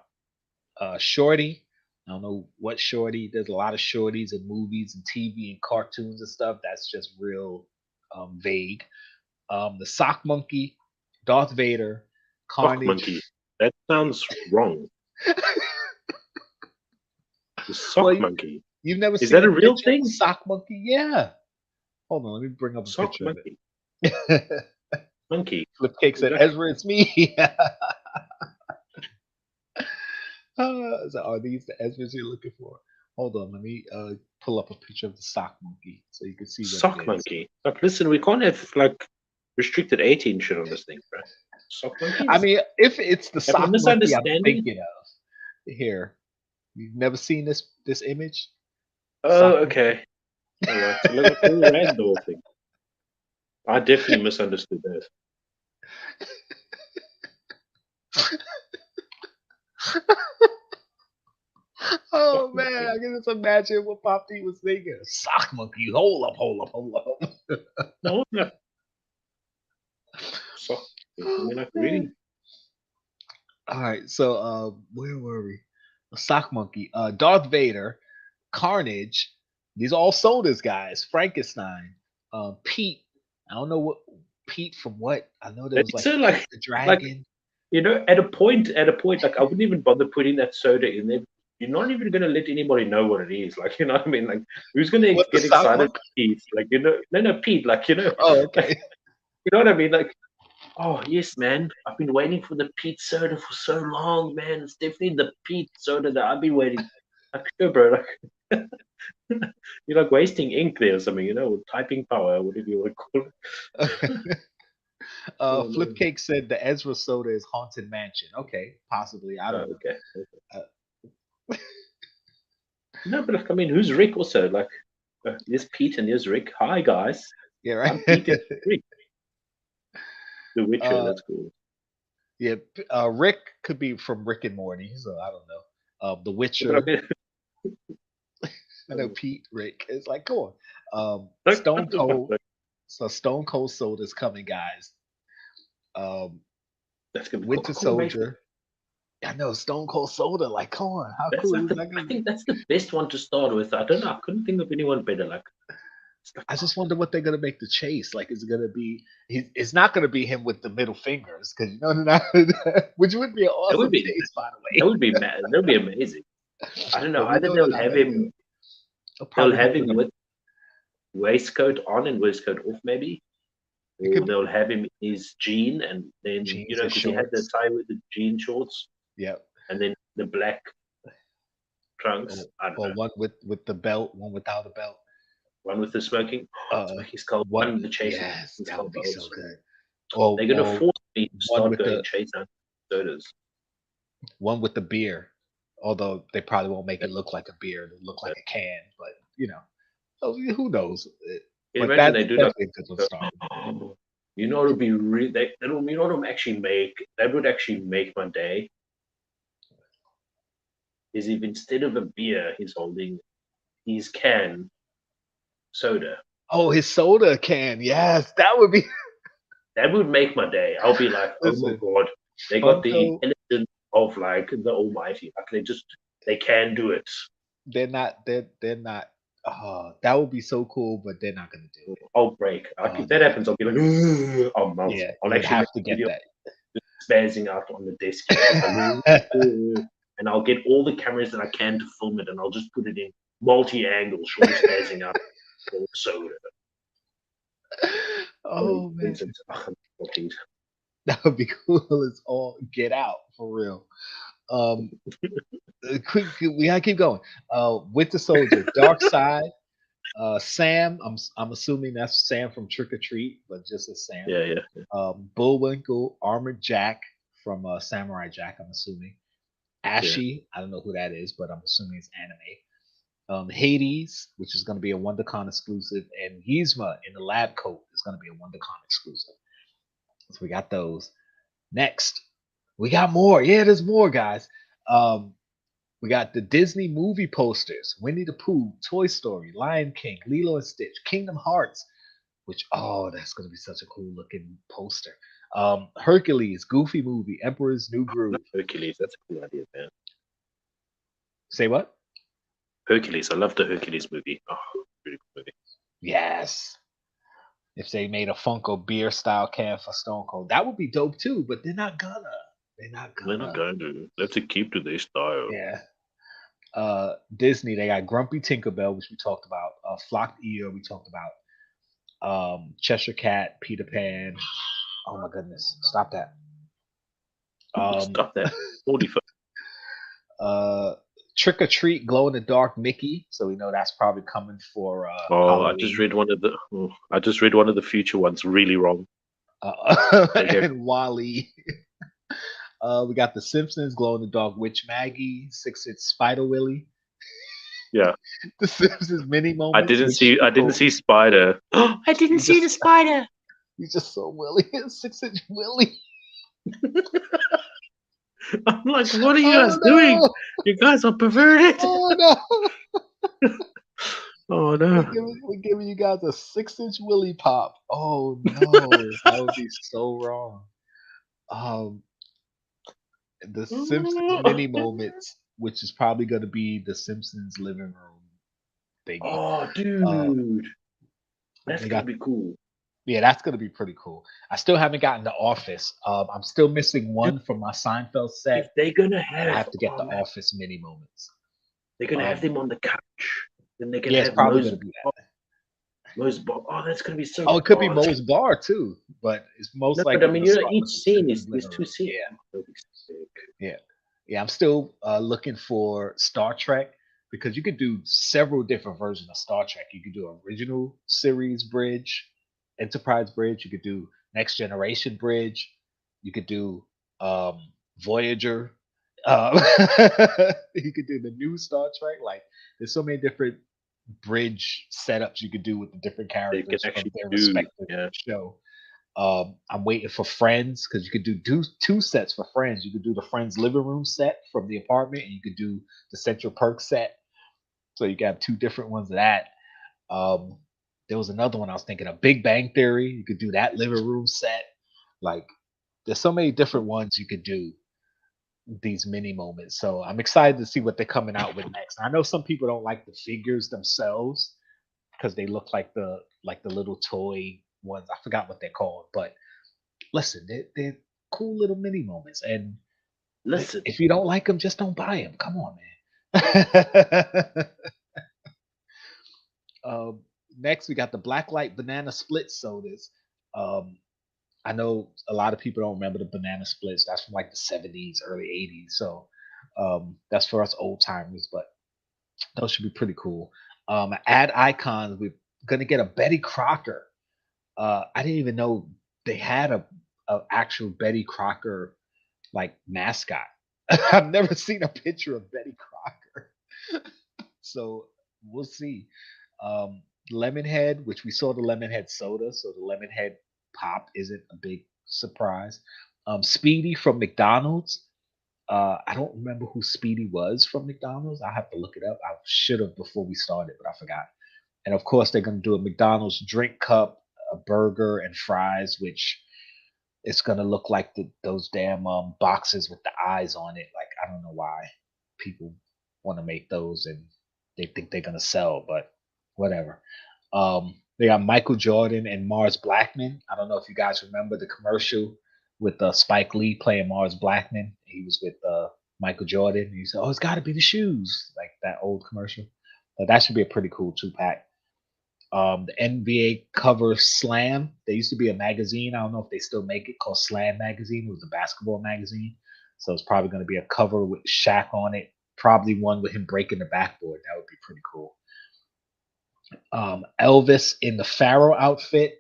Shorty. I don't know what Shorty. There's a lot of Shorties in movies and TV and cartoons and stuff. That's just real vague. The Sock Monkey, Darth Vader, Carnage. Sock Monkey. That sounds wrong. The Sock Monkey. You've never seen that a real thing? Sock Monkey? Yeah. Hold on, let me bring up a Sock picture Monkey. of it. Monkey. Flipcake said, Ezra, it's me. So are these the Ezras you're looking for? Hold on, let me pull up a picture of the Sock Monkey so you can see what Sock it is. Monkey. Like, listen, we can't have like restricted 18 shit on this thing, bro. Sock Monkey. I mean, if it's the Sock Monkey I'm misunderstanding? thinking of. Here. You've never seen this image? Oh, okay. All right. So look at the random thing. I definitely misunderstood that. Oh man, I can just imagine what Pop D was thinking. Sock Monkey, hold up. No, no. Sock. I mean, like, really? All right, so where were we? Sock Monkey, Darth Vader, Carnage. These are all sodas, guys. Frankenstein, Pete. I don't know what Pete from what. I know there was like the dragon. You know, at a point, like I wouldn't even bother putting that soda in there. You're not even going to let anybody know what it is. Like, you know what I mean? Like, who's going to get excited? Pete, like, you know, no, Pete, like, you know. Oh, okay. Like, you know what I mean? Like, oh yes, man. I've been waiting for the Pete soda for so long, man. It's definitely the Pete soda that I've been waiting. Like, sure, bro. Like, you're like wasting ink there or something, you know, with typing power, whatever you want to call it. Flipcake said the Ezra soda is Haunted Mansion. Okay, possibly. I don't know. Okay. No, but like, I mean, who's Rick also? Like, there's Pete and there's Rick. Hi, guys. Yeah, right. I'm Pete and Rick. The Witcher, that's cool. Yeah, Rick could be from Rick and Morty, so I don't know. The Witcher. I know Pete, Rick. It's like, come on. Stone Cold. So Stone Cold Soda's coming, guys. That's gonna be Winter Soldier. I know Stone Cold Soda. Like, come on, how cool is that? I think that's the best one to start with. I don't know. I couldn't think of anyone better. Like, I just wonder what they're gonna make the chase. Like, is it gonna be? It's not gonna be him with the middle fingers, because you know, which would be an awesome chase, by the way. That would be mad. That would be amazing. I don't know. Either they'll have him. They'll have him with waistcoat on and waistcoat off, maybe. Or they'll have him in his jean, and then you know, because he had the tie with the jean shorts. Yeah. And then the black trunks. Or one with the belt, one without a belt. One with the smoking. He's called one with the chasing. Yes, that would be so good. They're gonna force me to start going chasing sodas. One with the beer. Although they probably won't make it look like a beer, it'll look like a can, but you know. Who knows? But imagine they do that. You know, it'll be really. You know what it'll actually make? That would actually make my day. Is if instead of a beer, he's holding his can soda. Oh, his soda can. Yes, that would be. That would make my day. I'll be like, oh my god, they got the intelligence of like the Almighty. Like they can do it. They're not That would be so cool, but they're not gonna do it. I'll break. If that happens, I'll be like, "Ugh," I'll melt. Yeah, I'll you'd actually have make to a get video that. just spazzing out on the desk. Ugh. And I'll get all the cameras that I can to film it, and I'll just put it in multi-angle, Sean spazzing out. So, Oh man, please. that would be cool as all get out for real. Quick, we gotta keep going. Winter Soldier, Dark Side, Sam. I'm assuming that's Sam from Trick or Treat, but just as Sam. Yeah. Bullwinkle, Armored Jack from Samurai Jack. I'm assuming. Ashy, I don't know who that is, but I'm assuming it's anime. Hades, which is going to be a WonderCon exclusive, and Yzma in the lab coat is going to be a WonderCon exclusive. So we got those. Next, we got more. Yeah, there's more, guys. We got the Disney movie posters: Winnie the Pooh, Toy Story, Lion King, Lilo and Stitch, Kingdom Hearts. Which that's going to be such a cool looking poster. Hercules, Goofy movie, Emperor's New Groove. Hercules, that's a cool idea, man. Say what? Hercules, I love the Hercules movie. Oh, really cool movie. Yes. If they made a Funko beer style can for Stone Cold, that would be dope too. But they're not gonna. They're not going to. They have to keep to their style. Yeah. Disney, they got Grumpy Tinkerbell, which we talked about. Flocked Ear, we talked about. Cheshire Cat, Peter Pan. Oh my goodness! Stop that. Stop that. 45. Trick or Treat, Glow in the Dark Mickey. So we know that's probably coming for. I just read one of the future ones really wrong. And Wally. We got The Simpsons, Glow in the Dark Witch Maggie, 6-inch Spider Willy. Yeah. The Simpsons mini moment. I didn't see Spider. I didn't see the spider. You just saw Willy, 6-inch Willy. I'm like, what are you guys doing? You guys are perverted. Oh no. Oh no. We're giving you guys a 6-inch Willy pop. Oh no. That would be so wrong. The Simpsons mini moments, which is probably going to be the Simpsons living room thing. Oh, dude, that's gonna be cool. Yeah, that's gonna be pretty cool. I still haven't gotten The Office. I'm still missing one from my Seinfeld set. If they're gonna have, I have to get the Office mini moments. They're gonna have them on the couch. Then they're gonna it's have probably gonna be that. Moe's Bar. Oh, that's gonna be so. Oh, it could be Moe's Bar too, but it's most likely. But I mean, each scene is there's 2 scenes. Yeah. I'm still looking for Star Trek because you could do several different versions of Star Trek. You could do original series bridge, Enterprise bridge. You could do Next Generation bridge. You could do Voyager. You could do the new Star Trek. Like, there's so many different bridge setups you could do with the different characters from their respective show. I'm waiting for Friends because you could do 2 sets for Friends. You could do the Friends living room set from the apartment, and you could do the Central Perk set. So you can have 2 different ones of that. There was another one I was thinking of, Big Bang Theory. You could do that living room set. Like, there's so many different ones you could do these mini moments. So I'm excited to see what they're coming out with next. I know some people don't like the figures themselves because they look like the little toy ones. I forgot what they're called, but listen, they're cool little mini moments. And listen, if you don't like them, just don't buy them. Come on, man. Next, we got the Blacklight banana split sodas. I know a lot of people don't remember the banana splits. That's from like the 70s, early 80s. So that's for us old timers, but those should be pretty cool. Add icons. We're gonna get a Betty Crocker. I didn't even know they had a actual Betty Crocker like mascot. I've never seen a picture of Betty Crocker. So we'll see. Lemonhead, which we saw the Lemonhead soda, so the Lemonhead pop isn't a big surprise. Speedy from McDonald's. I don't remember who Speedy was from McDonald's. I have to look it up. I should have before we started, but I forgot. And of course, they're going to do a McDonald's drink cup, a burger, and fries, which it's going to look like those damn boxes with the eyes on it. Like, I don't know why people want to make those and they think they're going to sell, but whatever. They got Michael Jordan and Mars Blackman. I don't know if you guys remember the commercial with Spike Lee playing Mars Blackman. He was with Michael Jordan. He said, "Oh, it's got to be the shoes," like that old commercial. But that should be a pretty cool 2-pack. The NBA cover Slam. There used to be a magazine. I don't know if they still make it, called Slam Magazine. It was a basketball magazine. So it's probably going to be a cover with Shaq on it. Probably one with him breaking the backboard. That would be pretty cool. Elvis in the Pharaoh outfit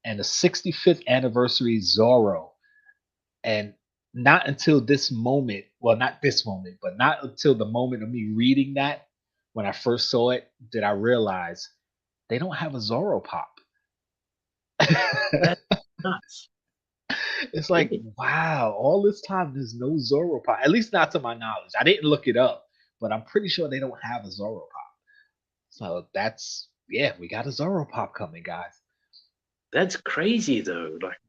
and the 65th anniversary Zorro. And not until this moment, well, not this moment, but not until the moment of me reading that, when I first saw it, did I realize they don't have a Zorro pop. That's nuts. It's like, wow, all this time there's no Zorro pop. At least not to my knowledge. I didn't look it up, but I'm pretty sure they don't have a Zorro pop. So that's, yeah, we got a Zorro pop coming, guys. That's crazy though. Like,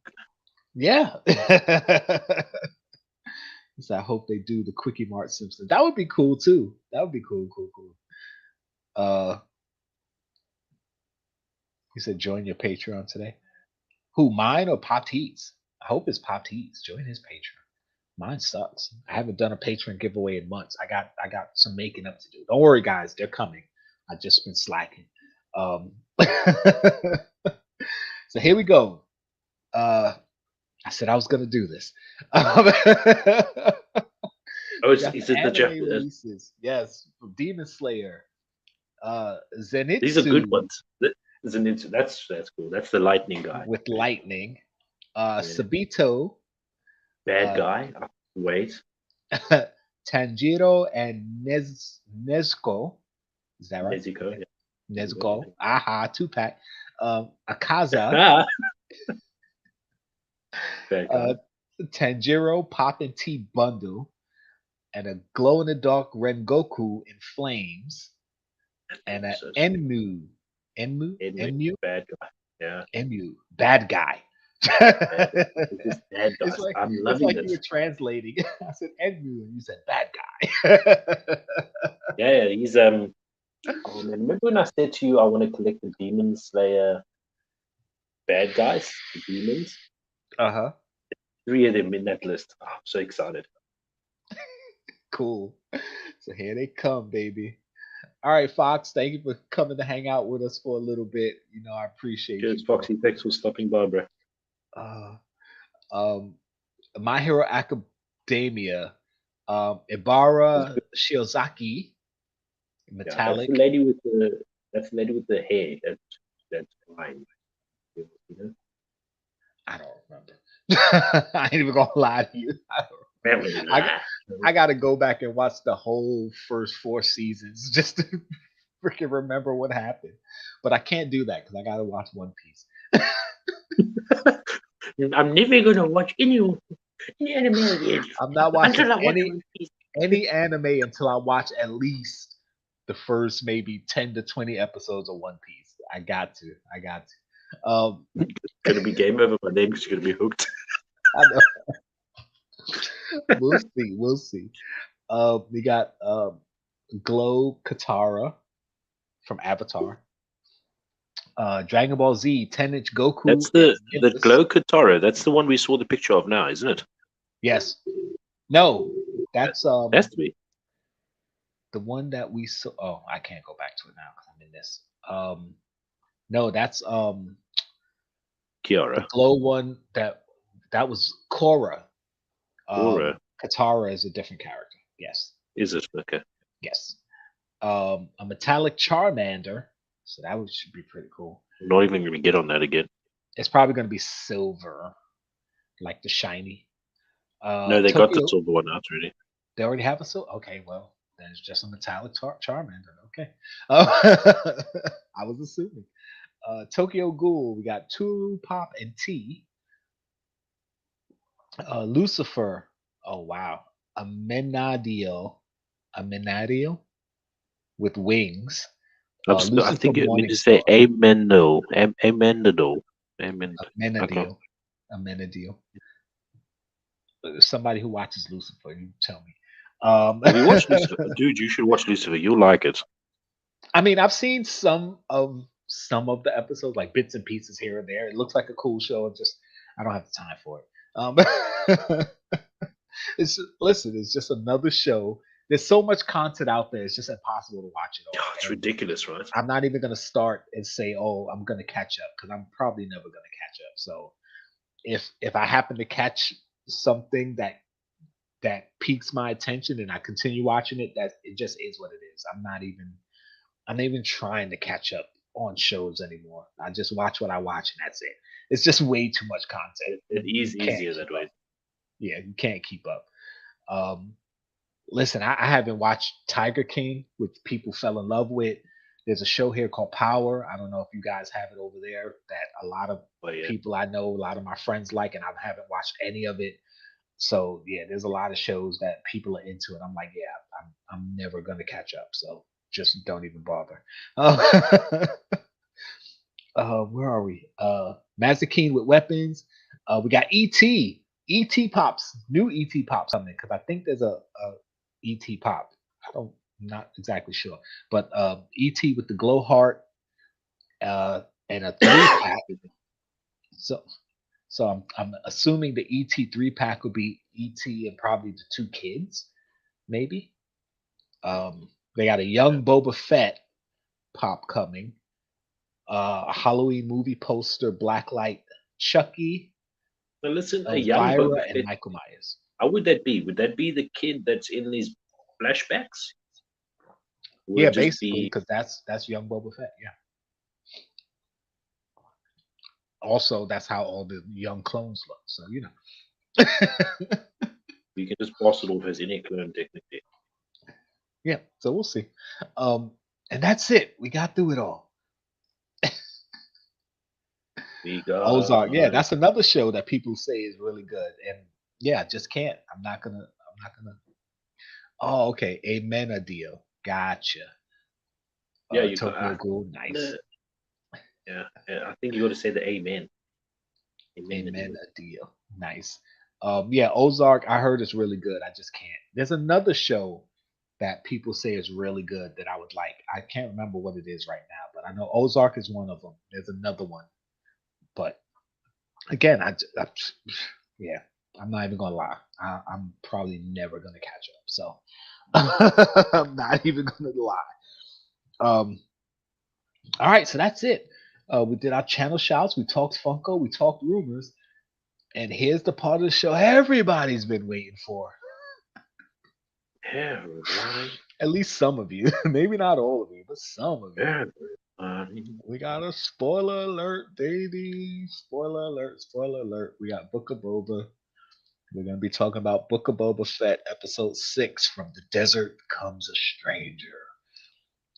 yeah. So I hope they do the Quickie Mart Simpson. That would be cool too. That would be cool. You said join your Patreon today. Who, mine or Pop Tees? I hope it's Pop Tees. Join his Patreon. Mine sucks. I haven't done a Patreon giveaway in months. I got some making up to do. Don't worry, guys. They're coming. I've just been slacking. So here we go. I said I was gonna do this. is it the Japanese releases? Yes, from Demon Slayer. Zenitsu. These are good ones. Zenitsu, that's cool. That's the lightning guy. With lightning. Sabito. Bad guy. Wait. Tanjiro and Nezuko. Is that right? Nezuko. Yeah. Nezuko. Aha, 2-pack. Akaza. Tanjiro Pop and Tea bundle. And a glow in the dark Rengoku in flames. And an Enmu. Enmu? Bad guy. Yeah. Enmu. Bad guy. Bad guy. It's like, I'm loving this. You were translating. I said Enmu and you said bad guy. Yeah, he's oh man, remember when I said to you I want to collect the Demon Slayer bad guys, the demons? 3 of them in that list. Oh, I'm so excited. Cool. So here they come, baby. All right, Fox, thank you for coming to hang out with us for a little bit. You know, I appreciate Cheers, you. Foxy. Thanks for stopping by, bro. My Hero Academia, Ibara Shiozaki, metallic. Yeah, that's the lady with the hair. That's fine. You know? I don't remember. I ain't even gonna lie to you. I got to go back and watch the whole first 4 seasons just to freaking remember what happened. But I can't do that because I got to watch One Piece. I'm never gonna watch any anime again. I'm not watching any anime until I watch at least the first maybe 10 to 20 episodes of One Piece. I got to. It's gonna be game over my name because you're gonna be hooked. I know. We'll see. We got Glow Katara from Avatar. Dragon Ball Z 10-inch Goku. That's the Glow Katara. That's the one we saw the picture of now, isn't it? Yes. No, that's has to be the one that we saw. Oh, I can't go back to it now because I'm in this. No, that's Kiara. The Glow one that was Korra. Korra. Katara is a different character. Yes. Is it? Okay. Yes. A metallic Charmander. So that should be pretty cool. I'm not even going to get on that again. It's probably going to be silver, like the shiny. No, they got the silver one out already. They already have a silver? Okay, well, then it's just a metallic Charmander. Okay. I was assuming. Tokyo Ghoul, we got Turu, Pop, and T. Lucifer. Oh, wow. Amenadiel with wings. I think you mean to say Amenadiel. Somebody who watches Lucifer, you tell me. Have you watched Lucifer? Dude, you should watch Lucifer. You'll like it. I mean, I've seen some of the episodes, like bits and pieces here and there. It looks like a cool show. It's just I don't have the time for it. Listen, it's just another show. There's so much content out there. It's just impossible to watch it all. It's And ridiculous, right? I'm not even gonna start and say, "Oh, I'm gonna catch up," because I'm probably never gonna catch up. So if I happen to catch something that piques my attention and I continue watching it, that it just is what it is. I'm not even trying to catch up on shows anymore. I just watch what I watch and that's it. It's just way too much content. It is You can't easier keep that way. up. Yeah, you can't keep up. Um, Listen, I haven't watched Tiger King, which people fell in love with. There's a show here called Power. I don't know if you guys have it over there that a lot of But yeah, people I know, a lot of my friends like, and I haven't watched any of it. So yeah, there's a lot of shows that people are into, and I'm like, yeah, I'm never gonna catch up. So just don't even bother. Uh, where are we? Mazikeen with weapons. We got ET. ET pops. New ET pops coming because I think there's a ET pop. I don't. I'm not exactly sure, but ET with the glow heart and a 3-pack. So I'm assuming the ET 3-pack would be ET and probably the two kids, maybe. They got a young Boba Fett pop coming. A Halloween movie poster, Blacklight, Chucky, now listen, a young Elvira, Boba and Fett. Michael Myers. How would that be? Would that be the kid that's in these flashbacks? Would Yeah, it just basically, be because that's young Boba Fett. Yeah. Also, that's how all the young clones look. So you know. we can just pass it off as any clone technically? Yeah. So we'll see. And that's it. We got through it all. We got Ozark. Yeah, that's another show that people say is really good. And yeah, I just can't. I'm not gonna. Oh, okay. Amen. Deal. Gotcha. yeah, you Tokyo got Ghoul. Nice. yeah. I think you got to say the amen. Amen. Deal. Nice. Yeah, Ozark. I heard it's really good. I just can't. There's another show that people say is really good that I would like. I can't remember what it is right now, but I know Ozark is one of them. There's another one, but again, yeah, I'm not even gonna lie. I'm probably never gonna catch up. So I'm not even gonna lie. Um, all right, so that's it. We did our channel shouts. We talked Funko. We talked rumors. And here's the part of the show everybody's been waiting for. Everybody. At least some of you. Maybe not all of you, but some of you. Everybody. We got a spoiler alert, baby. Spoiler alert, spoiler alert. We got Book of Boba. We're going to be talking about Book of Boba Fett, episode 6, From the Desert Comes a Stranger.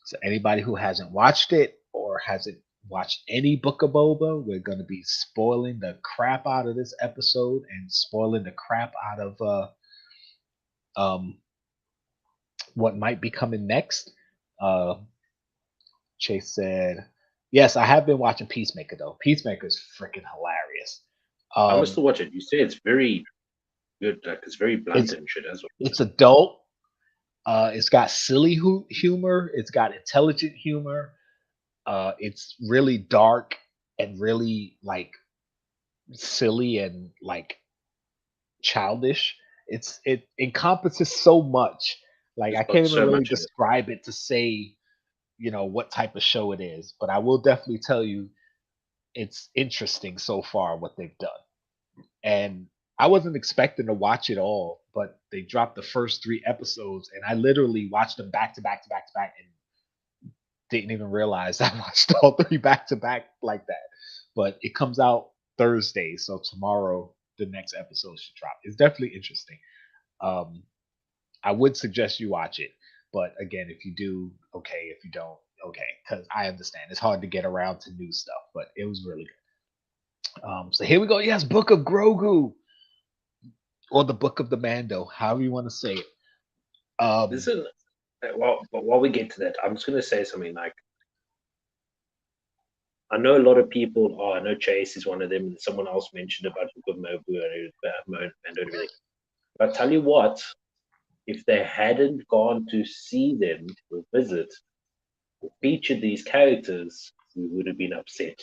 So anybody who hasn't watched it or hasn't watched any Book of Boba, we're going to be spoiling the crap out of this episode and spoiling the crap out of what might be coming next. Chase said, yes, I have been watching Peacemaker, though. Peacemaker is freaking hilarious. I must still watch it. You say it's very good. Like it's very blunt and shit as well. It's adult. It's got silly humor. It's got intelligent humor. It's really dark and really like silly and like childish. It encompasses so much. Like It's I got can't so even really much in it. describe it to say, you know, what type of show it is. But I will definitely tell you, it's interesting so far what they've done. And I wasn't expecting to watch it all, but they dropped the first 3 episodes, and I literally watched them back to back to back to back, and didn't even realize I watched all 3 back to back like that. But it comes out Thursday, so tomorrow the next episode should drop. It's definitely interesting. I would suggest you watch it, but again, if you do, okay. If you don't, okay, because I understand it's hard to get around to new stuff, but it was really good. So here we go. Yes, Book of Grogu, or the Book of the Mando, however you want to say it. Listen, well, but while we get to that, I'm just going to say something like, I know a lot of people, I know Chase is one of them, and someone else mentioned about Book of Mobu and everything. But I tell you what, if they hadn't gone to see them or visit, featured these characters, we would have been upset.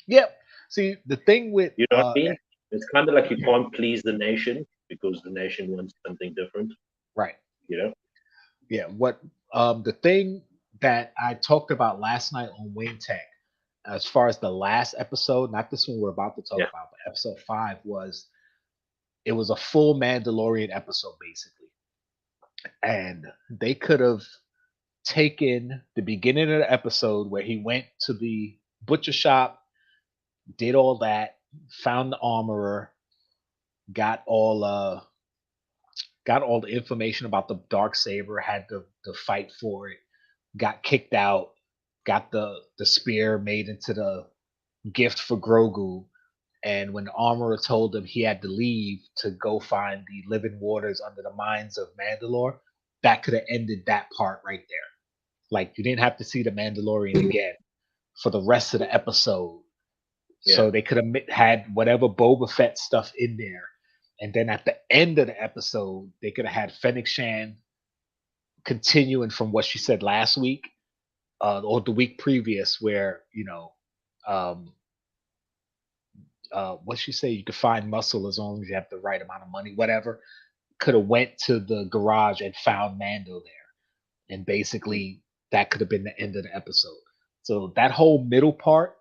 Yep. See, the thing with You know what I mean? It's kind of like you can't please the nation because the nation wants something different. right. You know? Yeah. What the thing that I talked about last night on Wing Tech, as far as the last episode, not this one we're about to talk Yeah. about, but episode 5 it was a full Mandalorian episode basically. And they could have taken the beginning of the episode where he went to the butcher shop, did all that, found the armorer, got all the information about the dark saber, had the fight for it, got kicked out, got the spear made into the gift for Grogu. And when the armorer told him he had to leave to go find the living waters under the mines of Mandalore, that could have ended that part right there. Like you didn't have to see the Mandalorian again for the rest of the episode. Yeah. So they could have had whatever Boba Fett stuff in there. And then at the end of the episode, they could have had Fennec Shan continuing from what she said last week or the week previous, where, what she say, you could find muscle as long as you have the right amount of money, whatever. Could have went to the garage and found Mando there. And basically that could have been the end of the episode. So that whole middle part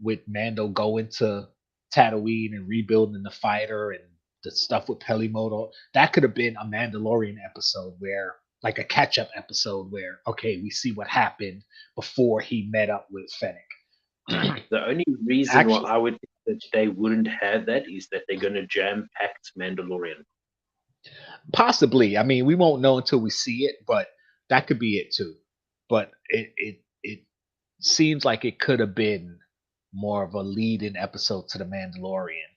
with Mando going to Tatooine and rebuilding the fighter and the stuff with Pelimoto, that could have been a Mandalorian episode where, like a catch-up episode where, okay, we see what happened before he met up with Fennec. The only reason why I would think that they wouldn't have that is that they're going to jam-pack Mandalorian. Possibly. I mean, we won't know until we see it, but that could be it too. But it seems like it could have been more of a lead-in episode to the Mandalorian.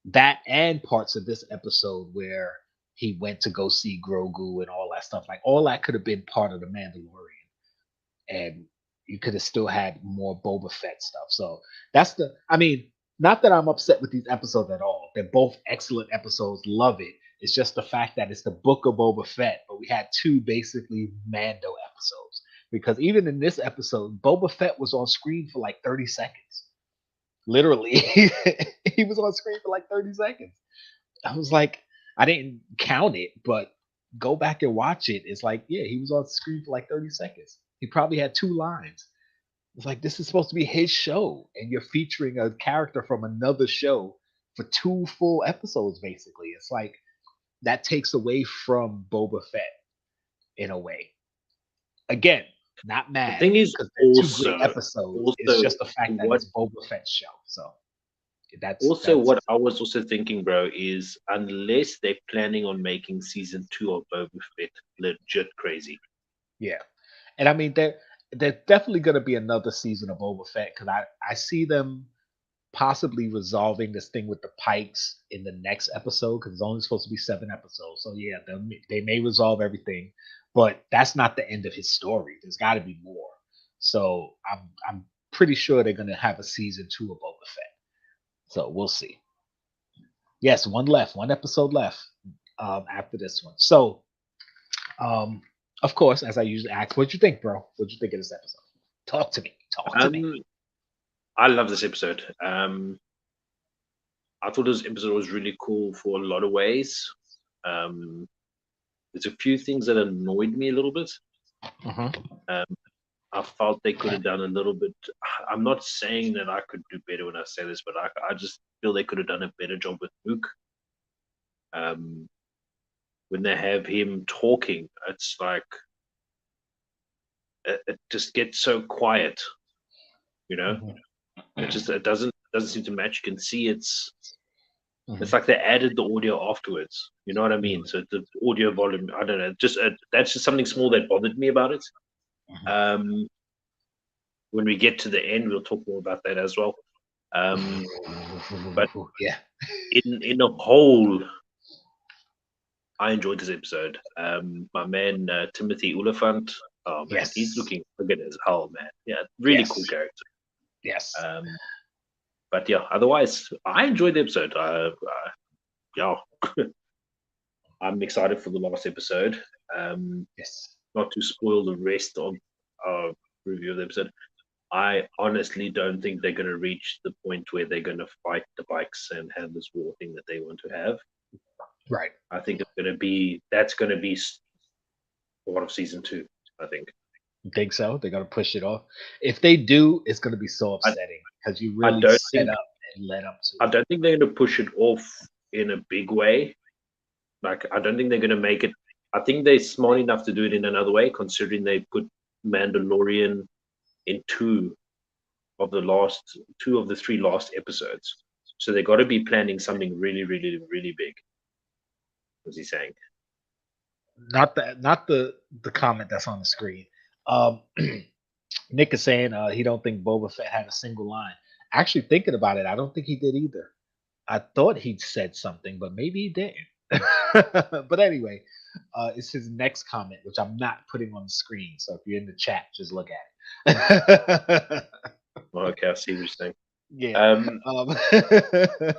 That and parts of this episode where he went to go see Grogu and all that stuff. Like all that could have been part of the Mandalorian. And you could have still had more Boba Fett stuff. So that's not that I'm upset with these episodes at all. They're both excellent episodes. Love it. It's just the fact that it's the Book of Boba Fett, but we had two basically Mando episodes. Because even in this episode, Boba Fett was on screen for like 30 seconds. Literally, he was on screen for like 30 seconds. I was like, I didn't count it, but go back and watch it. It's like, yeah, he was on screen for like 30 seconds. He probably had 2 lines. It's like, this is supposed to be his show, and you're featuring a character from another show for 2 full episodes, basically. It's like, that takes away from Boba Fett in a way. Again, not mad. The thing is, because they're 2 great episodes. It's just the fact that it's Boba Fett's show. So that's what I was also thinking, bro, is unless they're planning on making season 2 of Boba Fett legit crazy. Yeah, and I mean there's definitely going to be another season of Boba Fett because I see them possibly resolving this thing with the Pikes in the next episode because it's only supposed to be 7 episodes. So yeah, they may resolve everything. But that's not the end of his story. There's got to be more. So I'm pretty sure they're going to have a season 2 of Boba Fett. So we'll see. Yes, one episode left after this one. So, of course, as I usually ask, what'd you think, bro? What'd you think of this episode? Talk to me. I love this episode. I thought this episode was really cool for a lot of ways. There's a few things that annoyed me a little bit. I felt they could have done a little bit. I'm not saying that I could do better when I say this, but I just feel they could have done a better job with Luke. When they have him talking, it's like it just gets so quiet, you know. It doesn't seem to match. You can see it's like they added the audio afterwards. You know what I mean? So the audio volume, I don't know. That's just something small that bothered me about it. When we get to the end, we'll talk more about that as well. But yeah, in a whole, I enjoyed this episode. My man Timothy Oliphant, oh man, he's looking good as hell, man. Yeah, really cool character. Yes. But yeah, otherwise, I enjoyed the episode. Yeah, I'm excited for the last episode. Yes. Not to spoil the rest of review of the episode. I honestly don't think they're going to reach the point where they're going to fight the bikes and have this war thing that they want to have. Right. I think that's going to be part of season 2. I think. You think so? They're gonna push it off. If they do, it's gonna be so upsetting because you really don't set think- up and led up to I it. don't think they're going to push it off in a big way. Like, I don't think they're going to make it. I think they're smart enough to do it in another way, considering they put Mandalorian in 2 of the 3 last episodes. So they got to be planning something really, really, really big. Was he saying? Not the comment that's on the screen. Nick is saying he don't think Boba Fett had a single line. Actually, thinking about it, I don't think he did either. I thought he'd said something, but maybe he didn't. But anyway, it's his next comment, which I'm not putting on the screen. So if you're in the chat, just look at it. Okay, I see what you're saying. Yeah.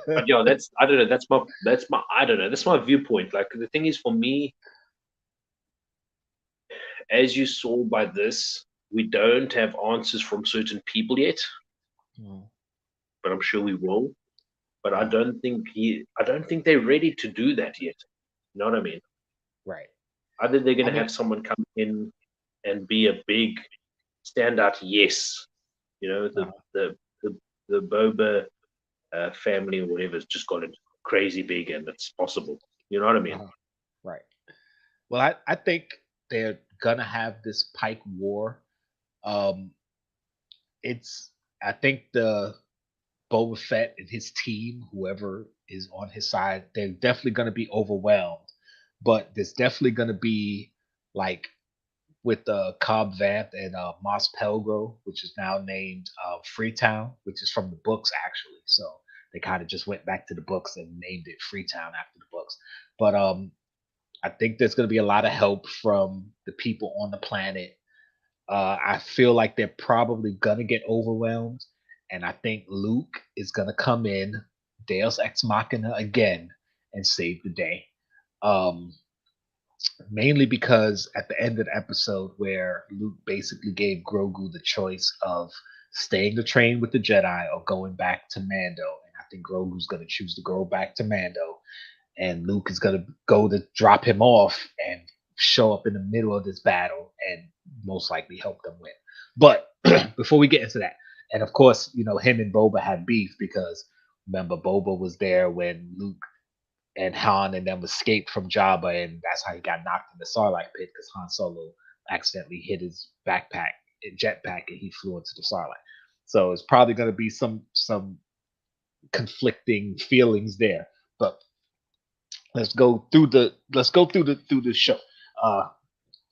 But yeah, that's I don't know. That's my I don't know. That's my viewpoint. Like, the thing is, for me, as you saw by this, we don't have answers from certain people yet, but I'm sure we will. But I don't think they're ready to do that yet. You know what I mean? Right. Either they're going to have someone come in and be a big standout, yes. You know, the Boba family or whatever has just got it crazy big, and it's possible. You know what I mean? Right. Well, I think they're gonna have this Pike War. I think the Boba Fett and his team, whoever is on his side, they're definitely gonna be overwhelmed. But there's definitely gonna be, like, with Cobb Vanth and Mos Pelgo, which is now named Freetown, which is from the books actually. So they kind of just went back to the books and named it Freetown after the books. But I think there's going to be a lot of help from the people on the planet. I feel like they're probably going to get overwhelmed, and I think Luke is going to come in, Deus Ex Machina again, and save the day. Mainly because at the end of the episode where Luke basically gave Grogu the choice of staying to train with the Jedi or going back to Mando, and I think Grogu's going to choose to go back to Mando, and Luke is going to go to drop him off and show up in the middle of this battle and most likely help them win. But before we get into that, and of course, you know, him and Boba had beef because remember Boba was there when Luke and Han and them escaped from Jabba, and that's how he got knocked in the Sarlacc pit because Han Solo accidentally hit his backpack, jetpack, and he flew into the Sarlacc. So it's probably going to be some conflicting feelings there. But let's go through the show.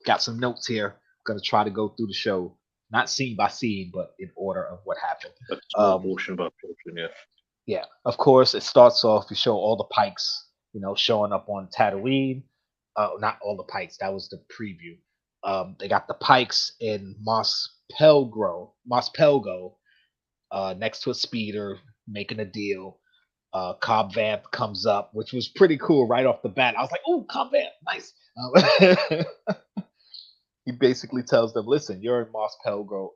Got some notes here. Going to try to go through the show, not scene by scene, but in order of what happened. Portion by portion, yeah. Yeah, of course, it starts off. We show all the Pikes, you know, showing up on Tatooine. Not all the Pikes. That was the preview. They got the Pikes in Mos Pelgo, next to a speeder, making a deal. Cobb Vanth comes up, which was pretty cool right off the bat. I was like, "Oh, Cobb Vanth, nice." He basically tells them, "Listen, you're in Mos Pelgo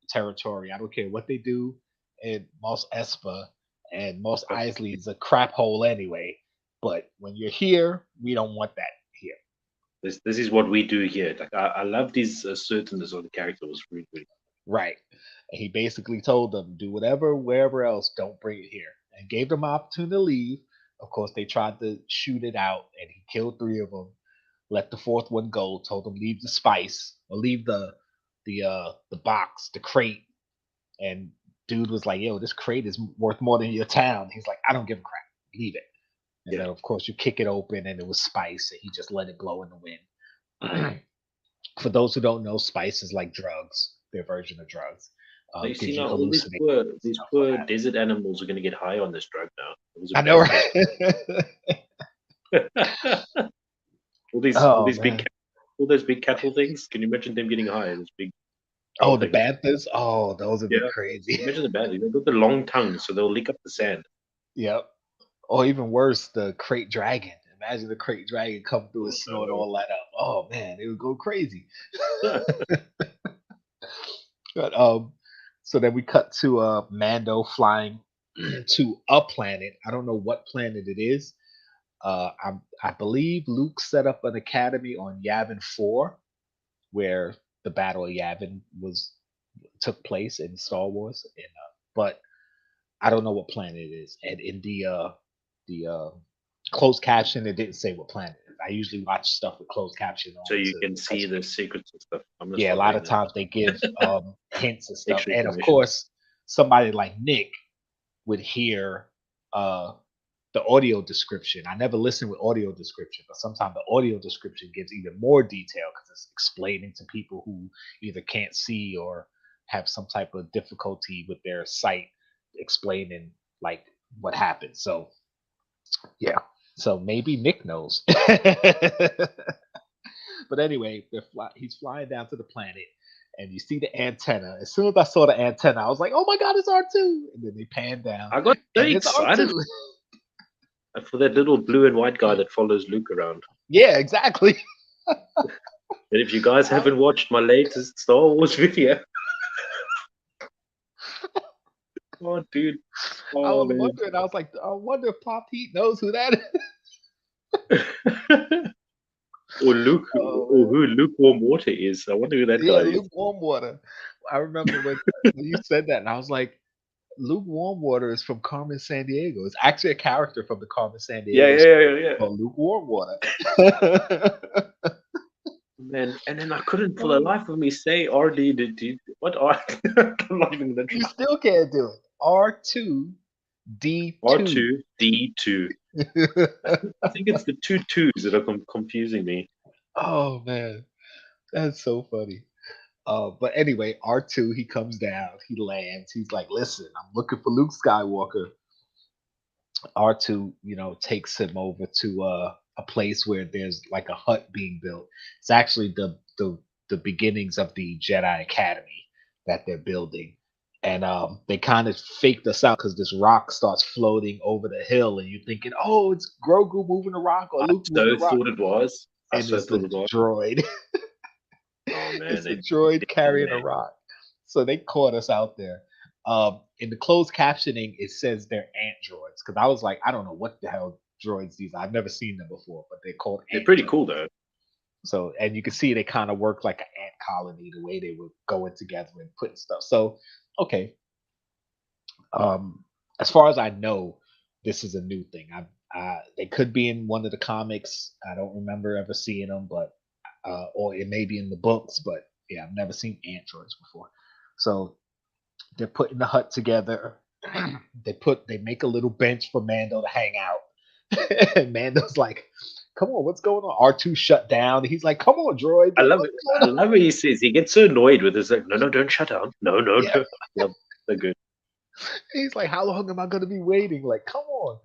territory. I don't care what they do in Mos Espa, and Mos Eisley is a crap hole anyway. But when you're here, we don't want that here." This is what we do here. Like, I love these assertiveness of the character was really, really right. And he basically told them, "Do whatever, wherever else, don't bring it here," and gave them an opportunity to leave. Of course, they tried to shoot it out, and he killed 3 of them. Let the 4th one go. Told them leave the spice or leave the box, the crate. And dude was like, "Yo, this crate is worth more than your town." He's like, "I don't give a crap. Leave it." And then, of course, you kick it open, and it was spice, and he just let it blow in the wind. For those who don't know, spice is like drugs, their version of drugs. You Gives see, you now all these hallucinations. poor desert animals are going to get high on this drug now. It was a I know, bad right? all these man. all those big cattle things. Can you imagine them getting high? Those big. Oh, the things. banthas. Oh, those would be Yeah. crazy. Imagine the bad. They've got the long tongues, so they'll lick up the sand. Yep. Or even worse, the crate dragon. Imagine the crate dragon come through and snort all that up. Oh man, it would go crazy. But so then we cut to Mando flying to a planet. I don't know what planet it is. I believe Luke set up an academy on Yavin 4, where the Battle of Yavin took place in Star Wars. And but I don't know what planet it is. And in the closed caption, it didn't say what planet it is. I usually watch stuff with closed caption on, So you can see the secrets and stuff. I'm gonna yeah, a start lot doing of that. times they give hints and stuff. Extra And of information. course, somebody like Nick would hear the audio description. I never listen with audio description, but sometimes the audio description gives even more detail because it's explaining to people who either can't see or have some type of difficulty with their sight, explaining like what happened. So yeah, so maybe Nick knows. But anyway, he's flying down to the planet, and you see the antenna. As soon as I saw the antenna, I was like, "Oh my god, it's R2!" And then they pan down, I got and very it's excited R2. for that little blue and white guy that follows Luke around. Yeah, exactly. And if you guys haven't watched my latest Star Wars video, oh dude, I was wondering. I was like, I wonder if Pop Heat knows who that is. or Luke, Oh, or who lukewarm water is. I wonder who that yeah, guy is. lukewarm water. I remember when you said that, and I was like, lukewarm water is from Carmen San Diego. It's actually a character from the Carmen San Diego Yeah. called lukewarm water. Man, and then I couldn't for the life of me say RD. What R? I'm not even gonna You try. still can't do it. R2D2. R2D2. I think it's the two twos that are confusing me. Oh man, that's so funny. But anyway, R2, he comes down, he lands, he's like, "Listen, I'm looking for Luke Skywalker." R2, takes him over to a place where there's like a hut being built. It's actually the beginnings of the Jedi Academy that they're building. And they kind of faked us out because this rock starts floating over the hill, and you're thinking, "Oh, it's Grogu moving the rock or I Luke moving so the rock," thought it was. I and so it's thought the it was. droid. Oh man, It's the droid carrying a rock. So they caught us out there. In the closed captioning, it says they're ant droids because I was like, I don't know what the hell droids these are. I've never seen them before, but they're called they're ant pretty droids. cool though. So, and you can see they kind of work like an ant colony, the way they were going together and putting stuff. So, okay. As far as I know, this is a new thing. They could be in one of the comics. I don't remember ever seeing them, but or it may be in the books. But yeah, I've never seen ant droids before. So they're putting the hut together. They make a little bench for Mando to hang out. And Mando's like, "Come on, what's going on?" R2 shut down. He's like, "Come on, droid." I love it. I love what he says. He gets so annoyed with this. Like, no, don't shut down. No. Yeah. Yep, they're good. He's like, "How long am I going to be waiting?" Like, come on.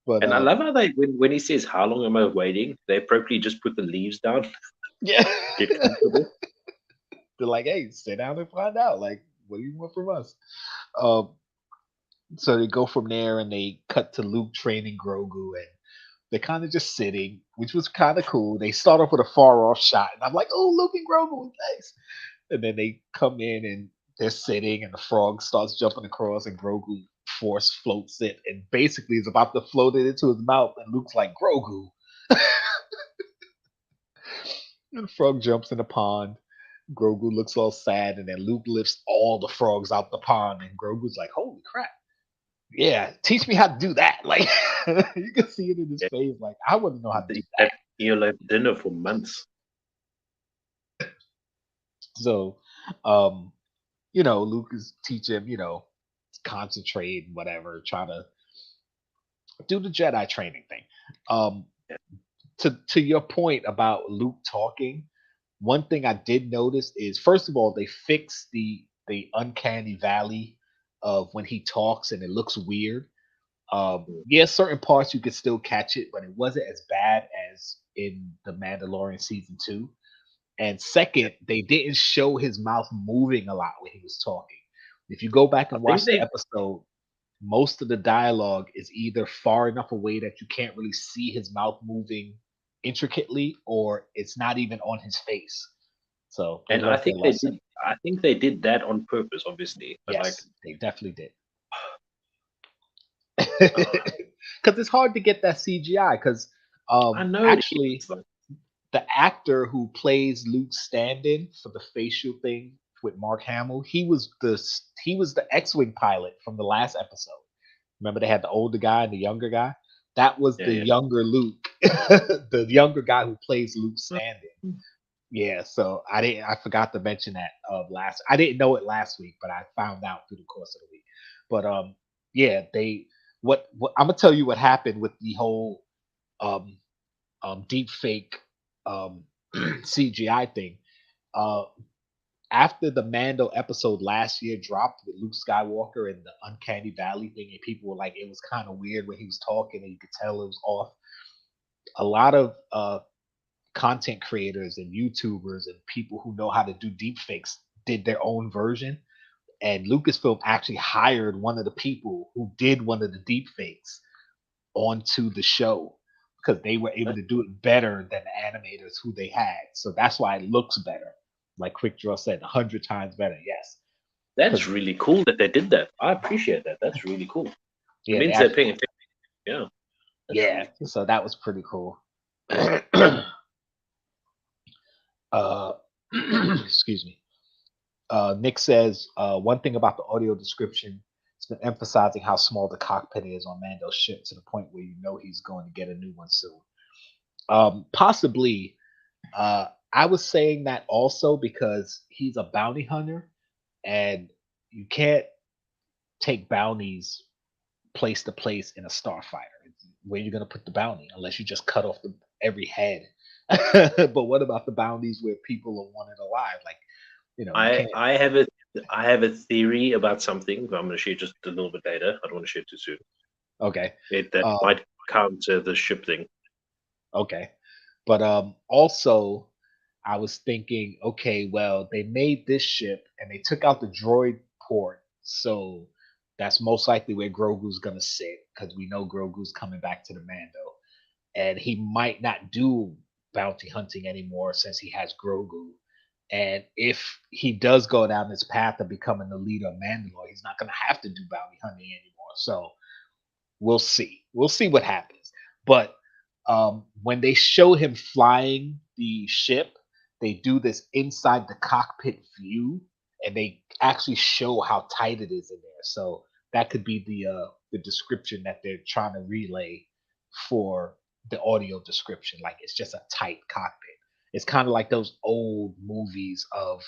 But And I love how they when he says, "How long am I waiting?" They appropriately just put the leaves down. yeah, Get comfortable. they're like, "Hey, sit down and find out. Like, what do you want from us?" So they go from there and they cut to Luke training Grogu, and they're kind of just sitting, which was kind of cool. They start off with a far off shot, and I'm like, "Oh, Luke and Grogu, nice." And then they come in and they're sitting, and the frog starts jumping across, and Grogu force floats it, and basically is about to float it into his mouth, and Luke's like, "Grogu." And the frog jumps in the pond. Grogu looks all sad, and then Luke lifts all the frogs out the pond, and Grogu's like, "Holy crap. Yeah, teach me how to do that." Like, you can see it in his face. Like, I wouldn't know how to do that. You'll have dinner for months. So, Luke is teaching him, concentrate and whatever, trying to do the Jedi training thing. To your point about Luke talking, one thing I did notice is, first of all, they fixed the uncanny valley of when he talks, and it looks weird. Yeah, certain parts you could still catch it, but it wasn't as bad as in the Mandalorian season 2. And second, they didn't show his mouth moving a lot when he was talking. If you go back and watch the episode, most of the dialogue is either far enough away that you can't really see his mouth moving intricately, or it's not even on his face. So, And I think they did. I think they did that on purpose, obviously. But Yes, they definitely did. Because it's hard to get that CGI. Because I know actually, it's like, the actor who plays Luke stand-in for the facial thing with Mark Hamill, he was the X-wing pilot from the last episode. Remember, they had the older guy and the younger guy. That was the yeah. younger Luke, the younger guy who plays Luke stand-in. Yeah, so I forgot to mention that I didn't know it last week, but I found out through the course of the week. But yeah, what I'm gonna tell you what happened with the whole um deep fake CGI thing. Uh After the Mando episode last year dropped with Luke Skywalker and the Uncanny Valley thing, and people were like, it was kind of weird when he was talking and you could tell it was off. A lot of content creators and YouTubers and people who know how to do deep fakes did their own version. And Lucasfilm actually hired one of the people who did one of the deep fakes onto the show because they were able to do it better than the animators who they had. So that's why it looks better. Like Quick Draw said, 100 times better. Yes. that's really cool that they did that. I appreciate that. That's really cool. Yeah. It means they're paying attention. Yeah. Yeah. So that was pretty cool. Excuse me. Nick says one thing about the audio description, it's been emphasizing how small the cockpit is on Mando's ship to the point where you know he's going to get a new one soon. Possibly, I was saying that also because he's a bounty hunter, and you can't take bounties place to place in a starfighter. Where you're going to put the bounty unless you just cut off every head. But what about the bounties where people are wanted alive? Like, you can't. I have a theory about something, but I'm going to share just a little bit later. I don't want to share too soon. Okay. That might counter the ship thing. Okay. But also I was thinking, okay, well, they made this ship and they took out the droid port, so that's most likely where Grogu's gonna sit, because we know Grogu's coming back to the Mando. And he might not do bounty hunting anymore since he has Grogu. And if he does go down this path of becoming the leader of Mandalore, he's not going to have to do bounty hunting anymore. So we'll see. We'll see what happens. But when they show him flying the ship, they do this inside the cockpit view, and they actually show how tight it is in there. So that could be the description that they're trying to relay for the audio description. Like, it's just a tight cockpit. It's kind of like those old movies of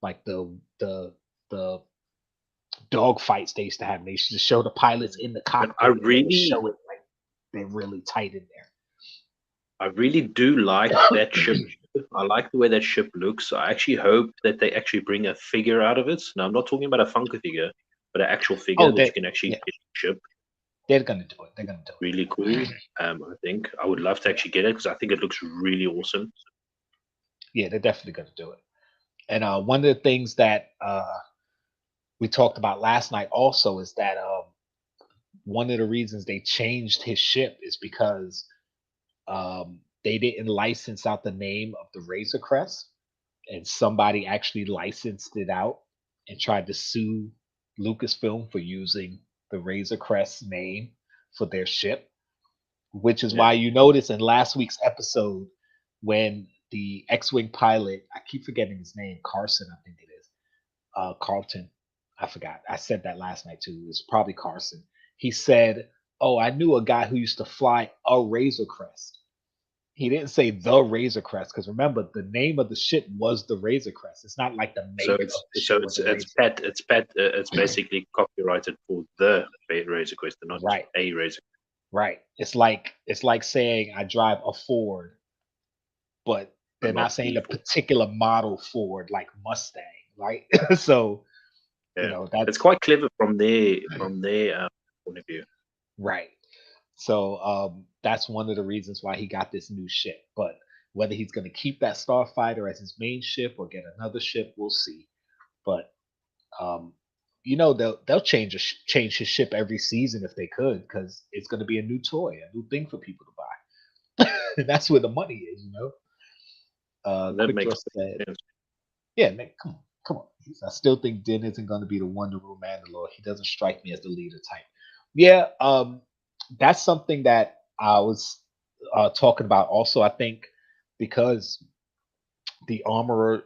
like the dog fights they used to have. They used to show the pilots in the cockpit. I really show it like they're really tight in there. I really do like that ship. I like the way that ship looks. I actually hope that they actually bring a figure out of it. Now, I'm not talking about a Funko figure, but an actual figure that you can actually get the ship. They're gonna do it. They're gonna do it. Really cool. I think I would love to actually get it because I think it looks really awesome. Yeah, they're definitely gonna do it. And one of the things that we talked about last night also is that one of the reasons they changed his ship is because they didn't license out the name of the Razor Crest, and somebody actually licensed it out and tried to sue Lucasfilm for using the Razor Crest name for their ship, which is why you notice in last week's episode when the X-Wing pilot, I keep forgetting his name, Carson, I think it is, Carlton, I forgot. I said that last night too. It was probably Carson. He said, "Oh, I knew a guy who used to fly a Razor Crest." He didn't say the Razor Crest, because remember, the name of the ship was the Razor Crest. It's not like the make So of it's the so ship was the it's Razor. it's basically copyrighted for the Razor Quest, and not Right. a Razor. Right. It's like saying I drive a Ford, but they're not saying a particular model Ford like Mustang, right? So it's quite clever from their point of view. Right. So that's one of the reasons why he got this new ship. But whether he's going to keep that Starfighter as his main ship or get another ship, we'll see. But they'll change his ship every season if they could, because it's going to be a new toy, a new thing for people to buy. And that's where the money is, That makes sense. Yeah, Nick, come Come on. I still think Din isn't going to be the one to rule Mandalore. He doesn't strike me as the leader type. Yeah, that's something that I was talking about. Also, I think because the armorer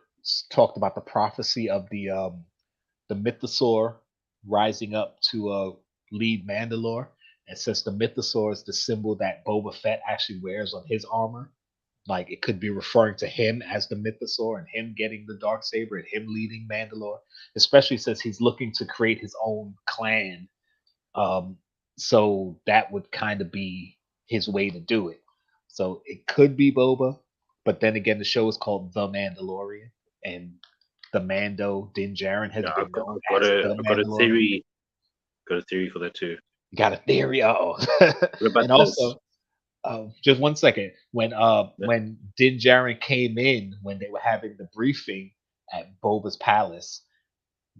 talked about the prophecy of the mythosaur rising up to lead Mandalore, and since the mythosaur is the symbol that Boba Fett actually wears on his armor, like it could be referring to him as the mythosaur and him getting the dark saber and him leading Mandalore, especially since he's looking to create his own clan. Um, so that would kind of be his way to do it. So it could be Boba, but then again, the show is called The Mandalorian, and the Mando Din Djarin has Yeah, been known as the I've got a Mandalorian. theory. Got a theory for that too. You got a theory? Oh, What about and this? also, just 1 second. When Din Djarin came in, when they were having the briefing at Boba's palace,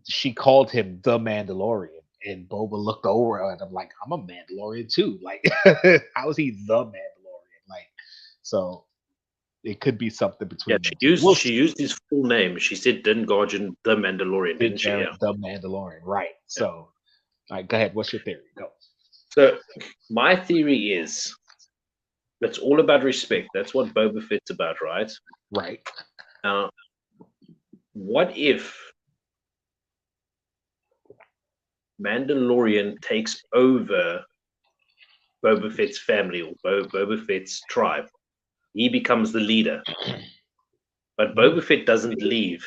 she called him the Mandalorian, and Boba looked over at him like, "I'm a Mandalorian too. Like, how is he the Mandalorian? Like, so it could be something Yeah, between she them two. used We'll she see. used his full name. She said Din Djarin the Mandalorian, Din didn't she? Djarin, Yeah. the Mandalorian, right? So, all right, go ahead. What's your theory? Go. So my theory is it's all about respect. That's what Boba Fett's about, right? Right. Now, what if Mandalorian takes over Boba Fett's family or Boba Fett's tribe? He becomes the leader, but Boba Fett doesn't leave,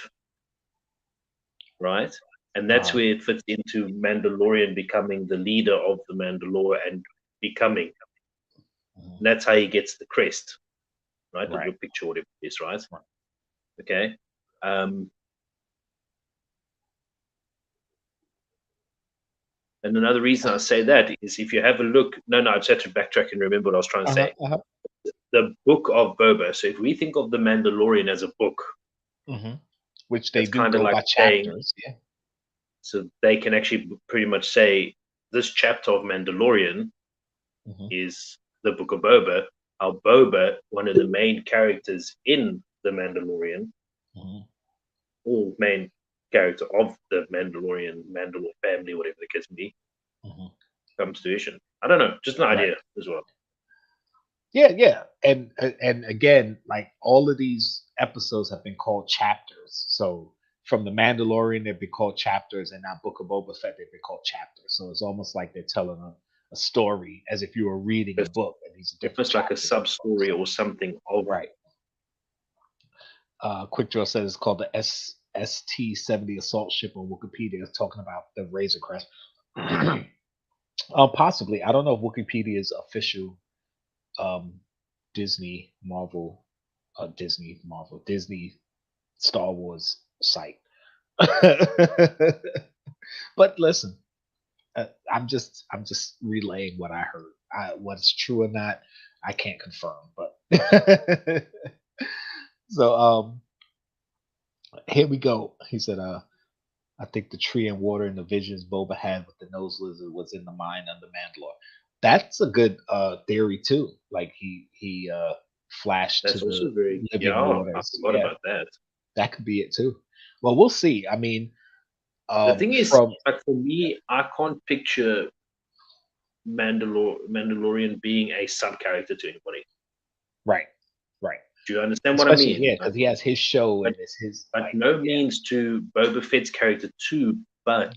right? And that's where it fits into Mandalorian becoming the leader of the Mandalore and becoming. And that's how he gets the crest, right? The picture, whatever it is, right? Okay. And another reason I say that is if you have a look. No, I just had to backtrack and remember what I was trying to say. The book of Boba. So if we think of the Mandalorian as a book, Which they it's do kind of go like by saying, chapters. Yeah. so they can actually pretty much say this chapter of Mandalorian is the book of Boba. How Boba, one of the main characters in the Mandalorian, or main character of the Mandalore family, whatever the case may be, comes to fruition. I don't know, just an idea as well. Yeah, and again, like all of these episodes have been called chapters. So from the Mandalorian, they've been called chapters, and now Book of Boba Fett, they've been called chapters. So it's almost like they're telling a story as if you were reading a book, and these are different. It's like a sub story or something of Quick Draw says it's called the ST-70 assault ship on Wikipedia. It's talking about the Razor Crest. Possibly, I don't know if Wikipedia is official. Disney Star Wars site. But listen, I'm just relaying what I heard. What's true or not, I can't confirm. But so here we go. He said, I think the tree and water and the visions Boba had with the nose lizard was in the mind of the Mandalore. That's a good theory too. Like he flashed that's to also the very living waters. I forgot about that. That could be it too. Well, we'll see. I mean, the thing is, like for me, I can't picture Mandalorian being a sub character to anybody. Right. Do you understand what I mean? Yeah, because he has his show and it's his. But no means to Boba Fett's character too. But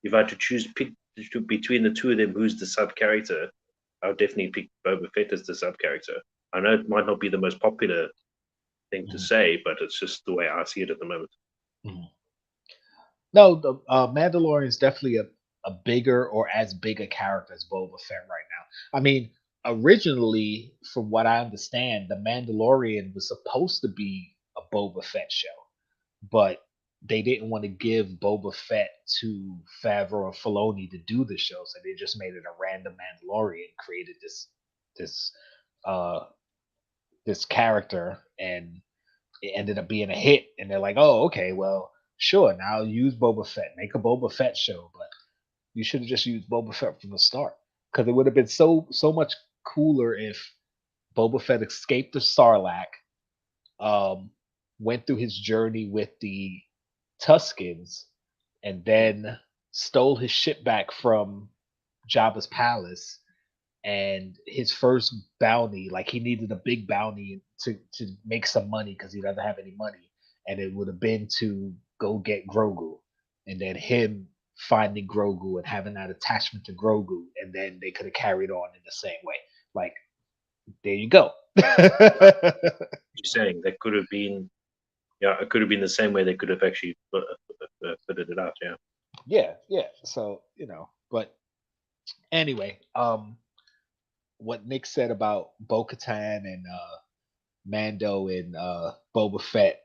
if I had to pick between the two of them, who's the sub character, I would definitely pick Boba Fett as the sub character. I know it might not be the most popular thing to say, but it's just the way I see it at the moment. No, the Mandalorian is definitely a bigger or as big a character as Boba Fett right now. I mean, originally, from what I understand, the Mandalorian was supposed to be a Boba Fett show, but they didn't want to give Boba Fett to Favreau or Filoni to do the show, so they just made it a random Mandalorian, created this character, and it ended up being a hit. And they're like, oh, okay, well, sure, now use Boba Fett, make a Boba Fett show, but you should have just used Boba Fett from the start, because it would have been so much cooler if Boba Fett escaped the Sarlacc, went through his journey with the Tuskens and then stole his ship back from Jabba's palace. And his first bounty, like he needed a big bounty to make some money because he doesn't have any money, and it would have been to go get Grogu, and then him finding Grogu and having that attachment to Grogu, and then they could have carried on in the same way. Like, there you go. You're saying that could have been, it could have been the same way they could have actually fitted it out. Yeah. So but anyway, what Nick said about Bo-Katan and Mando and Boba Fett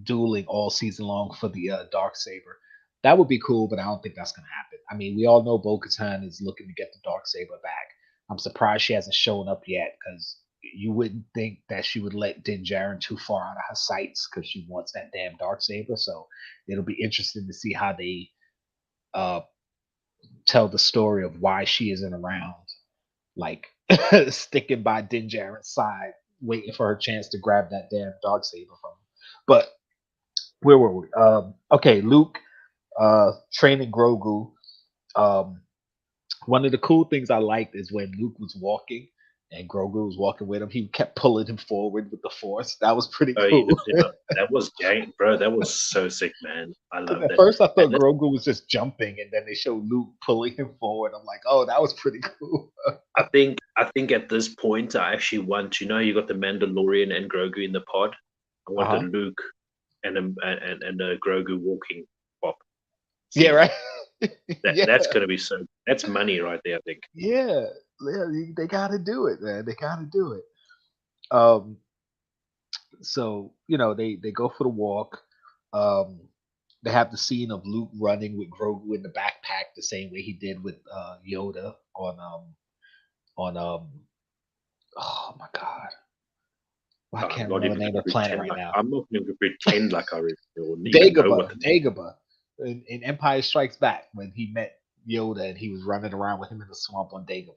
dueling all season long for the Darksaber. That would be cool, but I don't think that's going to happen. I mean, we all know Bo-Katan is looking to get the Darksaber back. I'm surprised she hasn't shown up yet, because you wouldn't think that she would let Din Djarin too far out of her sights, because she wants that damn Darksaber. So it'll be interesting to see how they tell the story of why she isn't around, like sticking by Din Djarin's side, waiting for her chance to grab that damn Darksaber from him. But where were we? Okay, Luke training Grogu. One of the cool things I liked is when Luke was walking and Grogu was walking with him, he kept pulling him forward with the Force. That was pretty cool. That was gang, bro. That was so sick, man. I love that. At first, I thought Grogu was just jumping, and then they showed Luke pulling him forward. I'm like, oh, that was pretty cool. I think at this point, I actually want, you got the Mandalorian and Grogu in the pod. I want a Luke and a Grogu walking pop. Yeah, right. That's gonna be that's money right there, I think. Yeah, they gotta do it, man. They gotta do it. So they go for the walk. They have the scene of Luke running with Grogu in the backpack, the same way he did with Yoda on oh my god, I can't remember the name of the planet right now. I'm not going to pretend like I remember. Dagobah in Empire Strikes Back, when he met Yoda and he was running around with him in the swamp on Dagobah.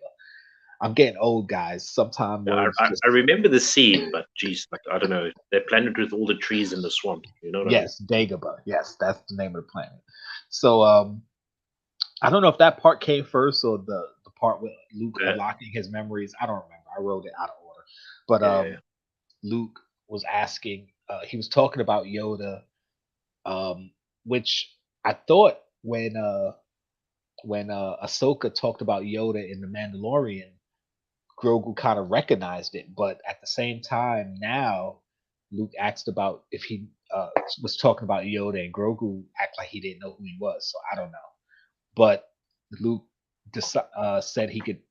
I'm getting old, guys. Sometimes I remember the scene, but geez, like, I don't know. That planet with all the trees in the swamp. You know what I mean? Dagobah. Yes, that's the name of the planet. So I don't know if that part came first or the part with Luke unlocking his memories. I don't remember. I wrote it out of order. But Luke was asking, he was talking about Yoda, which I thought when Ahsoka talked about Yoda in The Mandalorian, Grogu kind of recognized it. But at the same time, now Luke asked about if he was talking about Yoda, and Grogu act like he didn't know who he was. So I don't know. But Luke said he could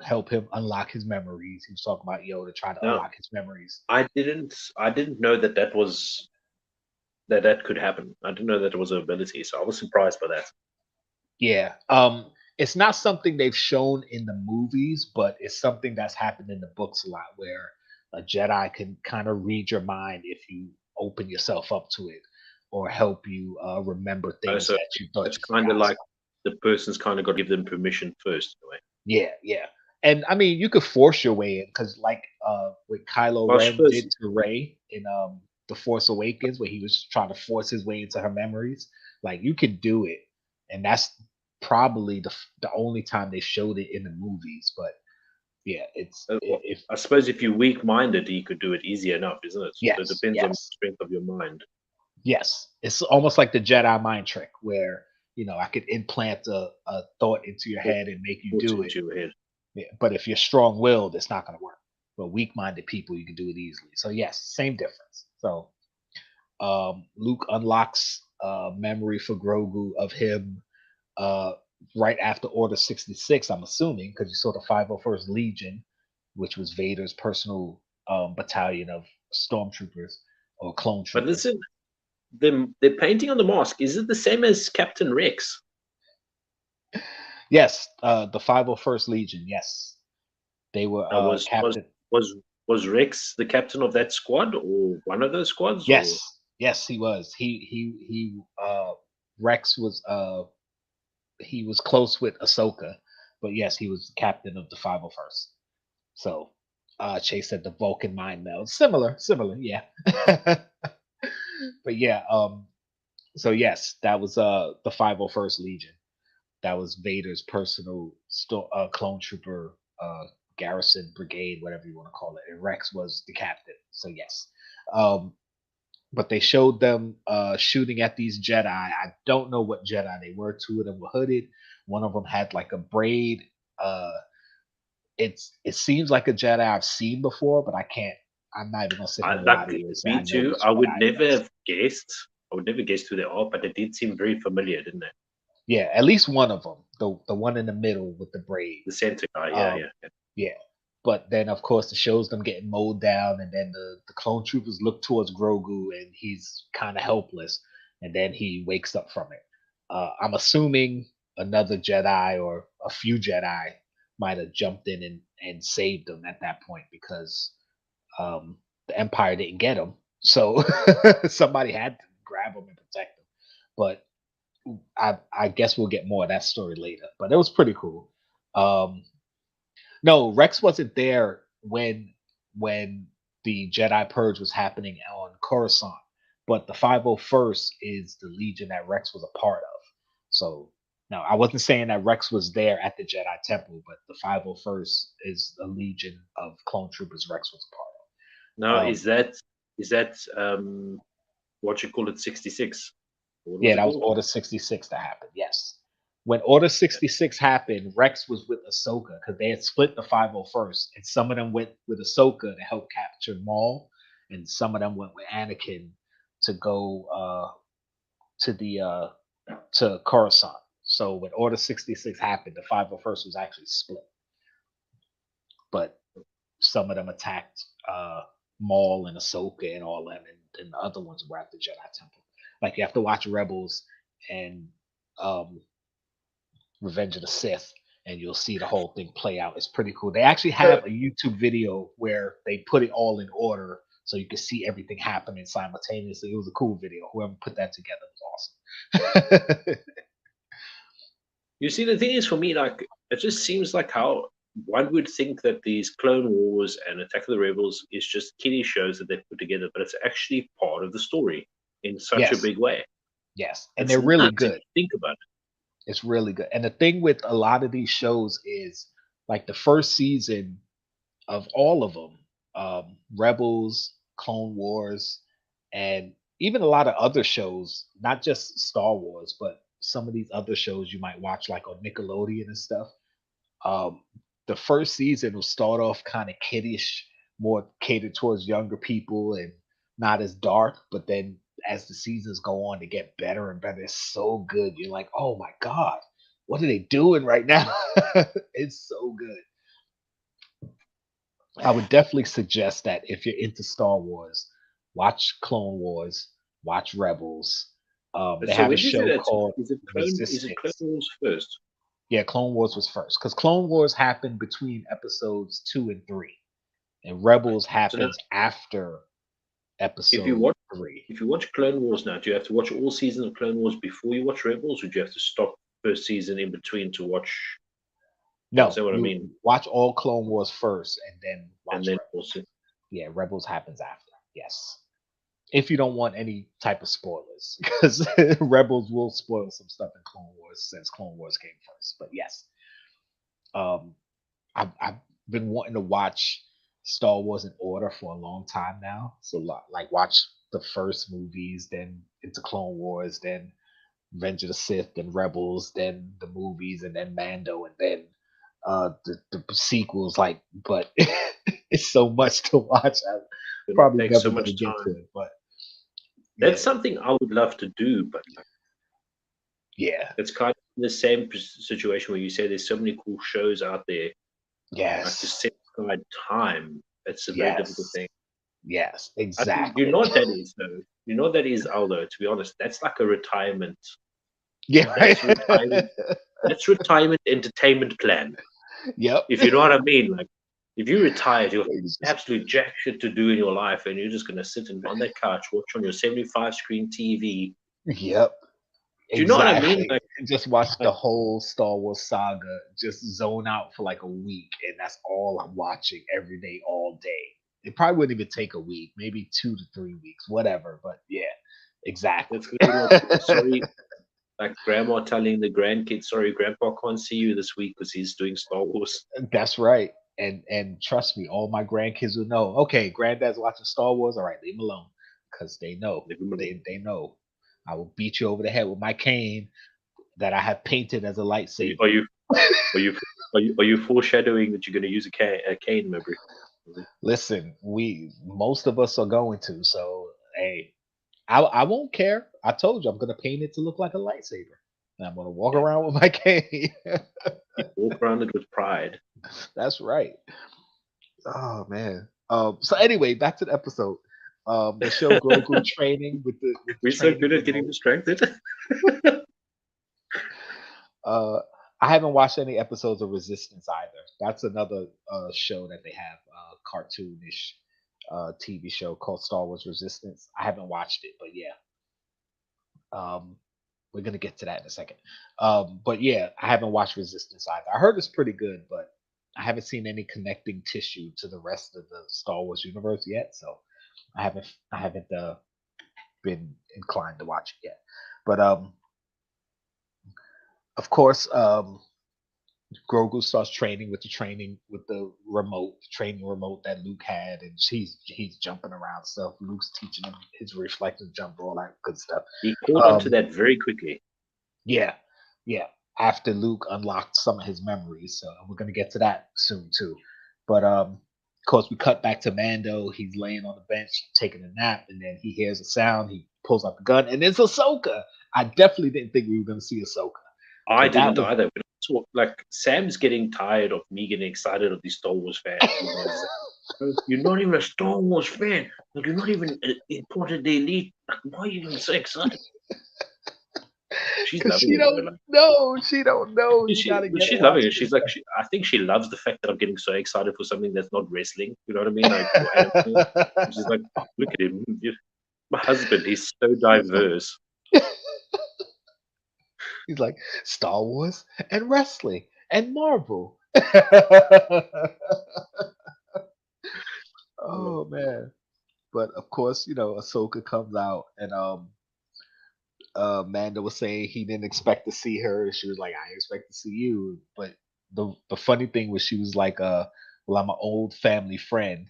help him unlock his memories. He was talking about Yoda trying to unlock his memories. I didn't know that was that could happen. I didn't know that it was an ability, so I was surprised by that. Yeah. It's not something they've shown in the movies, but it's something that's happened in the books a lot, where a Jedi can kind of read your mind if you open yourself up to it, or help you remember things that you thought. It's kind of like the person's kind of got to give them permission first, in a way. Yeah. And I mean, you could force your way in, because like what Kylo Ren did to Rey in The Force Awakens, where he was trying to force his way into her memories. Like, you could do it, and that's probably the only time they showed it in the movies. But yeah, I suppose if you're weak-minded, you could do it easy enough, isn't it? Yes, so it depends on the strength of your mind. Yes, it's almost like the Jedi mind trick, where I could implant a thought into your head and make you do it. Yeah, but if you're strong-willed, it's not going to work. But weak-minded people, you can do it easily. So yes, same difference. So Luke unlocks memory for Grogu of him right after Order 66, I'm assuming, because you saw the 501st Legion, which was Vader's personal battalion of stormtroopers or clone troopers. But listen, the painting on the mask, is it the same as Captain Rex? Yes, the 501st Legion. Yes, they were captain. Was Rex the captain of that squad, or one of those squads? Yes, yes, he was. He Rex was he was close with Ahsoka, but yes, he was the captain of the 501st. So Chase said the Vulcan mind meld. Similar, yeah. But yeah, So yes, that was the 501st Legion. That was Vader's personal clone trooper garrison brigade, whatever you want to call it. And Rex was the captain. So yes. Um, but they showed them shooting at these Jedi. I don't know what Jedi they were. Two of them were hooded. One of them had like a braid. Uh, it seems like a Jedi I've seen before, but I can't. I'm not even gonna sit I here and lie like to you and say I me know too. which I would Jedi it never was. have guessed. I would never guess who they are, but they did seem very familiar, didn't they? Yeah, at least one of them, the one in the middle with the braid. The center guy, yeah, Um, yeah. yeah. But then, of course, it shows them getting mowed down, and then the clone troopers look towards Grogu, and he's kind of helpless, and then he wakes up from it. I'm assuming another Jedi or a few Jedi might have jumped in and saved him at that point because the Empire didn't get him, so somebody had to grab him and protect him. But I guess we'll get more of that story later. But it was pretty cool. Um, no, Rex wasn't there when the Jedi Purge was happening on Coruscant, but the 501st is the Legion that Rex was a part of. So no, I wasn't saying that Rex was there at the Jedi Temple, but the 501st is a legion of clone troopers Rex was a part Now, of. is that what you call it, 66? What was Yeah, it that was called? Order 66 that happened. Yes. When Order 66 happened, Rex was with Ahsoka because they had split the 501st, and some of them went with Ahsoka to help capture Maul, and some of them went with Anakin to go to the to Coruscant. So when Order 66 happened, the 501st was actually split, but some of them attacked Maul and Ahsoka and all them, and the other ones were at the Jedi Temple. Like you have to watch Rebels and um, Revenge of the Sith, and you'll see the whole thing play out. It's pretty cool. They actually have a YouTube video where they put it all in order so you can see everything happening simultaneously. It was a cool video. Whoever put that together was awesome. You see, the thing is, for me, like, it just seems like how one would think that these Clone Wars and Attack of the Rebels is just kiddie shows that they put together, but it's actually part of the story in such a Yes, big way. yes, and It's they're really nuts if good. you think about it. It's really good. And the thing with a lot of these shows is like the first season of all of them, Rebels, Clone Wars, and even a lot of other shows, not just Star Wars, but some of these other shows you might watch like on Nickelodeon and stuff. Um, the first season will start off kind of kiddish, more catered towards younger people and not as dark. But then as the seasons go on, they get better and better. It's so good. You're like, oh my God, what are they doing right now? It's so good. I would definitely suggest that if you're into Star Wars, watch Clone Wars, watch Rebels. They So have a when you say show that, called is it Clone Resistance. Wars first? Yeah, Clone Wars was first because Clone Wars happened between episodes 2 and 3, and Rebels So now, happens after if you episode watch 3. if you watch Clone Wars now, do you have to watch all seasons of Clone Wars before you watch Rebels, or do you have to stop first season in between to watch? You No, understand what I you mean? watch all Clone Wars first, and then And watch then Rebels. also, Yeah, Rebels happens after. Yes, if you don't want any type of spoilers, because Rebels will spoil some stuff in Clone Wars since Clone Wars came first. But yes, um, I've been wanting to watch Star Wars in order for a long time now. So like watch the first movies, then into Clone Wars, then Revenge of the Sith, then Rebels, then the movies, and then Mando, and then the sequels. Like, but it's so much to watch. I'm it probably takes never so gonna much get to time. it, but yeah, That's something I would love to do, but yeah, it's kind of the same situation where you say there's so many cool shows out there, like to yes, set aside time. It's a very difficult yes, thing. yes, I think you exactly. know what that is, though. You know what that is, Aldo. To be honest, that's like a retirement. Yeah, right. That's retirement. That's retirement entertainment plan. Yep. If you know what I mean, like if you retired, you're It's just- absolute jack shit to do in your life, and you're just gonna sit on that couch, watch on your 75 screen TV. Yep. Do you know what I mean? Exactly. Just watch the whole Star Wars saga, just zone out for like a week, and that's all I'm watching every day, all day. It probably wouldn't even take a week, maybe 2 to 3 weeks, whatever. But yeah, Exactly. It's gonna be like, sorry, like grandma telling the grandkids, sorry, grandpa can't see you this week because he's doing Star Wars. That's right. And trust me, all my grandkids will know. Okay, granddad's watching Star Wars. All right, leave him alone, because they know. Leave him alone. They know. I will beat you over the head with my cane that I have painted as a lightsaber. Are you are you foreshadowing that you're going to use a cane memory? Listen, most of us are going to. So hey, I won't care. I told you I'm gonna paint it to look like a lightsaber. And I'm gonna walk around with my cane. You walk around it with pride. That's right. Oh man. So anyway, back to the episode. The show Grogu training with the We're so good at getting distracted. I haven't watched any episodes of Resistance either. That's another show that they have, cartoonish TV show called Star Wars Resistance. I haven't watched it, but yeah. We're gonna get to that in a second. But yeah, I haven't watched Resistance either. I heard it's pretty good, but I haven't seen any connecting tissue to the rest of the Star Wars universe yet, so I haven't been inclined to watch it yet. But of course, Grogu starts training with the training with the training remote that Luke had, and he's jumping around stuff. Luke's teaching him his reflective jump, all that good stuff. He caught on to that very quickly. Yeah. After Luke unlocked some of his memories, so we're gonna get to that soon too. But of course, we cut back to Mando. He's laying on the bench taking a nap, and then he hears a sound. He pulls out the gun, and it's Ahsoka. I definitely didn't think we were gonna see Ahsoka. I didn't either. When I saw, like, Sam's getting tired of me getting excited of these Star Wars fans. You're not even a Star Wars fan. Like, you're not even part of the elite. Like, why are you even so excited? She's loving she it. don't know. She don't know. She's loving it. She's like, I think she loves the fact that I'm getting so excited for something that's not wrestling. You know what I mean? Like, she's like, oh, look at him. My husband, he's so diverse. He's like Star Wars and wrestling and Marvel. Oh man! But of course, Ahsoka comes out, and Mando was saying he didn't expect to see her. She was like, "I expect to see you." But the funny thing was, she was like, "Well, I'm an old family friend,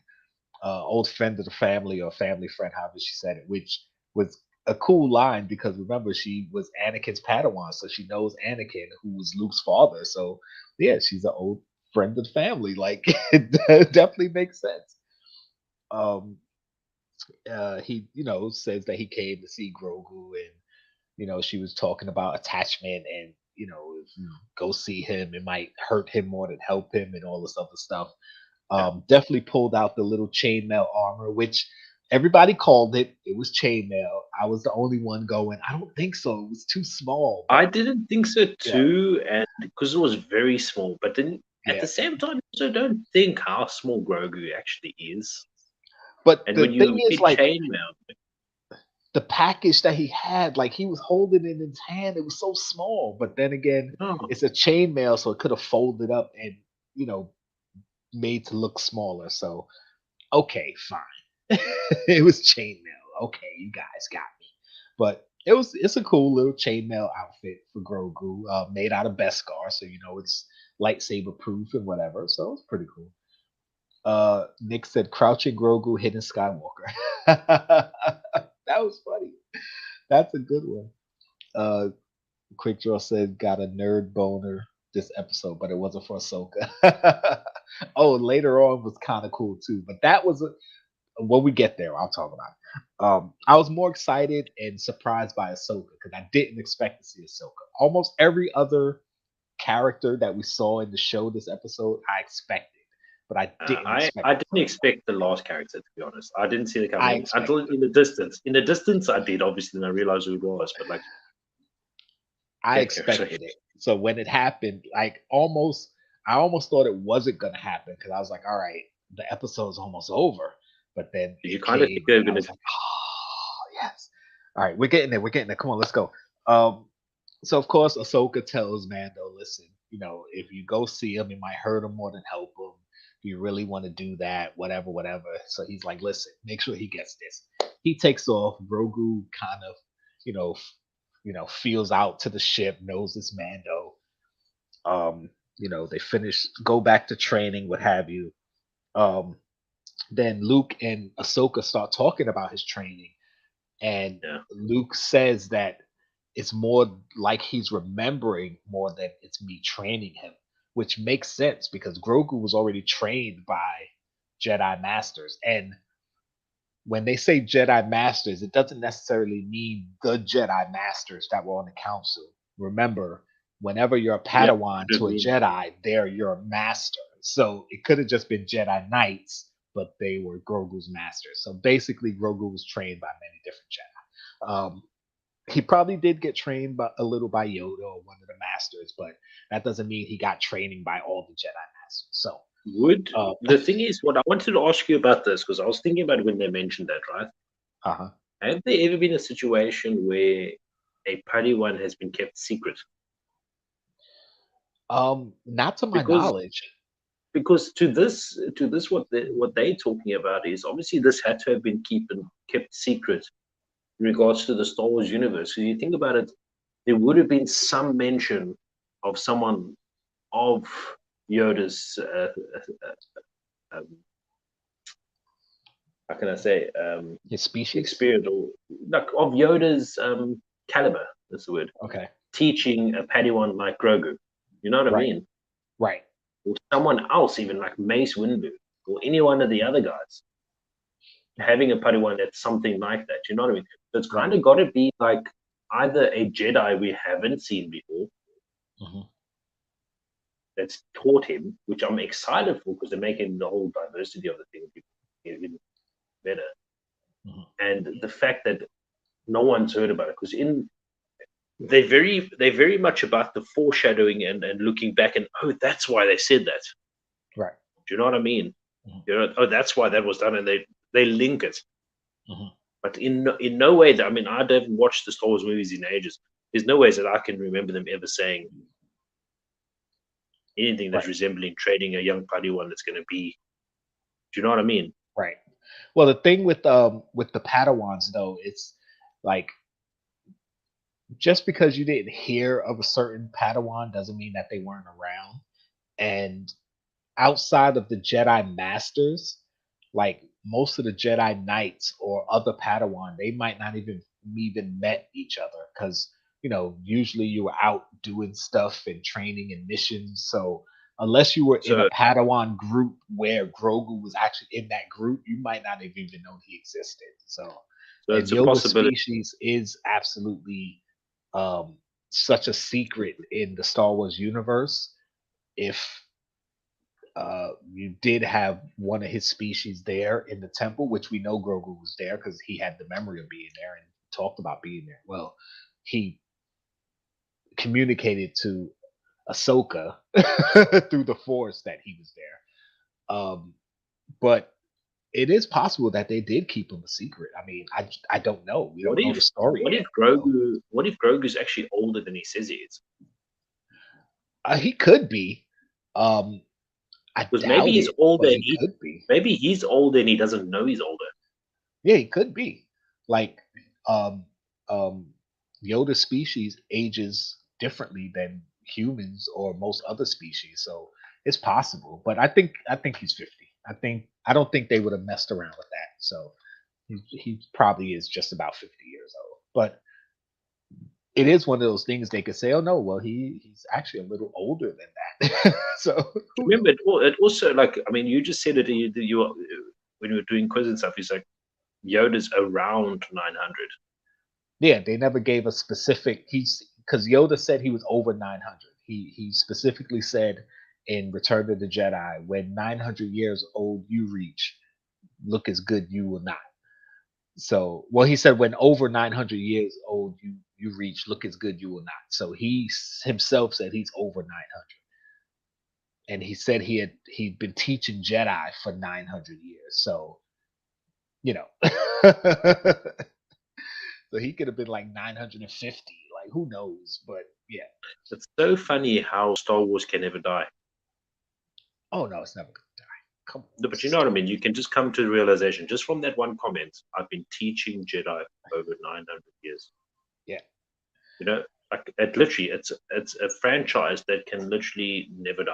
old friend of the family, or family friend," however she said it, which was a cool line because remember she was Anakin's Padawan, so she knows Anakin, who was Luke's father. So yeah, she's an old friend of the family. Like it definitely makes sense. He says that he came to see Grogu, and she was talking about attachment, and if you go see him, it might hurt him more than help him, and all this other stuff. Definitely pulled out the little chainmail armor, which everybody called it. It was chainmail. I was the only one going, I don't think so. It was too small. I didn't think so too, and because it was very small. But then at the same time, I also don't think how small Grogu actually is. But and the when thing you is, like, chainmail, the package that he had, like he was holding it in his hand, it was so small. But then again, it's a chainmail, so it could have folded up and made to look smaller. So okay, fine. It was chainmail. Okay, you guys got me. But it's a cool little chainmail outfit for Grogu, made out of Beskar, so it's lightsaber proof and whatever. So it's pretty cool. Nick said, "Crouching Grogu, hidden Skywalker." That was funny. That's a good one. Quick Draw said, "Got a nerd boner this episode, but it wasn't for Ahsoka." Oh, later on was kind of cool too, but that was when we get there, I'll talk about it. I was more excited and surprised by Ahsoka because I didn't expect to see Ahsoka. Almost every other character that we saw in the show this episode, I expected. But I didn't expect I didn't expect the last character, to be honest. I didn't see the coming until in the distance. In the distance, I did, obviously, and I realized who it was. But like, I expected it. So when it happened, I almost thought it wasn't gonna happen because I was like, all right, the episode's almost over. But then you kind of think they're gonna. Like, oh yes. All right, we're getting there. Come on, let's go. So of course, Ahsoka tells Mando, "Listen, if you go see him, it might hurt him more than help him. If you really want to do that, whatever." So he's like, "Listen, make sure he gets this." he takes off. Grogu kind of, you know, feels out to the ship, knows it's Mando. They go back to training, what have you. Um, then Luke and Ahsoka start talking about his training, and Yeah. Luke says that it's more like he's remembering more than it's me training him, which makes sense because Grogu was already trained by Jedi Masters. And when they say Jedi Masters, it doesn't necessarily mean the Jedi Masters that were on the council. Remember, whenever you're a Padawan to a Jedi, they're your master. So it could have just been Jedi Knights, but they were Grogu's masters. So basically, Grogu was trained by many different Jedi. He probably did get trained a little by Yoda or one of the masters, but that doesn't mean he got training by all the Jedi masters. So the thing is, what I wanted to ask you about this, because I was thinking about it when they mentioned that, right? Have there ever been a situation where a Padawan has been kept secret? Not to my knowledge. Because to this, what they're talking about is obviously this had to have been kept secret in regards to the Star Wars universe. So you think about it, there would have been some mention of someone of Yoda's how can I say his species experience, or like of Yoda's caliber, that's the word. Okay. Teaching a Padawan like Grogu. You know what I mean? Right. Or someone else, even like Mace Windu, or any one of the other guys, having a Padawan that's something like that. You know what I mean? So it's kind of got to be like either a Jedi we haven't seen before that's taught him, which I'm excited for because they're making the whole diversity of the thing even better. And the fact that no one's heard about it, because they're very much about the foreshadowing and looking back and that's why they said that. Right. Do you know what I mean? That's why that was done, and they link it. But in no way that, I mean, I haven't watched the Star Wars movies in ages. There's no ways that I can remember them ever saying anything that's resembling training a young Padawan that's going to be. Do you know what I mean? Right. Well, the thing with the Padawans though, it's like just because you didn't hear of a certain Padawan doesn't mean that they weren't around. And outside of the Jedi Masters, like most of the Jedi Knights or other Padawan, they might not even met each other because usually you were out doing stuff and training and missions. So unless you were in a Padawan group where Grogu was actually in that group, you might not have even known he existed. So it's and a Yoda's possibility. species is absolutely such a secret in the Star Wars universe. If you did have one of his species there in the temple, which we know Grogu was there because he had the memory of being there and talked about being there. Well, he communicated to Ahsoka through the Force that he was there. But it is possible that they did keep him a secret. I mean, I don't know. We don't know the story. What if Grogu's actually older than he says he is? He could be. Because maybe he's older and he could be. Maybe he's older and he doesn't know he's older. Yeah, he could be. Like Yoda species ages differently than humans or most other species, so it's possible. But I think he's 50. I don't think they would have messed around with that. So he probably is just about 50 years old. But it is one of those things they could say, oh no, well he's actually a little older than that. So remember, it also, like, I mean, you just said it. You when you were doing quiz and stuff, he's like Yoda's around 900. Yeah, they never gave a specific. Because Yoda said he was over 900. He specifically said in Return of the Jedi, when 900 years old you reach, look as good you will not. So, well, he said when over 900 years old you reach, look as good you will not. So he himself said he's over 900, and he said he'd been teaching Jedi for 900 years. So, so he could have been like 950. Like, who knows? But yeah, it's so funny how Star Wars can never die. Oh no, it's never gonna die. Come No, but you know what I mean. You can just come to the realization just from that one comment. I've been teaching Jedi for over 900 years. Yeah. You know, like it's a franchise that can literally never die.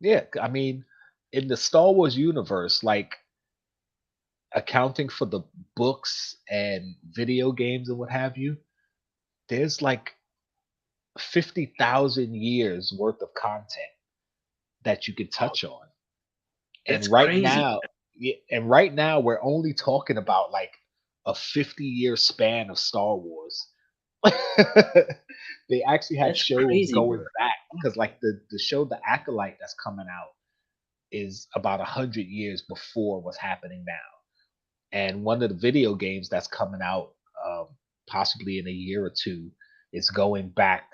Yeah, I mean, in the Star Wars universe, like accounting for the books and video games and what have you, there's like 50,000 years worth of content that you could touch on. And That's right crazy. now, yeah, and right now we're only talking about like a 50-year span of Star Wars. They actually had That's shows crazy, going bro. back because like the show The Acolyte that's coming out is about 100 years before what's happening now. And one of the video games that's coming out, possibly in a year or two, is going back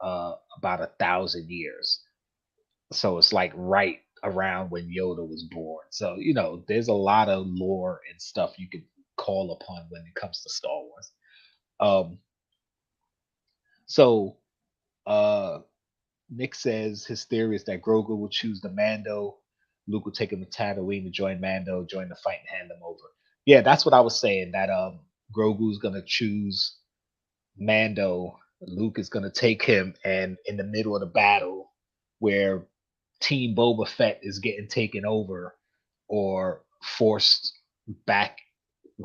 about 1,000 years. So it's like right around when Yoda was born. So there's a lot of lore and stuff you could call upon when it comes to Star Wars. So Nick says his theory is that Grogu will choose the Mando. Luke will take him to Tatooine to join Mando, join the fight, and hand them over. Yeah, that's what I was saying. That Grogu's gonna choose Mando. Luke is gonna take him, and in the middle of the battle, where Team Boba Fett is getting taken over or forced back,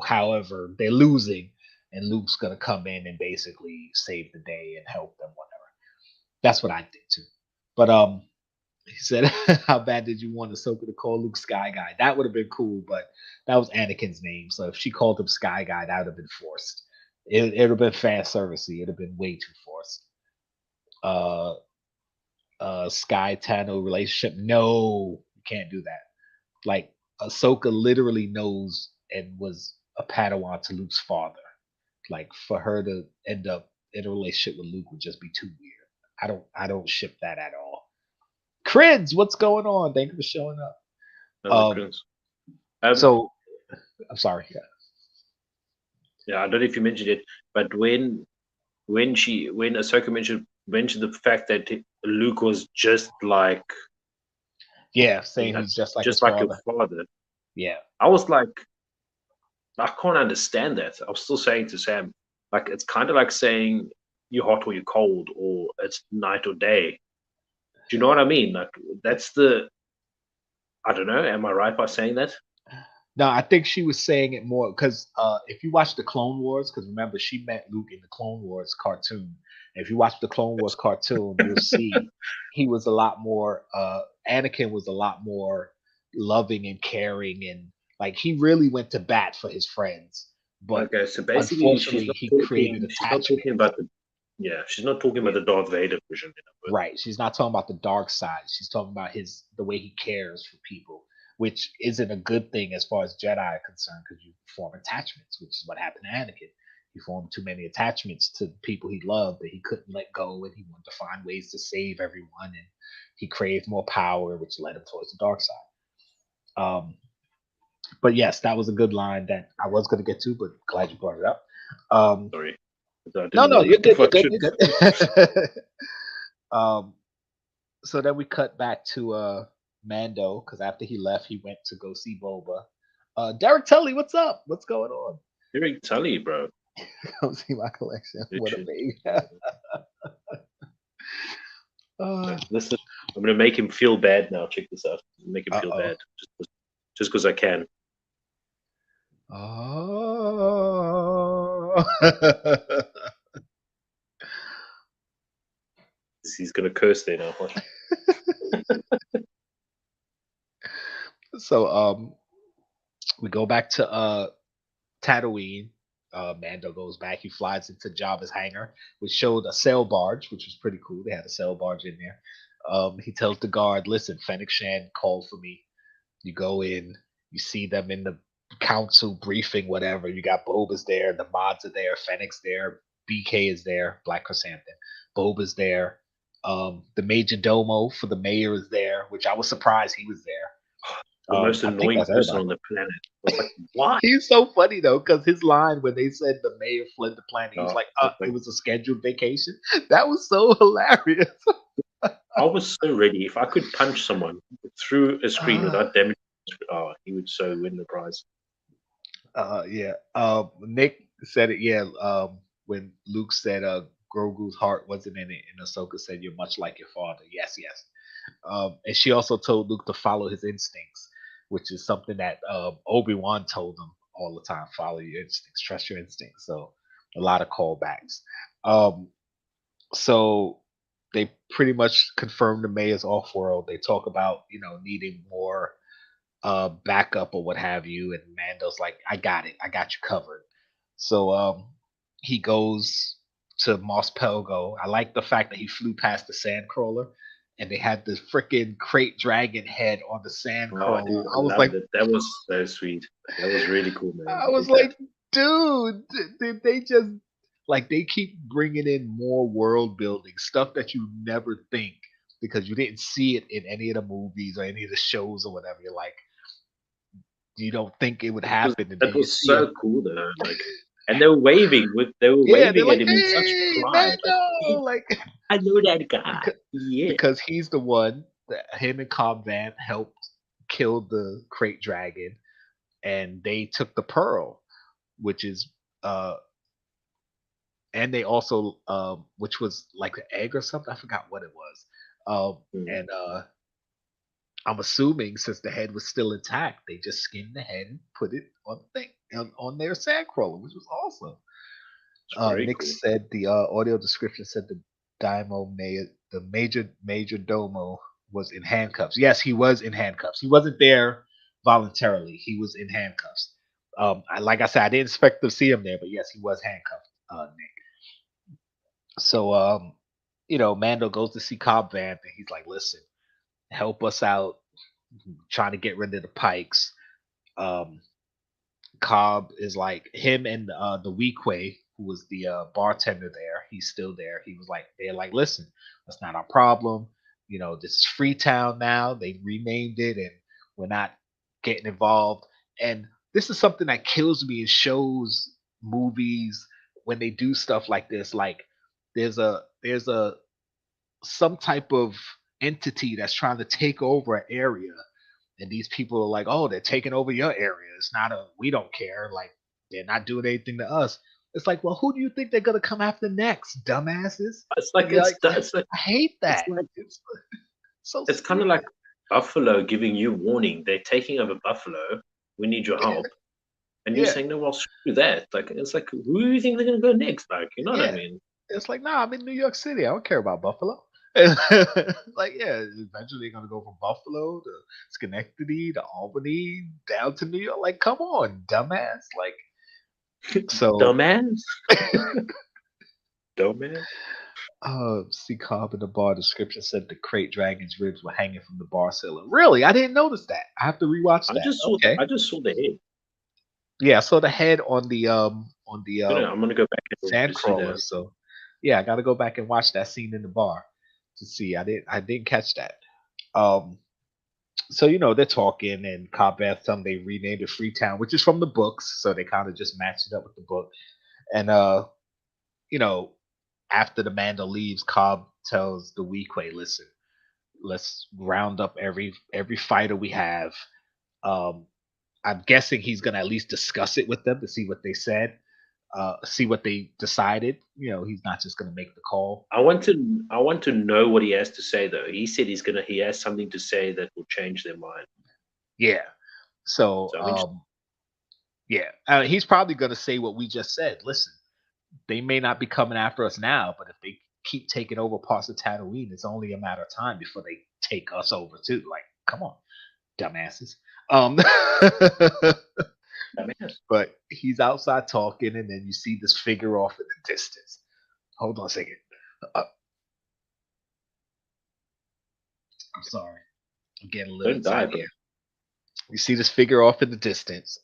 however they're losing, and Luke's gonna come in and basically save the day and help them, whatever. That's what I think too. But he said, "How bad did you want Ahsoka to call Luke Sky Guy? That would have been cool, but that was Anakin's name. So if she called him Sky Guy, that would have been forced. It would have been fan servicey. It'd have been way too forced. Sky Tano relationship. No, you can't do that. Like Ahsoka literally knows and was a Padawan to Luke's father. Like for her to end up in a relationship with Luke would just be too weird. I don't ship that at all. Crids, what's going on? Thank you for showing up. So I'm sorry. Yeah, I don't know if you mentioned it, but when Ahsoka mentioned the fact that Luke was just like saying he's just like just his like father. your father. Yeah. I was like, I can't understand that. I was still saying to Sam, like it's kind of like saying you're hot or you're cold, or it's night or day. Do you know what I mean? Like that's I don't know. Am I right by saying that? No, I think she was saying it more because if you watch the Clone Wars, because remember she met Luke in the Clone Wars cartoon. If you watch the Clone Wars cartoon, you'll see he was a lot more. Anakin was a lot more loving and caring, and like he really went to bat for his friends. But okay, so basically, unfortunately, he created attachment. She's not talking about the Darth Vader vision. Right. She's not talking about the dark side. She's talking about the way he cares for people, which isn't a good thing as far as Jedi are concerned, because you form attachments, which is what happened to Anakin. He formed too many attachments to people he loved that he couldn't let go, and he wanted to find ways to save everyone, and he craved more power, which led him towards the dark side. But yes, that was a good line that I was going to get to, but glad you brought it up. Sorry. No, you're good. You're good. So then we cut back to Mando, because after he left, he went to go see Boba. Derek Tully, what's up? What's going on? Derek Tully, bro. Come see my collection. What a baby. Listen, I'm gonna make him feel bad now. Check this out. Make him feel bad, just because I can. Oh. He's gonna curse there now. So we go back to Tatooine. Mando goes back. He flies into Jabba's hangar, which showed a sail barge, which was pretty cool. They had a sail barge in there. He tells the guard, "Listen, Fennec Shan called for me." You go in, you see them in the council briefing, whatever. You got Boba's there, the mods are there, Fennec's there, BK is there, Black Chrysanthemum. Boba's there. The major domo for the mayor is there, which I was surprised he was there. The most annoying person on the planet. I was like, why? He's so funny though, because his line when they said the mayor fled the planet, he was like, it was a scheduled vacation. That was so hilarious. I was so ready. If I could punch someone, through a screen without damaging the screen. Oh, he would so win the prize. Yeah. Nick said it. Yeah. When Luke said, Grogu's heart wasn't in it, and Ahsoka said, "You're much like your father." Yes, yes. And she also told Luke to follow his instincts, which is something that Obi-Wan told him all the time: follow your instincts, trust your instincts. So a lot of callbacks. So they pretty much confirmed the mayor's off-world. They talk about needing more backup or what have you, and Mando's like, I got it, I got you covered. So he goes to Mos Pelgo. I like the fact that he flew past the sandcrawler and they had the freaking crate dragon head on the sandcrawler. Dude, I was loved like, it. That was so sweet. That was really cool, man. I was like, dude, did they just like they keep bringing in more world building stuff that you never think because you didn't see it in any of the movies or any of the shows or whatever. You're like, you don't think it would happen. And then that you was see so it. cool, though. Like, and they were waving Yeah, waving they're like, at him with such hey, pride. Mando! Like, I know that guy. Yeah. because he's the one that him and Cobb Vanth helped kill the crate dragon, and they took the pearl, which is and they also which was like an egg or something. I forgot what it was. And I'm assuming since the head was still intact, they just skinned the head and put it on the thing on their sandcrawler, which was awesome. Nick Cool. said the audio description said the major domo was in handcuffs. Yes, he was in handcuffs. He wasn't there voluntarily. He was in handcuffs. Like I said, I didn't expect to see him there, but yes, he was handcuffed, Nick. So Mando goes to see Cobb Vanth, and he's like, "Listen, help us out, trying to get rid of the Pikes." Cobb is like him and the Weequay, who was the bartender there. He's still there. He was like, they're like, listen, that's not our problem. This is Freetown now. They renamed it, and we're not getting involved. And this is something that kills me in shows, movies, when they do stuff like this. Like there's a some type of entity that's trying to take over an area, and these people are like, oh, they're taking over your area. It's not we don't care. Like, they're not doing anything to us. It's like, well, who do you think they're gonna come after next, dumbasses? It's like it's like I hate that. It's so it's kind of like Buffalo giving you warning. They're taking over Buffalo. We need your help. And you're saying, no, well, screw that. Like, it's like, who do you think they're gonna go next? Like, you know what I mean? It's like, nah, I'm in New York City. I don't care about Buffalo. Like, yeah, eventually they're gonna go from Buffalo to Schenectady to Albany down to New York. Like, come on, dumbass. Like, so dumbass. Dumbass. See Cobb in the bar description said the crate dragon's ribs were hanging from the bar ceiling. Really? I didn't notice that. I have to rewatch that. I just saw the head. Yeah, I saw the head on the I'm gonna go back and sandcrawler. So yeah, I gotta go back and watch that scene in the bar to see. I didn't catch that. So they're talking, and Cobb Vanth tell them they renamed it Freetown, which is from the books, so they kind of just matched it up with the book. And after the Mando leaves, Cobb tells the Weequay, listen, let's round up every fighter we have. I'm guessing he's gonna at least discuss it with them to see what they said, see what they decided. He's not just gonna make the call. I want to know what he has to say, though. He said he has something to say that will change their mind. Yeah. So he's probably gonna say what we just said. Listen, they may not be coming after us now, but if they keep taking over parts of Tatooine, it's only a matter of time before they take us over too. Like, come on, dumbasses. But he's outside talking, and then you see this figure off in the distance. Hold on a second. I'm sorry. I'm getting a little tired here. You see this figure off in the distance.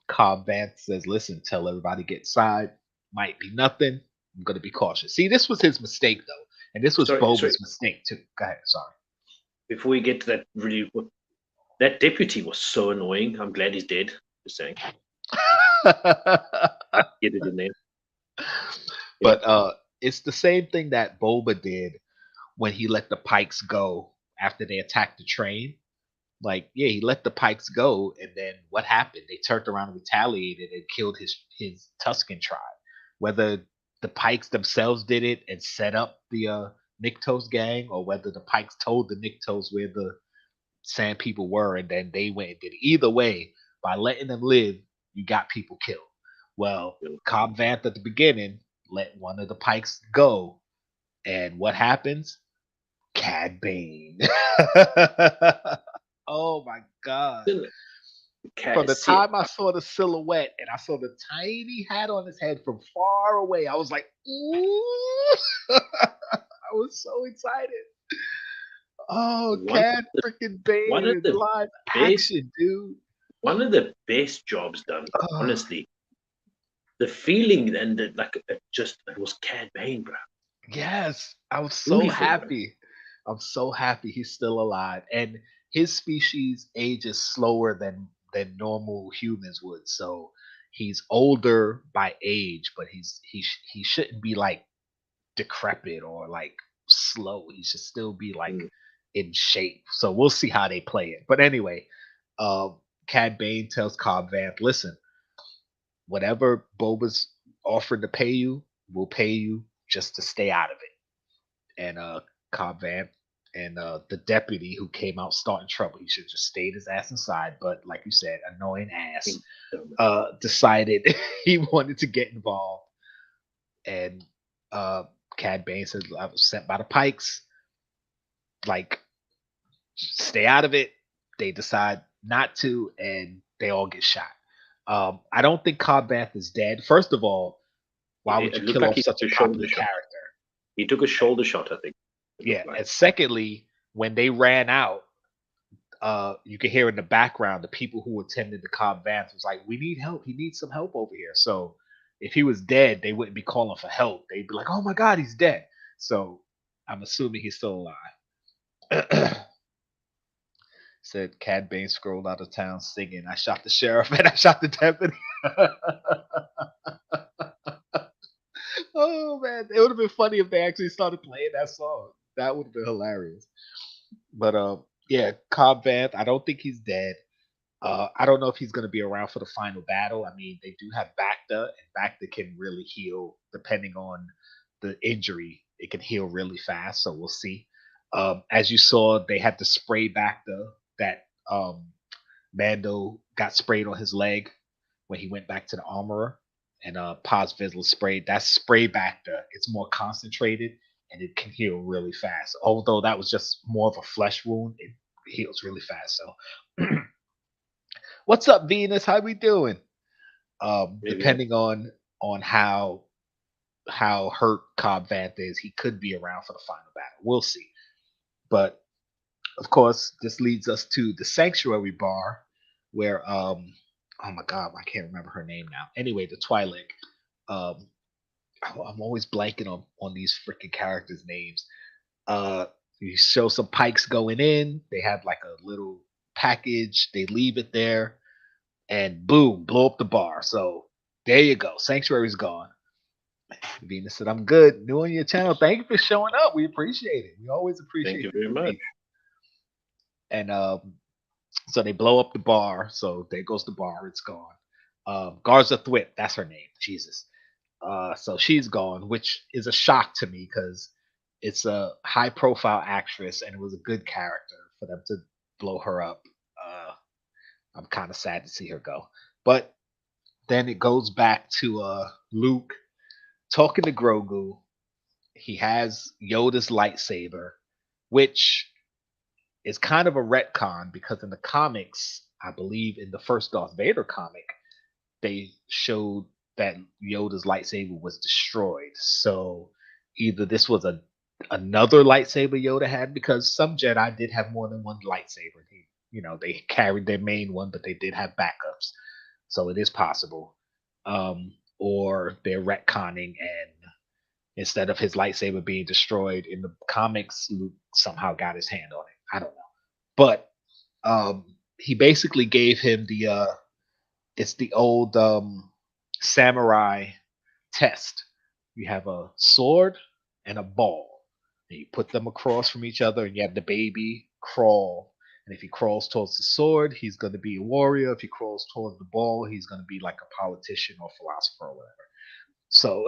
Cobb Vanth says, listen, tell everybody get inside. Might be nothing. I'm going to be cautious. See, this was his mistake, though. And this was Boba's mistake, too. Go ahead. Sorry. Before we get to that, that deputy was so annoying. I'm glad he's dead. Just saying. I get it in there. But it's the same thing that Boba did when he let the Pikes go after they attacked the train. Like, yeah, he let the Pikes go, and then what happened? They turned around and retaliated and killed his Tuscan tribe. Whether the Pikes themselves did it and set up the Niktos gang, or whether the Pikes told the Niktos where the Sand people were, and then they went and did it. Either way, by letting them live, you got people killed. Well, Cobb Vanth at the beginning let one of the Pikes go, and what happens? Cad Bane. Oh my god. From the time I saw the silhouette and I saw the tiny hat on his head from far away, I was like, ooh. I was so excited. Oh, Cad freaking Bane in live action, dude. One of the best jobs done, honestly. The feeling and it was Cad Bane, bro. Yes, I was so happy. I'm so happy he's still alive, and his species ages slower than normal humans would. So he's older by age, but he shouldn't be like decrepit or like slow. He should still be like in shape. So we'll see how they play it. But anyway, Cad Bane tells Cobb Vanth, listen, whatever Boba's offering to pay you, we'll pay you just to stay out of it. And Cobb Vanth and the deputy who came out starting trouble, he should just stayed his ass inside. But like you said, annoying ass decided he wanted to get involved. And Cad Bane says, I was sent by the Pikes. Like, stay out of it. They decide not to, and they all get shot. I don't think Cobb Vanth is dead. First of all, why would you kill off such a popular character? He took a shoulder shot, I think. Yeah, and secondly, when they ran out, you could hear in the background the people who attended to Cobb Vanth was like, "We need help. He needs some help over here." So if he was dead, they wouldn't be calling for help. They'd be like, "Oh my God, he's dead." So I'm assuming he's still alive. Said Cad Bane scrolled out of town singing, "I shot the sheriff and I shot the deputy." Oh man, it would have been funny if they actually started playing that song. That would have been hilarious. But yeah, Cobb Vanth, I don't think he's dead. I don't know if he's going to be around for the final battle. I mean, they do have Bacta, and Bacta can really heal depending on the injury. It can heal really fast, so we'll see. As you saw, they had to spray Bacta that Mando got sprayed on his leg when he went back to the armorer, and Paz Vizsla sprayed. That's spray Bacta. It's more concentrated, and it can heal really fast. Although that was just more of a flesh wound, it heals really fast. So, what's up, Venus? How we doing? Depending on how hurt Cobb Vanth is, he could be around for the final battle. We'll see. But of course, this leads us to the Sanctuary Bar, where oh my God, I can't remember her name now. Anyway, the Twi'lek. I'm always blanking on these freaking characters' names. You show some Pikes going in. They have like a little package. They leave it there, and boom, blow up the bar. So there you go. Sanctuary's gone. Venus said, "I'm good. New on your channel. Thank you for showing up. We appreciate it. We always appreciate it." Thank you very much. And so they blow up the bar. So there goes the bar. It's gone. Garza Thwip, that's her name. Jesus. So she's gone, which is a shock to me because it's a high-profile actress and it was a good character for them to blow her up. I'm kind of sad to see her go. But then it goes back to Luke talking to Grogu. He has Yoda's lightsaber, which is kind of a retcon because in the comics, I believe in the first Darth Vader comic, they showed that Yoda's lightsaber was destroyed. So either this was another lightsaber Yoda had, because some Jedi did have more than one lightsaber. They carried their main one, but they did have backups. So it is possible. Or they're retconning, and instead of his lightsaber being destroyed in the comics, Luke somehow got his hand on it. I don't know. But he basically gave him it's the old samurai test. You have a sword and a ball, and you put them across from each other, and you have the baby crawl And if he crawls towards the sword, he's going to be a warrior. If he crawls towards the ball, he's going to be like a politician or philosopher or whatever. So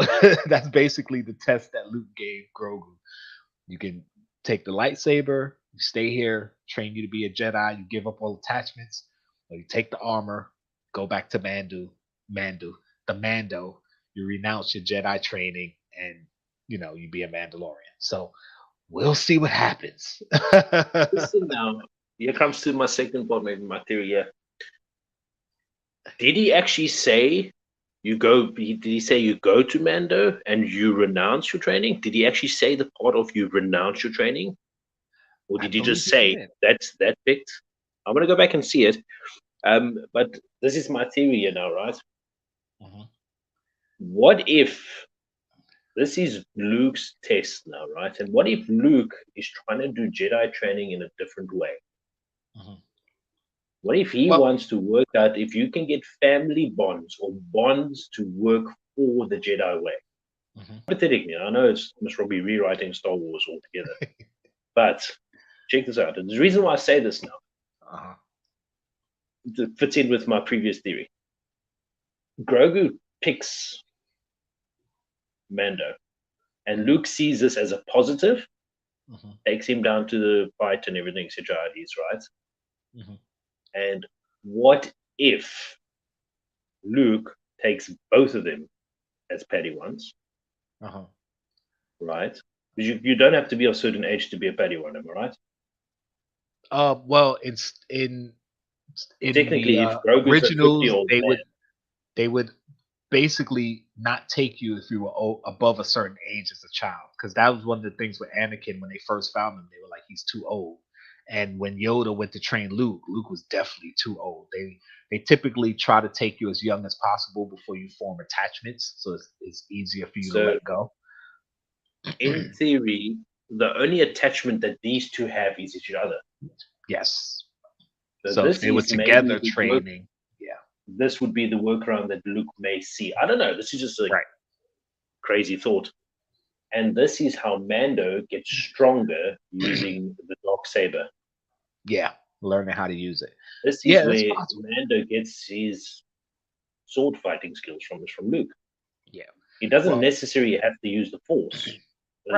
that's basically the test that Luke gave Grogu. You can take the lightsaber, you stay here, train you to be a Jedi, you give up all attachments, or you take the armor, go back to the Mando, you renounce your Jedi training, and you be a Mandalorian. So we'll see what happens. Listen now, here comes to my second part, maybe my theory here. Did he actually say did he say you go to Mando and you renounce your training? Did he actually say the part of you renounce your training? Or did he just say that's picked? I'm gonna go back and see it. But this is my theory here now, right? Mhm. What if this is Luke's test now, right? And what if Luke is trying to do Jedi training in a different way? Mhm. What if he wants to work out if you can get family bonds or bonds to work for the Jedi way? Hypothetically, I know it's Miss Robbie rewriting Star Wars altogether, but check this out. And the reason why I say this now it fits in with my previous theory. Grogu picks Mando, and Luke sees this as a positive, takes him down to the fight and everything, etc. Right? And what if Luke takes both of them as Padawans? Right? Because you don't have to be of a certain age to be a Padawan, am I right? Well, it's in technically, the if Grogu's a originals, 50-year-old they would basically not take you if you were above a certain age as a child, because that was one of the things with Anakin when they first found him. They were like, he's too old. And when Yoda went to train Luke, Luke was definitely too old. They typically try to take you as young as possible before you form attachments, so it's easier for you to let go. In theory, the only attachment that these two have is each other. Yes. So if they were together training, this would be the workaround that Luke may see. I don't know. This is just a crazy thought. And this is how Mando gets stronger using the dark saber. Yeah, learning how to use it. This is where Mando gets his sword fighting skills from Luke. Yeah. He doesn't necessarily have to use the Force.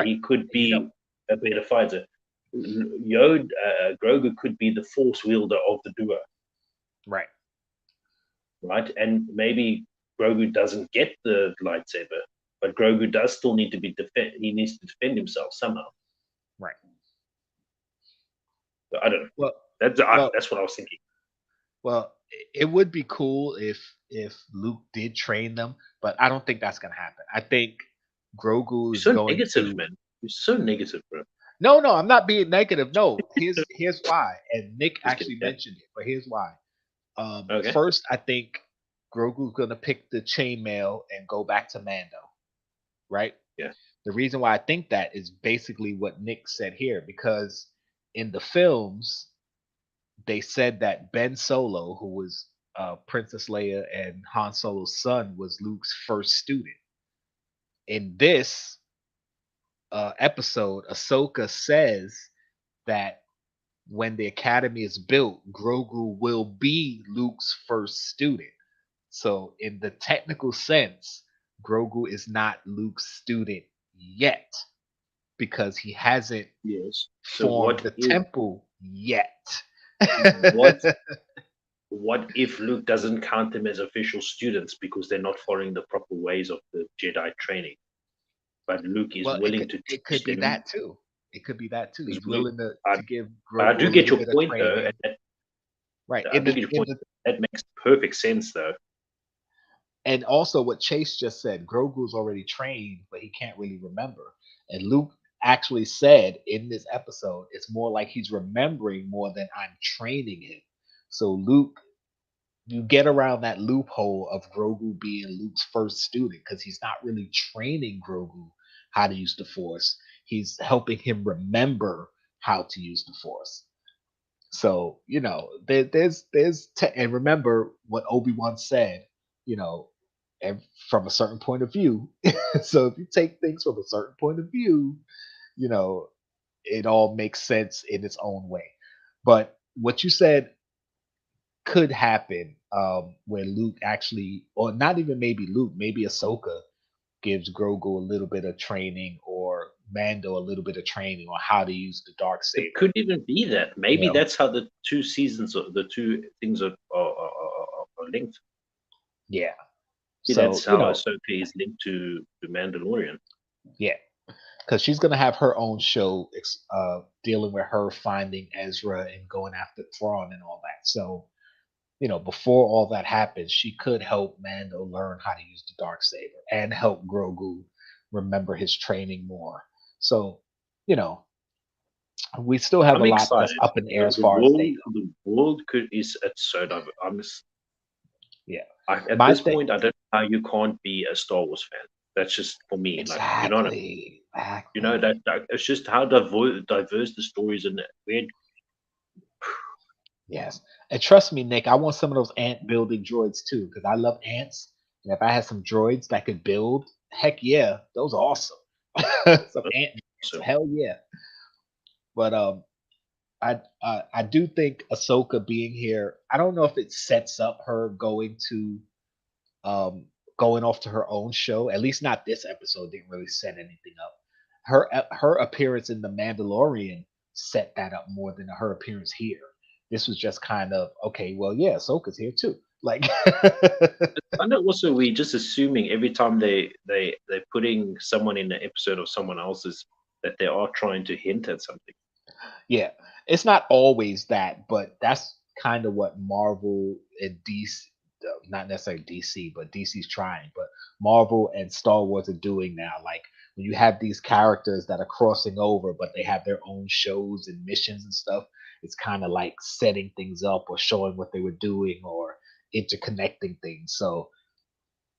He could be a better fighter. Grogu could be the Force wielder of the duo. Right. Right? And maybe Grogu doesn't get the lightsaber, but Grogu does still need to be he needs to defend himself somehow. Right. So I don't know. Well, that's what I was thinking. Well, it would be cool if Luke did train them, but I don't think that's gonna happen. I think Grogu is going negative, man. You're so negative, bro. No, I'm not being negative. No, here's why. And Nick actually mentioned it, but here's why. First, I think Grogu's gonna pick the chainmail and go back to Mando. Right? Yeah. The reason why I think that is basically what Nick said here, because in the films, they said that Ben Solo, who was Princess Leia and Han Solo's son, was Luke's first student. In this episode, Ahsoka says that when the academy is built, Grogu will be Luke's first student. So, in the technical sense, Grogu is not Luke's student yet because he hasn't formed the temple yet. What if Luke doesn't count them as official students because they're not following the proper ways of the Jedi training? But Luke is willing to teach them. It could be that too. It could be that too. He's willing to give Grogu I do get your point, though. Right. That makes perfect sense, though. And also what Chase just said, Grogu's already trained, but he can't really remember. And Luke actually said in this episode, it's more like he's remembering more than I'm training him. So Luke, you get around that loophole of Grogu being Luke's first student because he's not really training Grogu how to use the Force. He's helping him remember how to use the Force. So, and remember what Obi-Wan said, and from a certain point of view. So if you take things from a certain point of view, it all makes sense in its own way. But what you said could happen, where Luke actually, or not even maybe Luke, maybe Ahsoka gives Grogu a little bit of training, or Mando a little bit of training on how to use the dark It saber. could even be that. You Maybe know, that's how the two seasons, the two things are linked. yeah. Maybe So that's how Ahsoka is linked to Mandalorian. yeah, because she's gonna have her own show, dealing with her finding Ezra and going after Thrawn and all that. So before all that happens, she could help Mando learn how to use the dark saber and help Grogu remember his training more. So, you know, we still have I'm a lot that's excited. up in the air as The far as they world, go. the world is it's so diverse. Yeah. At My this thing, point, I don't know how you can't be a Star Wars fan. That's just for me. Like you know what I mean? exactly. You know Exactly. that it's just how diverse the stories and weird. Yes. And trust me, Nick, I want some of those ant building droids too, because I love ants. And if I had some droids that could build, heck yeah, those are awesome. Some ant So droids, hell yeah. But I do think Ahsoka being here, I don't know if it sets up her um going off to her own show. At least not this episode didn't really set anything up. Her appearance in The Mandalorian set that up more than her appearance here. This was just kind of okay, well, yeah, Ahsoka's here too. Like I know also we just assuming every time they're putting someone in an episode of someone else's that they are trying to hint at something. yeah, it's not always that, but that's kind of what Marvel and DC, not necessarily DC, but DC's trying, but Marvel and Star Wars are doing now. Like when you have these characters that are crossing over, but they have their own shows and missions and stuff, it's kind of like setting things up or showing what they were doing or interconnecting things. So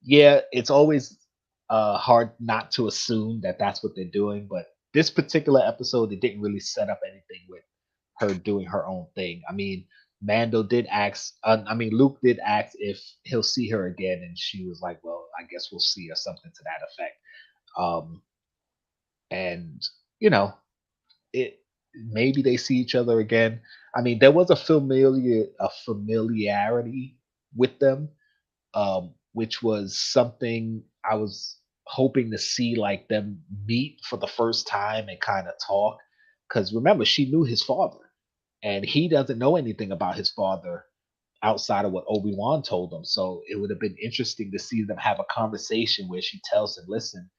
yeah, it's always hard not to assume that that's what they're doing, but this particular episode, it didn't really set up anything with her doing her own thing. I mean, Mando did ask, Luke did ask if he'll see her again, and she was like, "Well, I guess we'll see," or something to that effect. Um, and you know, it maybe they see each other again. I mean, there was a familiarity with them, which was something I was hoping to see, like them meet for the first time and kind of talk. Because remember, she knew his father, and he doesn't know anything about his father outside of what Obi-Wan told him. So it would have been interesting to see them have a conversation where she tells him, "Listen,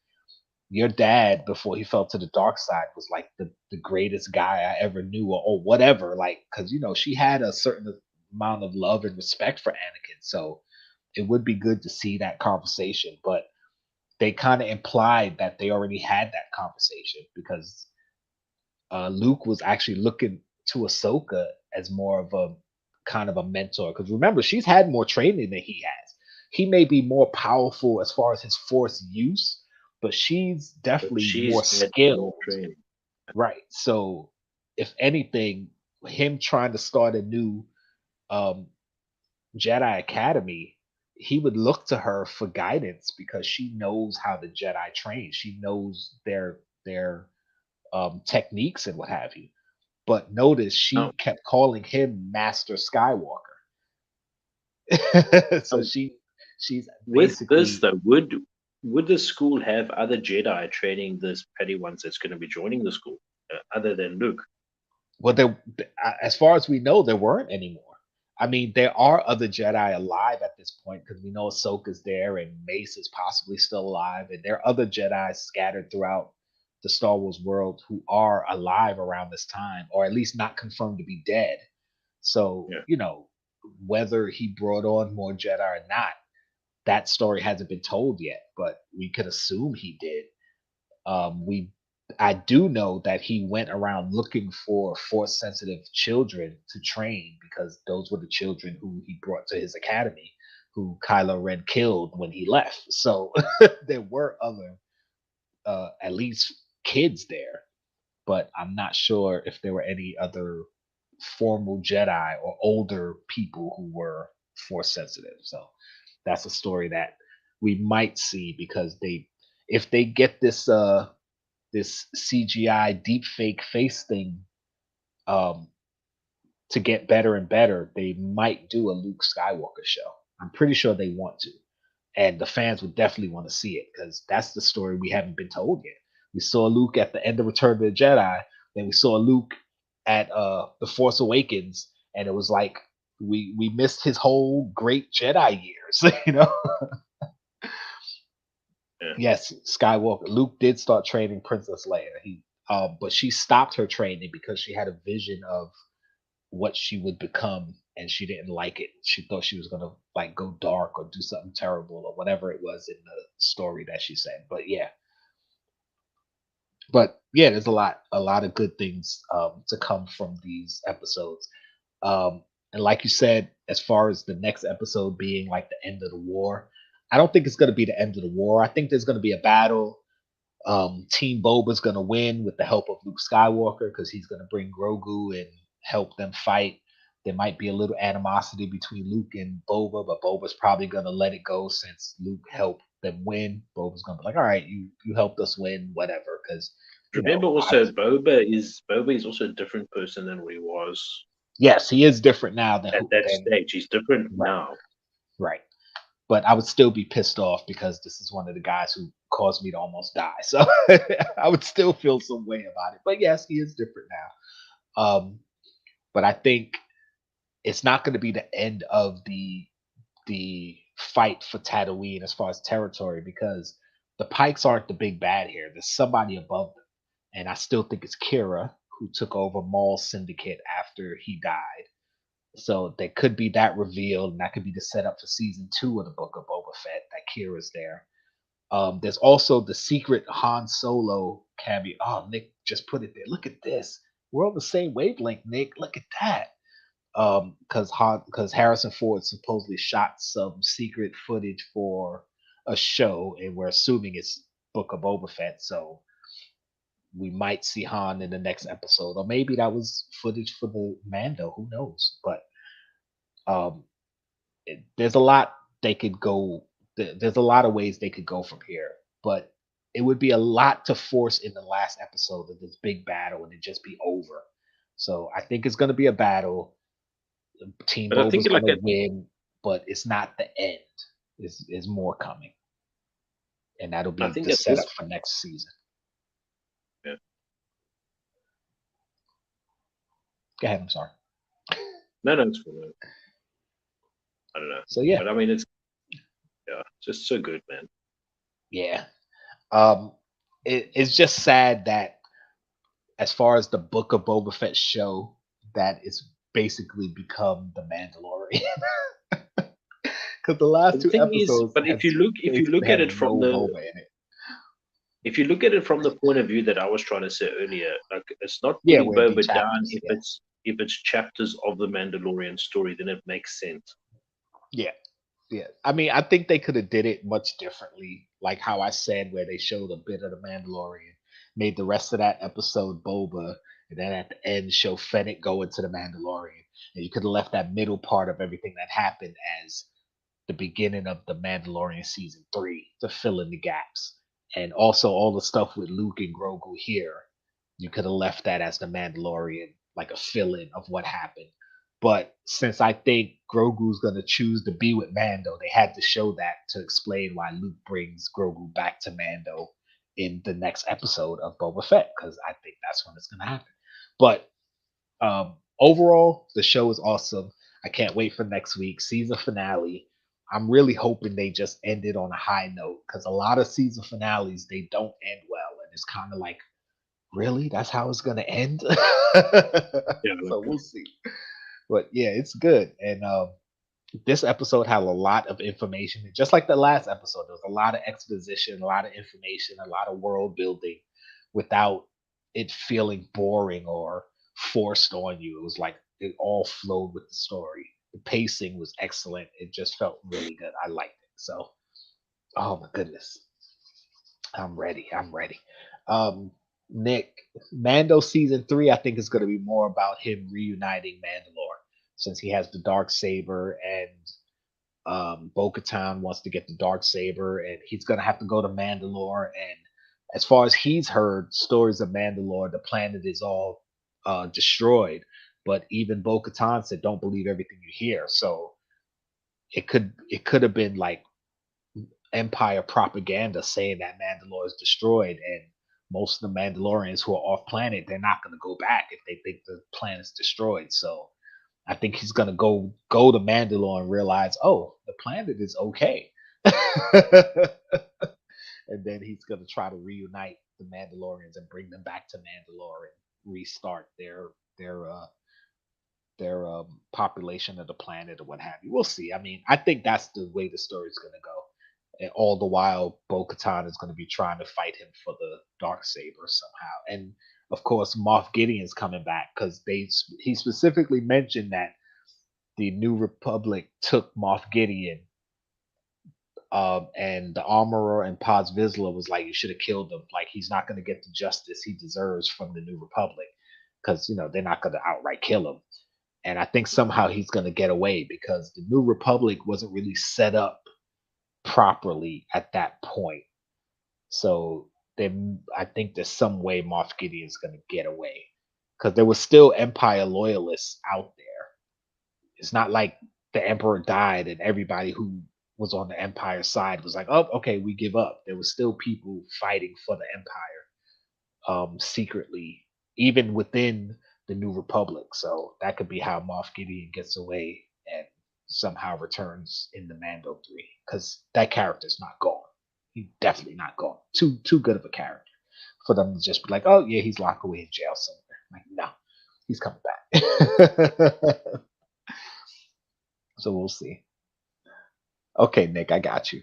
your dad before he fell to the dark side was like the greatest guy I ever knew," or whatever. Like, because she had a certain amount of love and respect for Anakin. So it would be good to see that conversation. But they kind of implied that they already had that conversation because Luke was actually looking to Ahsoka as more of a kind of a mentor. Because remember, she's had more training than he has. He may be more powerful as far as his force use, but she's But definitely more she's had more skilled. training. Right. So, if anything, him trying to start a new um, Jedi Academy, he would look to her for guidance because she knows how the Jedi train. She knows their techniques and what have you. But notice Now, she kept calling him Master Skywalker. So now, she's with this basically, though, would the school have other Jedi training this petty ones that's going to be joining the school, other than Luke? well, as far as we know, there weren't anymore. I mean, there are other Jedi alive at this point because we know Ahsoka's there and Mace is possibly still alive, and there are other Jedi scattered throughout the Star Wars world who are alive around this time, or at least not confirmed to be dead. So, Yeah. whether he brought on more Jedi or not, that story hasn't been told yet, but we could assume he did. We I do know that he went around looking for force sensitive children to train because those were the children who he brought to his academy, who Kylo Ren killed when he left. So there were other, at least kids there, but I'm not sure if there were any other formal Jedi or older people who were force sensitive. So that's a story that we might see because if they get this CGI deep fake face thing um to get better and better, they might do a Luke Skywalker show. I'm pretty sure they want to. And the fans would definitely want to see it because that's the story we haven't been told yet. We saw Luke at the end of Return of the Jedi, then we saw Luke at The Force Awakens, and it was like we missed his whole great Jedi years, you know. Yeah. Yes, Skywalker. Luke did start training Princess Leia. But she stopped her training because she had a vision of what she would become, and she didn't like it. She thought she was gonna like go dark or do something terrible or whatever it was in the story that she said. But yeah, there's a lot of good things to come from these episodes. And like you said, as far as the next episode being like the end of the war, I don't think it's going to be the end of the war. I think there's going to be a battle. Team Boba's going to win with the help of Luke Skywalker because he's going to bring Grogu and help them fight. There might be a little animosity between Luke and Boba, but Boba's probably going to let it go since Luke helped them win. Boba's going to be like, all right, you helped us win, whatever. Because remember also Boba is also a different person than what he was. Yes, he is different now than at that stage. He's different now. Right. But I would still be pissed off because this is one of the guys who caused me to almost die. So I would still feel some way about it. But yes, he is different now. But I think it's not going to be the end of the fight for Tatooine as far as territory because the Pikes aren't the big bad here. There's somebody above them. And I still think it's Kira who took over Maul's syndicate after he died. So there could be that reveal, and that could be the setup for season 2 of the Book of Boba Fett, that Kira's there. There's also the secret Han Solo cameo. Oh, Nick just put it there. Look at this. We're on the same wavelength, Nick. Look at that. Because Harrison Ford supposedly shot some secret footage for a show, and we're assuming it's Book of Boba Fett. So we might see Han in the next episode, or maybe that was footage for the Mando. Who knows? But there's a lot they could go. There's a lot of ways they could go from here, but it would be a lot to force in the last episode of this big battle and it just be over. So I think it's going to be a battle. Team Boba's going to win, but it's not the end. Is more coming, and that'll be the setup for next season. Yeah. Go ahead. I'm sorry. No, it's fine. I don't know. So yeah, but I mean, it's just so good, man. Yeah. It's just sad that as far as the Book of Boba Fett show, that it's basically become the Mandalorian. Because the last two episodes. But if you look at it from if you look at it from the point of view that I was trying to say earlier, like it's not putting Boba down. If it's chapters of the Mandalorian story, then it makes sense. Yeah. I mean, I think they could have did it much differently, like how I said, where they showed a bit of the Mandalorian, made the rest of that episode Boba, and then at the end show Fennec go into the Mandalorian, and you could have left that middle part of everything that happened as the beginning of the Mandalorian season 3 to fill in the gaps, and also all the stuff with Luke and Grogu here, you could have left that as the Mandalorian, like a fill-in of what happened. But since I think Grogu's going to choose to be with Mando, they had to show that to explain why Luke brings Grogu back to Mando in the next episode of Boba Fett, because I think that's when it's going to happen. But overall, the show is awesome. I can't wait for next week, season finale. I'm really hoping they just end it on a high note, because a lot of season finales, they don't end well. And it's kind of like, really? That's how it's going to end? So we'll see. But yeah, it's good. And this episode had a lot of information. Just like the last episode, there was a lot of exposition, a lot of information, a lot of world building without it feeling boring or forced on you. It was like it all flowed with the story. The pacing was excellent. It just felt really good. I liked it. So, oh my goodness. I'm ready. Nick, Mando season 3, I think is going to be more about him reuniting Mandalore, since he has the Darksaber and Bo-Katan wants to get the Darksaber, and he's going to have to go to Mandalore. And as far as he's heard stories of Mandalore, the planet is all destroyed, but even Bo-Katan said, "Don't believe everything you hear." So it could have been like Empire propaganda saying that Mandalore is destroyed, and most of the Mandalorians who are off planet, they're not going to go back if they think the planet's destroyed. So I think he's going to go to Mandalore and realize, oh, the planet is okay. And then he's going to try to reunite the Mandalorians and bring them back to Mandalore and restart their population of the planet or what have you. We'll see. I mean, I think that's the way the story's going to go. And all the while, Bo-Katan is going to be trying to fight him for the Darksaber somehow. And of course, Moff Gideon's coming back because he specifically mentioned that the New Republic took Moff Gideon, and the Armorer and Paz Vizsla was like, "You should have killed him. Like, he's not going to get the justice he deserves from the New Republic because they're not going to outright kill him." And I think somehow he's going to get away because the New Republic wasn't really set up properly at that point. So I think there's some way Moff Gideon's going to get away because there was still Empire loyalists out there. It's not like the Emperor died and everybody who was on the Empire side was like, "Oh, okay, we give up." There was still people fighting for the Empire secretly, even within the New Republic. So that could be how Moff Gideon gets away and somehow returns in the Mando 3, because that character's not gone. He's definitely not gone. Too good of a character for them to just be like, "Oh yeah, he's locked away in jail somewhere." Like, no, he's coming back. So we'll see. Okay, Nick, I got you.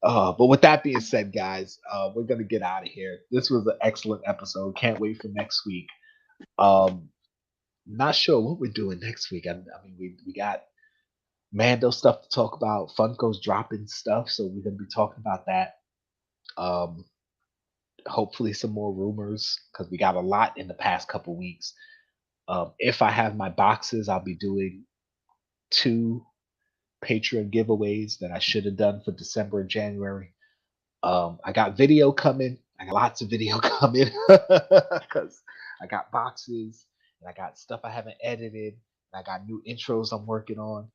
But with that being said, guys, we're gonna get out of here. This was an excellent episode. Can't wait for next week. Not sure what we're doing next week. I mean, we got Mando stuff to talk about. Funko's dropping stuff, so we're gonna be talking about that. Hopefully some more rumors because we got a lot in the past couple weeks. If I have my boxes, I'll be doing 2 Patreon giveaways that I should have done for December and January. I got video coming. I got lots of video coming because I got boxes and I got stuff I haven't edited and I got new intros I'm working on.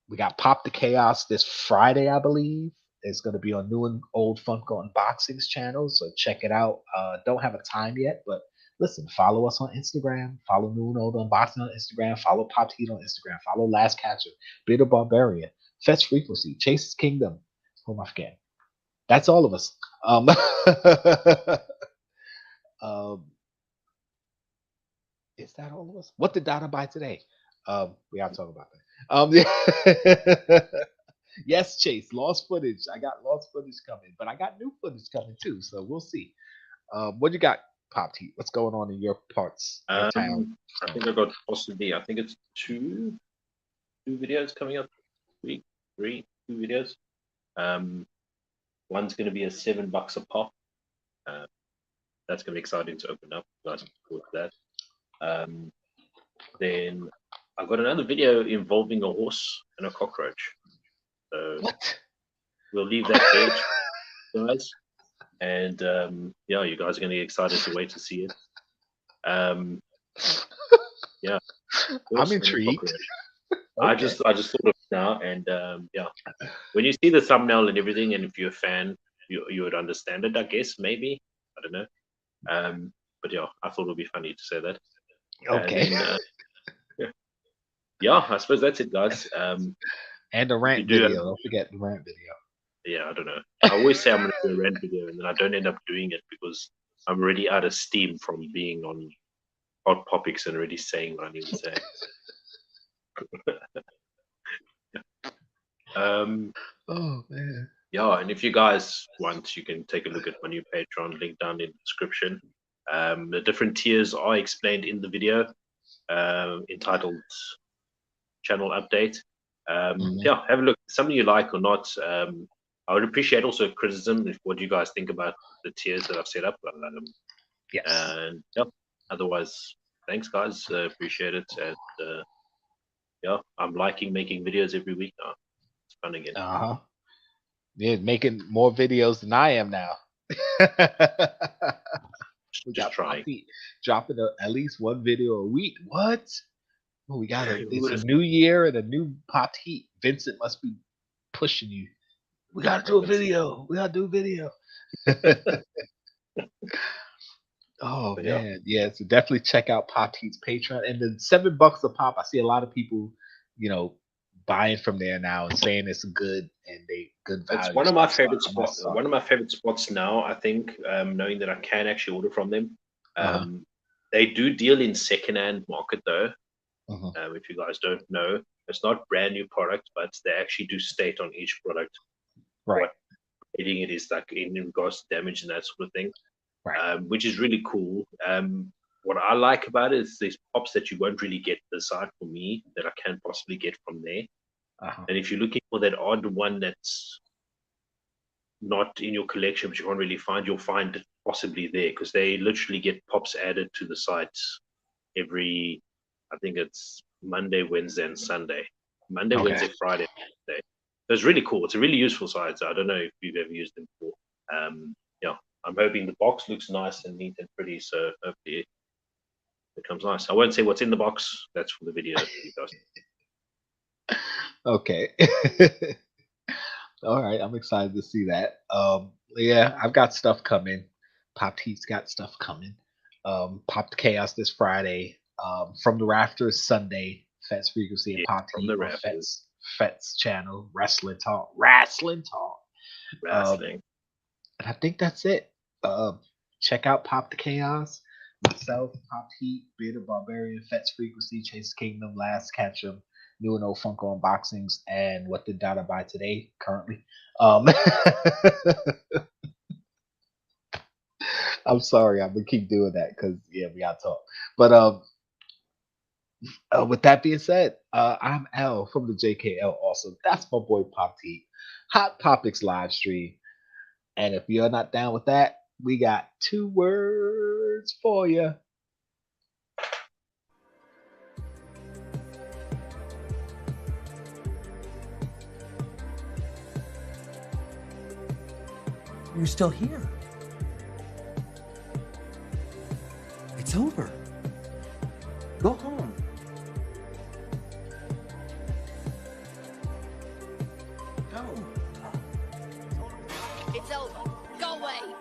We got Pop the Chaos this Friday, I believe. It's going to be on New and Old Funko Unboxings channel, so check it out. Don't have a time yet, but listen, follow us on Instagram. Follow New and Old Unboxing on Instagram. Follow Pop Heat on Instagram. Follow Last Catcher, Bitter Barbarian, Fetch Frequency, Chase's Kingdom. Who am I forgetting? That's all of us. Is that all of us? What did Donna buy today? We gotta talk about that. Yes, Chase, lost footage. I got lost footage coming, but I got new footage coming too. So we'll see. What you got, Pop Heat? What's going on in your parts? Your town? I think I got possibly. I think it's two videos coming up. Week 3, 2 videos. One's going to be a $7 a pop. That's going to be exciting to open up. Guys, look forward to that. Then I've got another video involving a horse and a cockroach. So What? we'll leave that there, guys. And yeah, you guys are going to get excited to wait to see it. Yeah, I'm intrigued. Okay. I just thought of it now, and yeah, when you see the thumbnail and everything, and if you're a fan, you would understand it. I guess maybe, I don't know. But yeah, I thought it would be funny to say that. Okay. And then, yeah, I suppose that's it, guys. And the rant video. Don't forget the rant video. Yeah, I don't know. I always say I'm going to do a rant video, and then I don't end up doing it because I'm already out of steam from being on Hot Popics and already saying what I need to say. Oh man. Yeah, and if you guys want, you can take a look at my new Patreon, link down in the description. The different tiers are explained in the video, entitled Channel Update. Yeah, have a look. Something you like or not. I would appreciate also criticism if what you guys think about the tiers that I've set up. Yes. And yeah, otherwise, thanks guys. Appreciate it. And yeah, I'm liking making videos every week now. It's fun again. Yeah, making more videos than I am now. We Just got trying. Poppy dropping at least one video a week. What? Well, we got Who it's would've- a new year and a new Pop Heat. Vincent must be pushing you. We gotta do a video. We gotta do a video. Oh But yeah. man, yeah. So definitely check out Pop Heat's Patreon and then $7 a pop. I see a lot of people, buying from there now and saying it's good and they good value. It's one of my So favorite I'm spots. sorry. One of my favorite spots now. I think, knowing that I can actually order from them. They do deal in secondhand market though. If you guys don't know, it's not brand new product, but they actually do state on each product Right. what rating it is, like in regards to damage and that sort of thing. Right. Which is really cool. What I like about it is these pops that you won't really get this side for me that I can possibly get from there. And if you're looking for that odd one that's not in your collection, but you can't really find, you'll find it possibly there because they literally get pops added to the sites every, I think it's Monday, Wednesday, and Sunday. Monday, Wednesday, Friday, Sunday. So it's really cool. It's a really useful site. So I don't know if you've ever used them before. Yeah, I'm hoping the box looks nice and neat and pretty. So hopefully it comes nice. I won't say what's in the box. That's for the video. You guys. Okay. All right, I'm excited to see that. Yeah, I've got stuff coming. Pop Heat's got stuff coming. Pop Chaos this Friday. From the Rafters Sunday. Fets Frequency and Pop from Heat the on Rafters. Fets channel. Wrestling Talk. Wrestling Talk. Wrestling. And I think that's it. Check out Pop the Chaos. Myself, Pop Heat, Bearded Barbarian, Fets Frequency, Chase Kingdom, Last Catch 'em, New and Old Funko Unboxings, and What Did Dada Buy Today currently. I'm sorry, I'm gonna keep doing that because yeah, we gotta talk. But with that being said, I'm L from the Jkl Awesome. That's my boy Pop Heat. Hot Topics live stream. And if you're not down with that, we got 2 words for you. You're still here. It's over. Go home. Go. It's over. Go away.